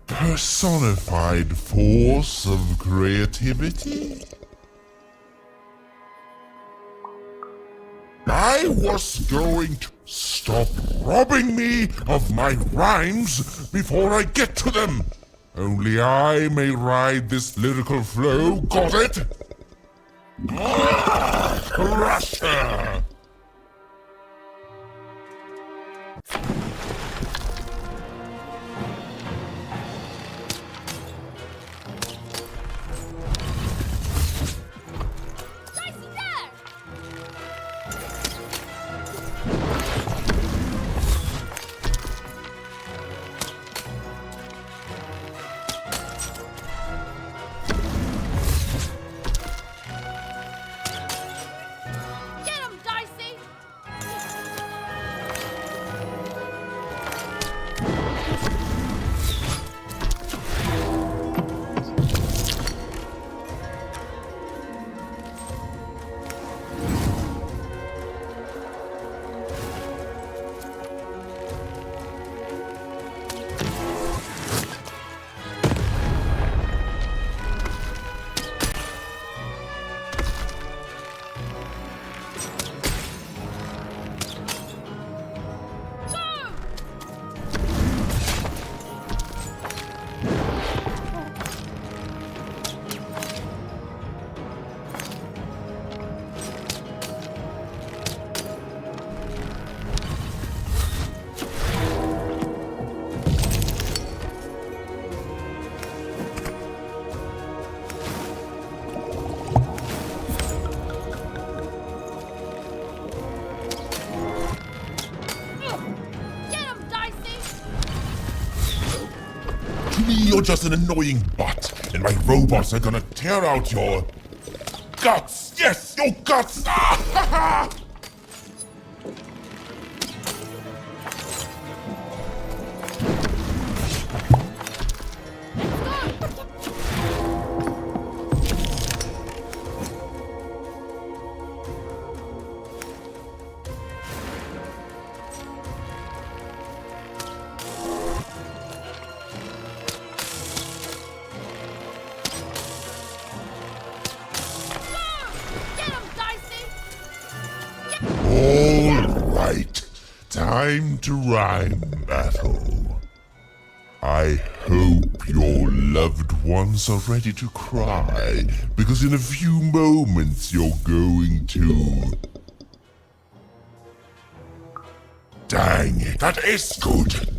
personified force of creativity. I was going to stop robbing me of my rhymes before I get to them. Only I may ride this lyrical flow, got it? Crusher! You're just an annoying butt, and my robots are gonna tear out your guts! Yes, your guts! Ah, ha, ha. Time to rhyme battle. I hope your loved ones are ready to cry, because in a few moments you're going to... Dang it, that is good!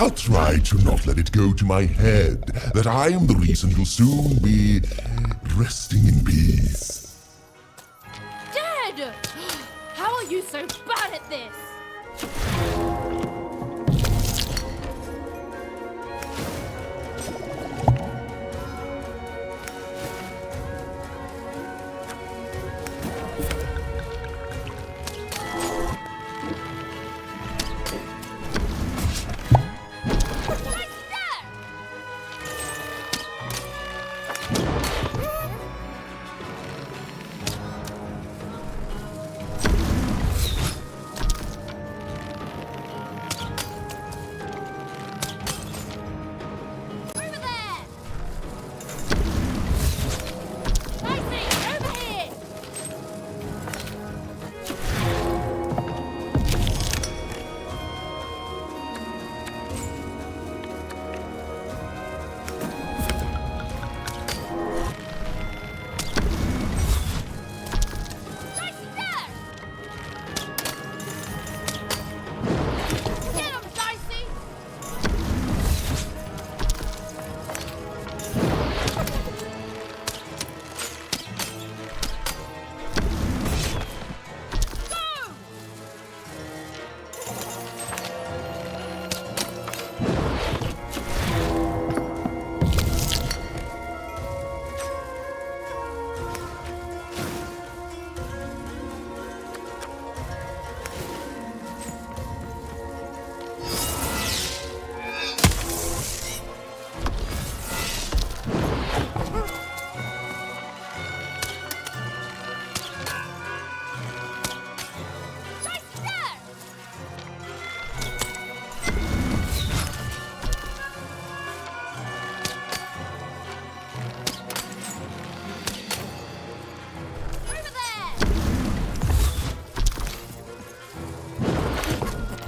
I'll try to not let it go to my head that I am the reason you'll soon be resting in peace. Dad! How are you so bad at this?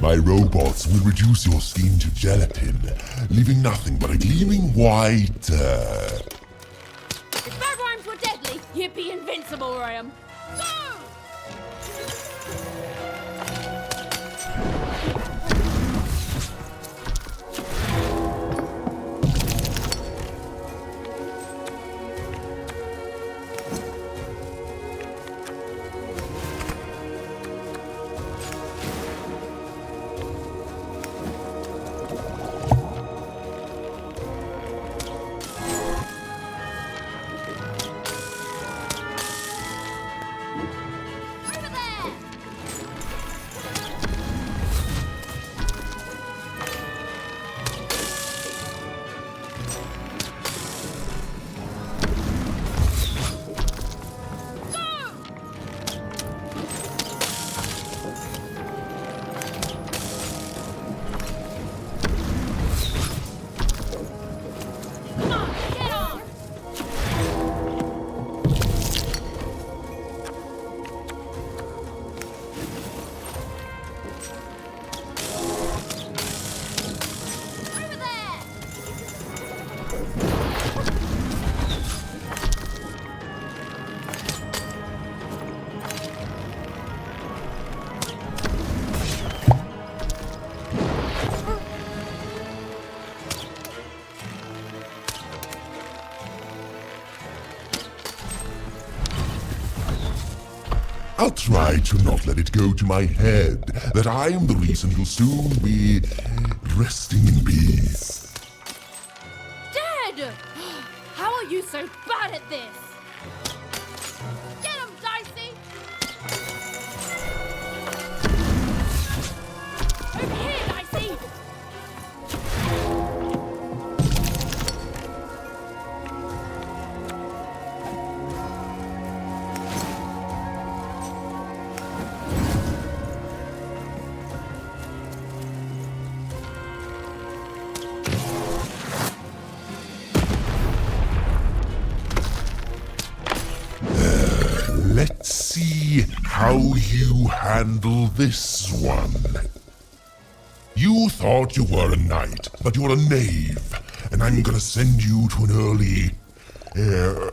My robots will reduce your skin to gelatin, leaving nothing but a gleaming white, If bad rhymes were deadly, you'd be invincible, Graham. Go! I'll try to not let it go to my head that I am the reason you'll soon be resting in peace. Dad! How are you so bad at this? Get him, Dicey! Over here, Dicey! Let's see how you handle this one. You thought you were a knight, but you're a knave, and I'm gonna send you to an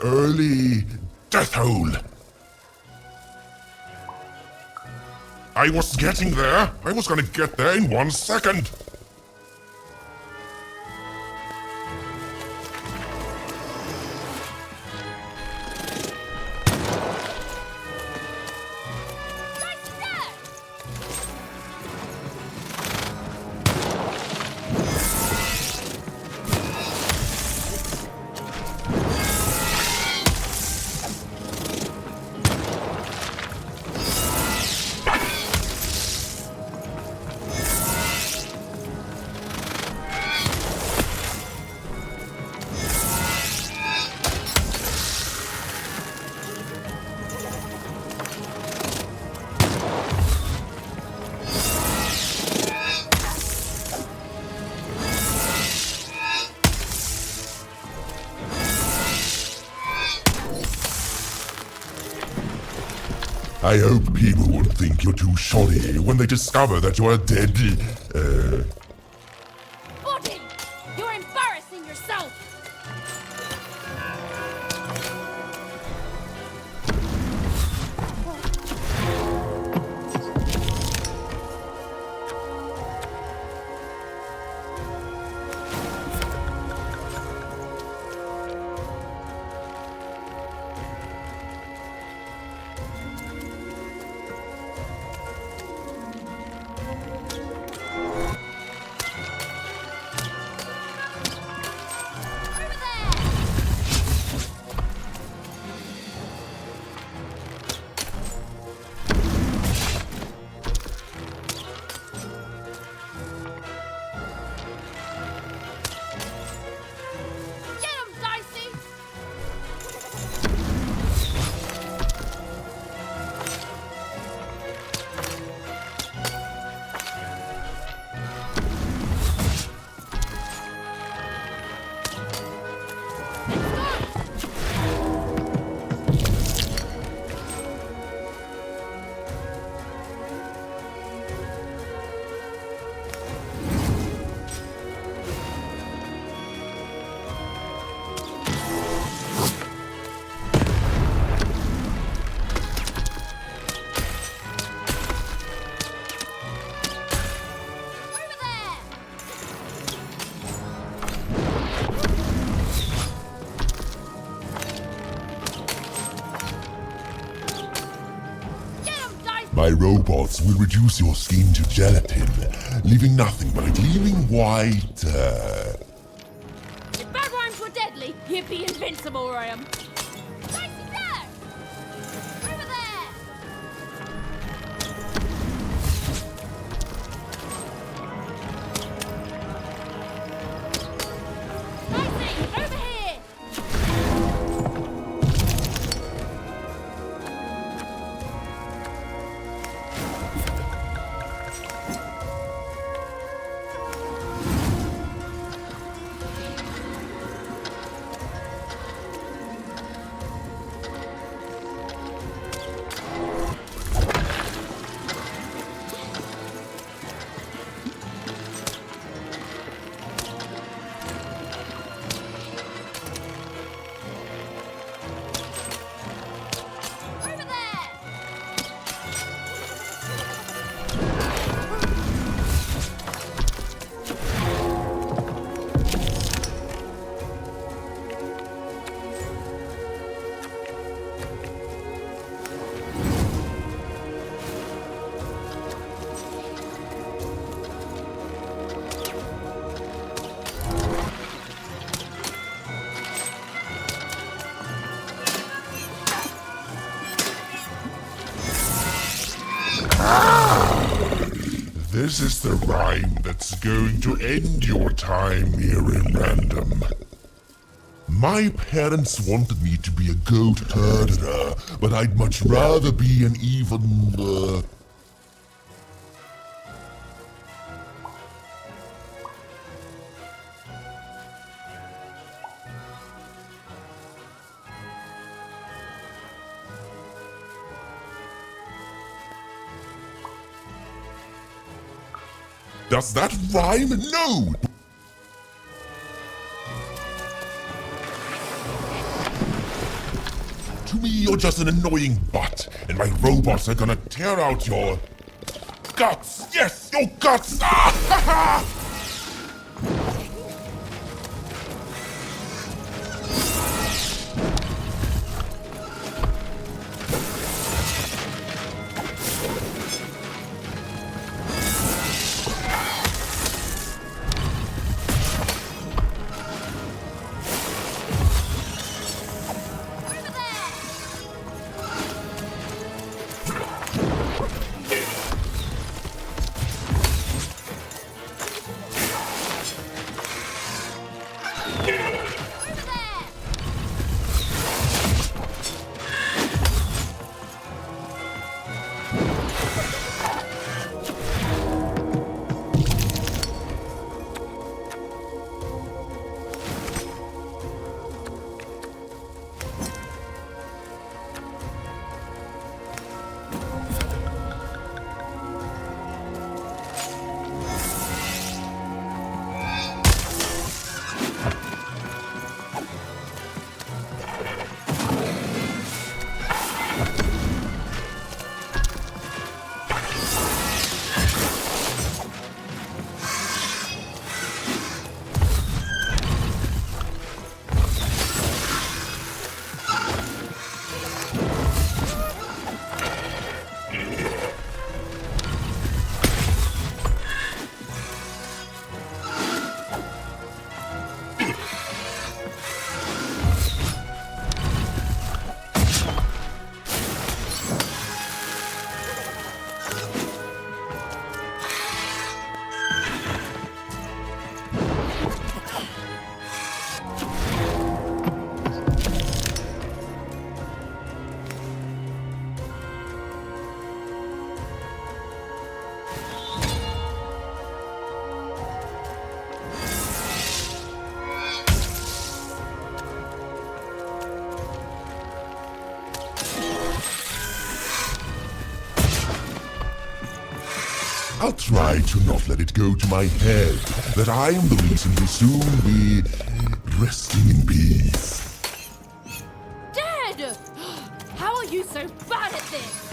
early death hole. I was getting there. I was gonna get there in 1 second. I hope people won't think you're too shoddy when they discover that you're a dead, Body! You're embarrassing yourself! My robots will reduce your skin to gelatin, leaving nothing but a gleaming white, If bad rhymes were deadly, you'd be invincible, Ryan. Dicey there! Over there! Dicey, over here! This is the rhyme that's going to end your time here in Random. My parents wanted me to be a goat herder, but I'd much rather be an even, Does that rhyme? No! To me, you're just an annoying butt, and my robots are gonna tear out your guts! Yes, your guts! Ah, ha, ha! I'll try to not let it go to my head that I am the reason will soon be resting in peace. Dead! How are you so bad at this?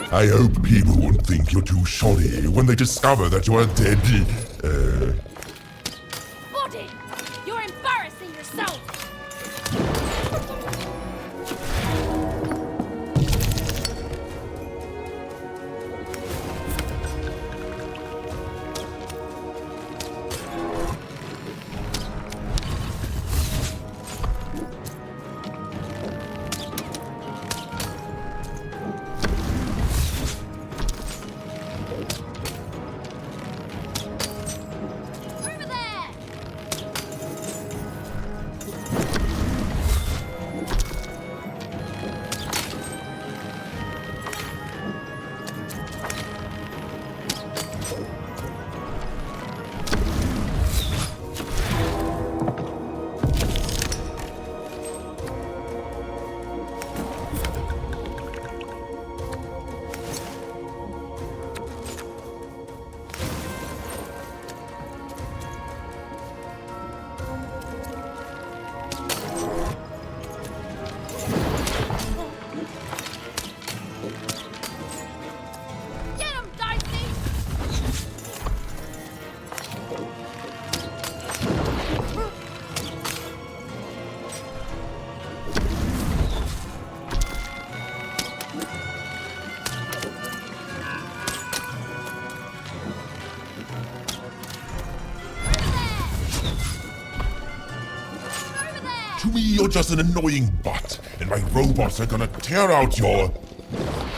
I hope people won't think you're too shoddy when they discover that you're a dead, Body! You're embarrassing yourself! To me, you're just an annoying butt, and my robots are gonna tear out your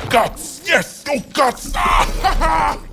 guts! Yes, your guts! Ah, ha, ha!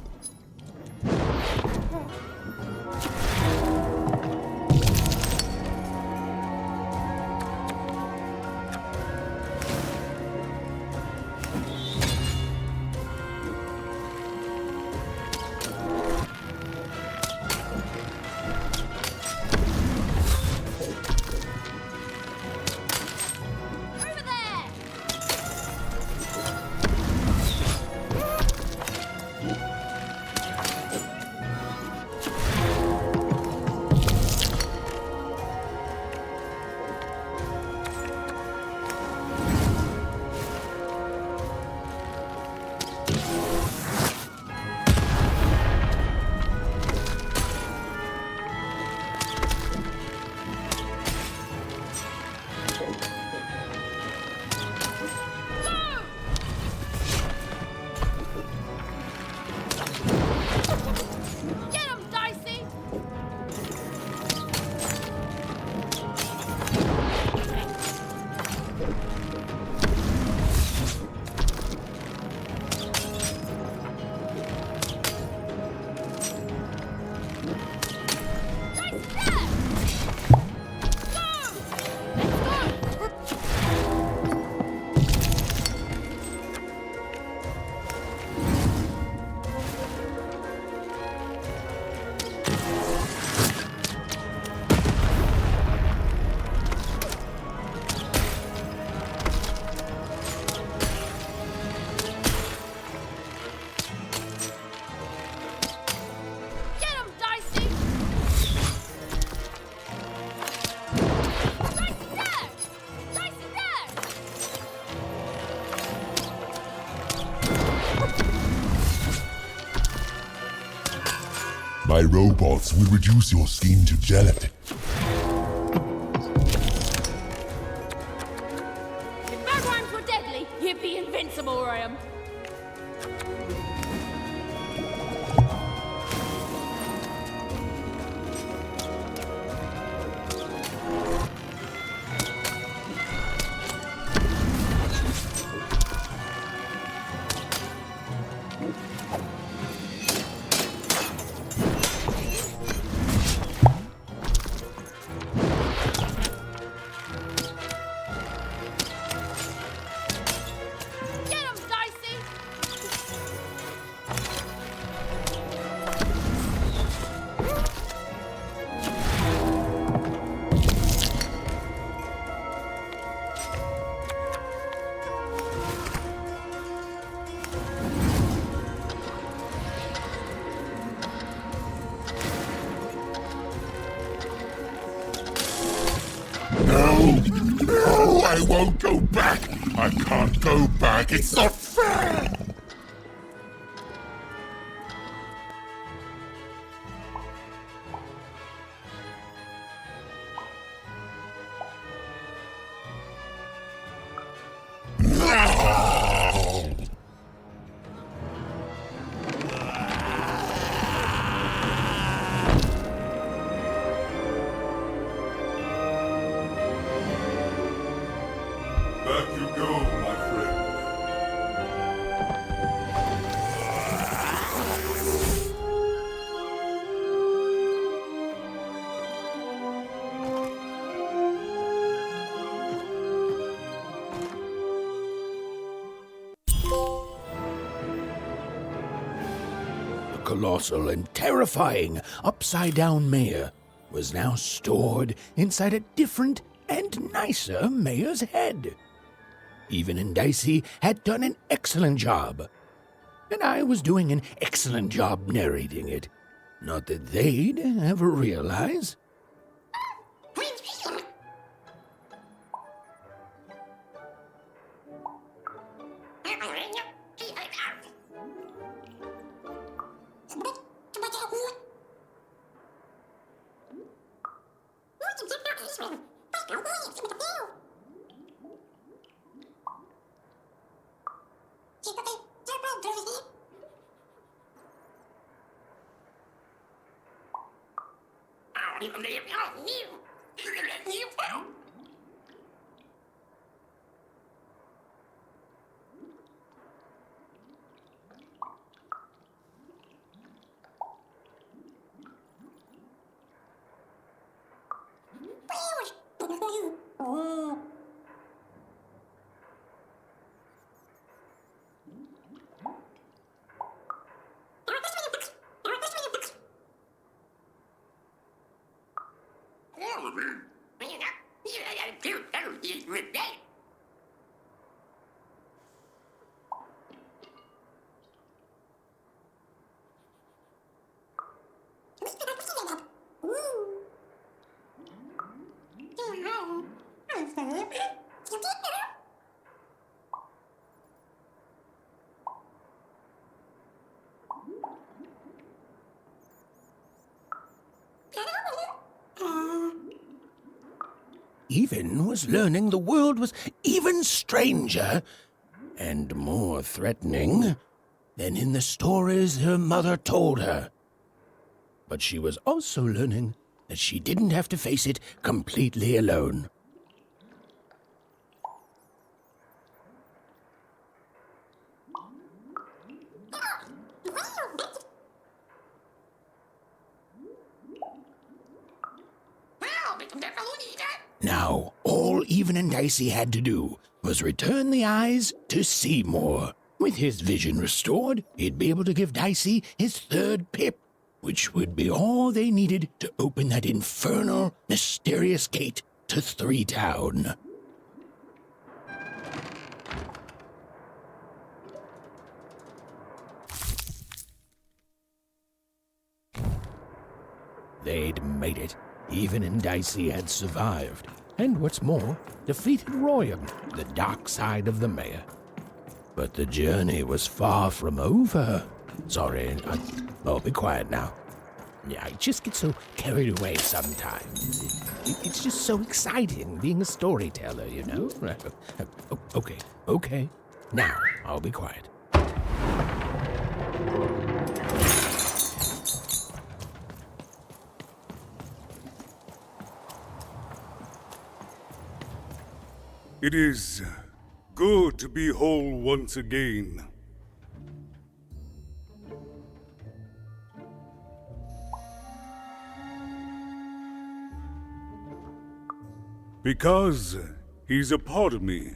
my robots will reduce your skin to gelatin. If bagworms were deadly, you'd be invincible, Graham. No, I won't go back. I can't go back. It's not fair. Back you go, my friend. The colossal and terrifying upside-down mayor was now stored inside a different and nicer mayor's head. Even and Dicey had done an excellent job, and I was doing an excellent job narrating it. Not that they'd ever realize. Even was learning the world was even stranger and more threatening than in the stories her mother told her. But she was also learning that she didn't have to face it completely alone. Now, all Even and Dicey had to do was return the eyes to Seymour. With his vision restored, he'd be able to give Dicey his third pip, which would be all they needed to open that infernal, mysterious gate to Three Town. They'd made it. Even and Dicey had survived, and what's more, defeated Royam, the dark side of the mayor. But the journey was far from over. Sorry, I'll be quiet now. I just get so carried away sometimes. It's just so exciting being a storyteller, you know? Okay. Now, I'll be quiet. It is good to be whole once again. Because he's a part of me.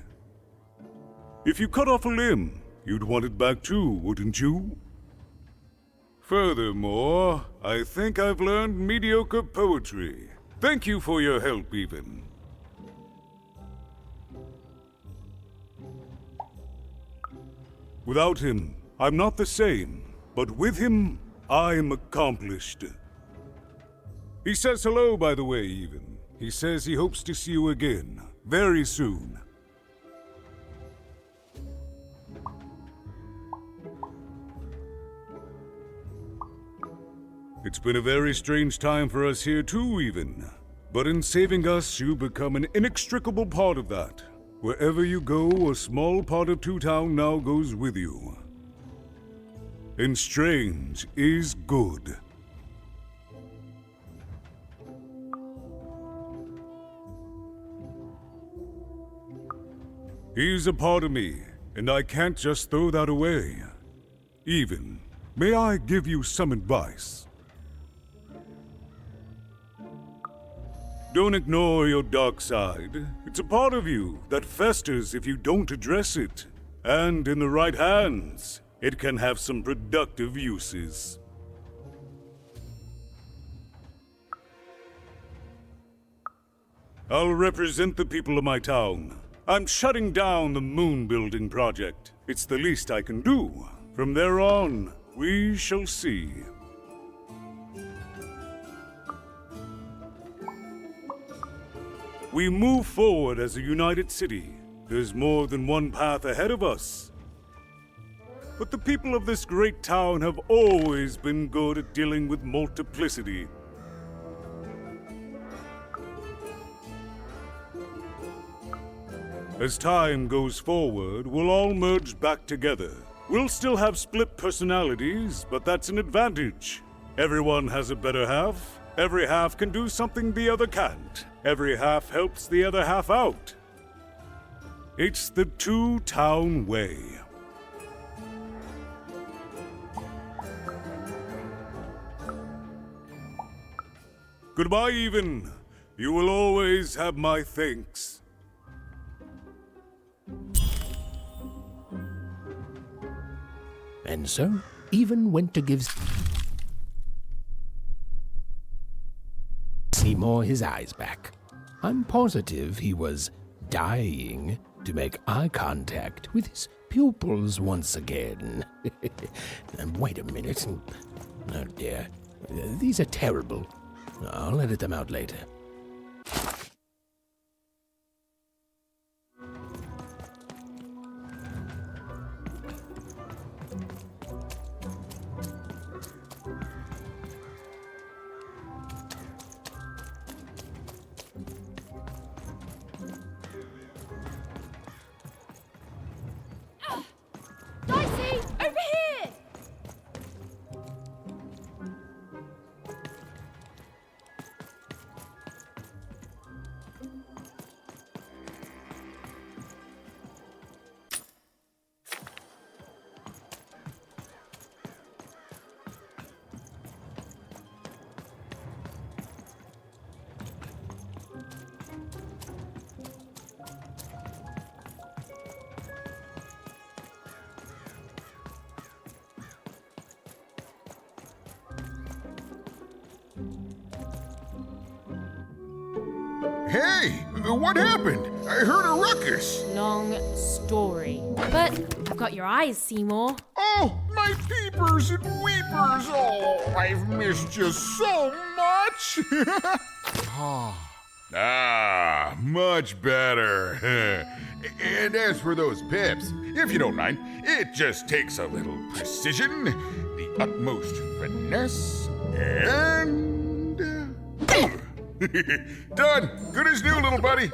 If you cut off a limb, you'd want it back too, wouldn't you? Furthermore, I think I've learned mediocre poetry. Thank you for your help, even. Without him, I'm not the same, but with him, I'm accomplished. He says hello, by the way, even. He says he hopes to see you again, very soon. It's been a very strange time for us here too, even. But in saving us, you become an inextricable part of that. Wherever you go, a small part of Two Town now goes with you. And strange is good. He's a part of me, and I can't just throw that away. Even, may I give you some advice? Don't ignore your dark side. It's a part of you that festers if you don't address it. And in the right hands, it can have some productive uses. I'll represent the people of my town. I'm shutting down the moon building project. It's the least I can do. From there on, we shall see. We move forward as a united city. There's more than one path ahead of us. But the people of this great town have always been good at dealing with multiplicity. As time goes forward, we'll all merge back together. We'll still have split personalities, but that's an advantage. Everyone has a better half. Every half can do something the other can't. Every half helps the other half out. It's the Two Town way. Goodbye, even. You will always have my thanks. And so, Even went to give Seymour his eyes back. I'm positive he was dying to make eye contact with his pupils once again. Wait a minute. Oh dear. These are terrible. I'll edit them out later. Dicey, over here! Hey, what happened? I heard a ruckus. Long story. But I've got your eyes, Seymour. Oh, my peepers and weepers. Oh, I've missed you so much. Much better. And as for those pips, if you don't mind, it just takes a little precision, the utmost finesse, And... done! Good as new, little buddy!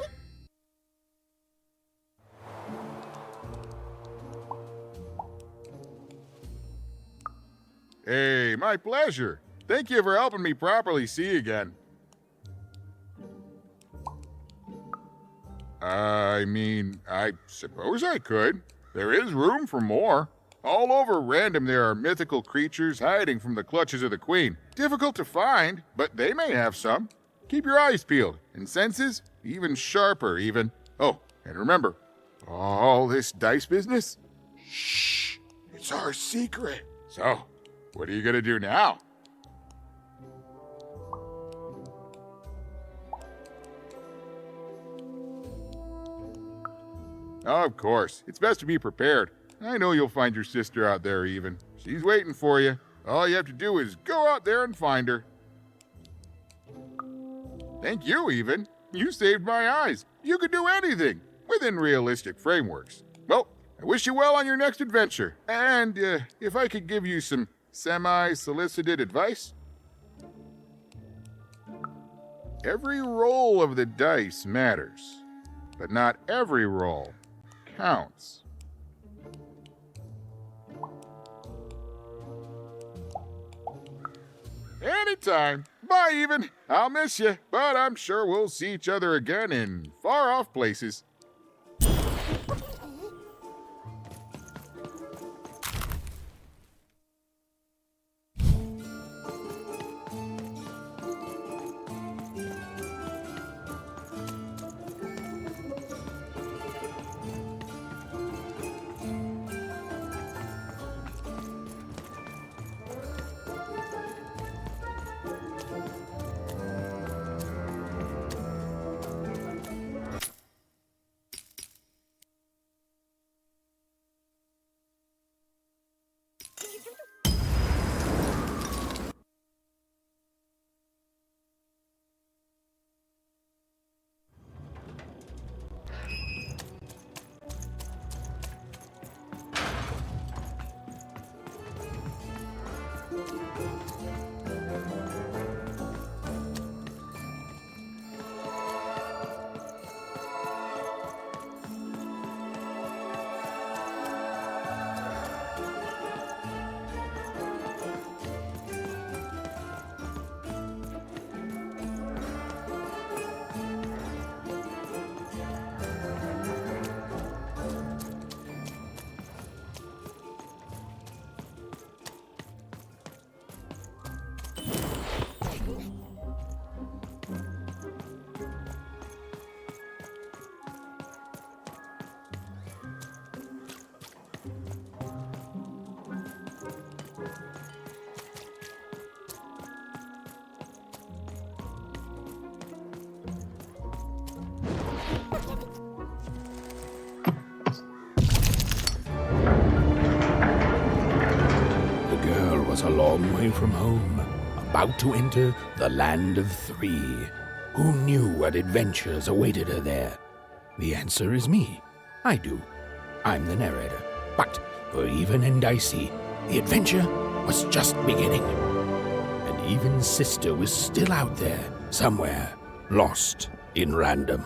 Hey, my pleasure. Thank you for helping me properly see again. I mean, I suppose I could. There is room for more. All over Random there are mythical creatures hiding from the clutches of the Queen. Difficult to find, but they may have some. Keep your eyes peeled, and senses even sharper even. Oh, and remember, all this dice business? Shh, it's our secret. So, what are you gonna do now? Of course, it's best to be prepared. I know you'll find your sister out there even. She's waiting for you. All you have to do is go out there and find her. Thank you, even. You saved my eyes. You could do anything within realistic frameworks. Well, I wish you well on your next adventure. And if I could give you some semi-solicited advice? Every roll of the dice matters, but not every roll counts. Anytime. Bye, even. I'll miss you, but I'm sure we'll see each other again in far-off places. A long way from home, about to enter the land of three. Who knew what adventures awaited her there? The answer is me. I do. I'm the narrator. But for Even and Dicey, the adventure was just beginning. And Even's sister was still out there, somewhere, lost in Random.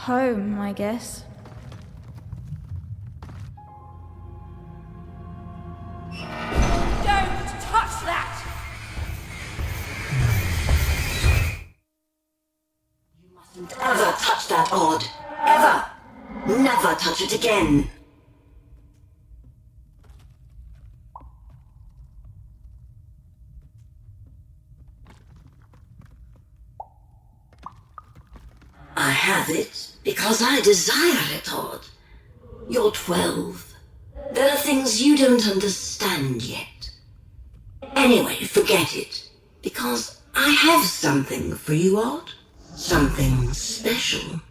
Home, I guess. Don't touch that! You mustn't ever touch that odd. Ever! Never touch it again. I have it because I desire it, Odd. You're 12. There are things you don't understand yet. Anyway, forget it, because I have something for you, Odd. Something special.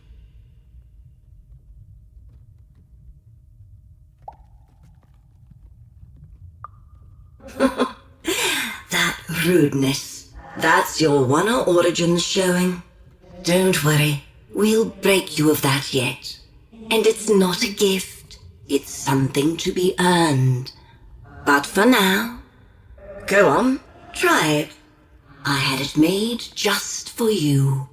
That rudeness. That's your Wonder Origins showing. Don't worry. We'll break you of that yet. And it's not a gift. It's something to be earned. But for now, go on, try it. I had it made just for you.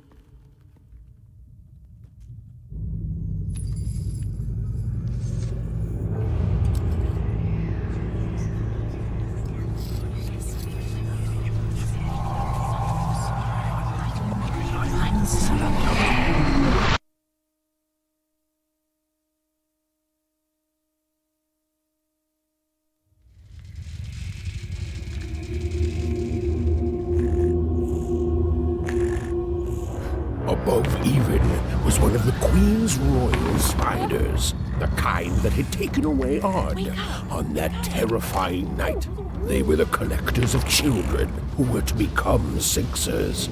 Above even was one of the Queen's royal spiders, the kind that had taken away Odd on that terrifying night. They were the collectors of children who were to become Sixers.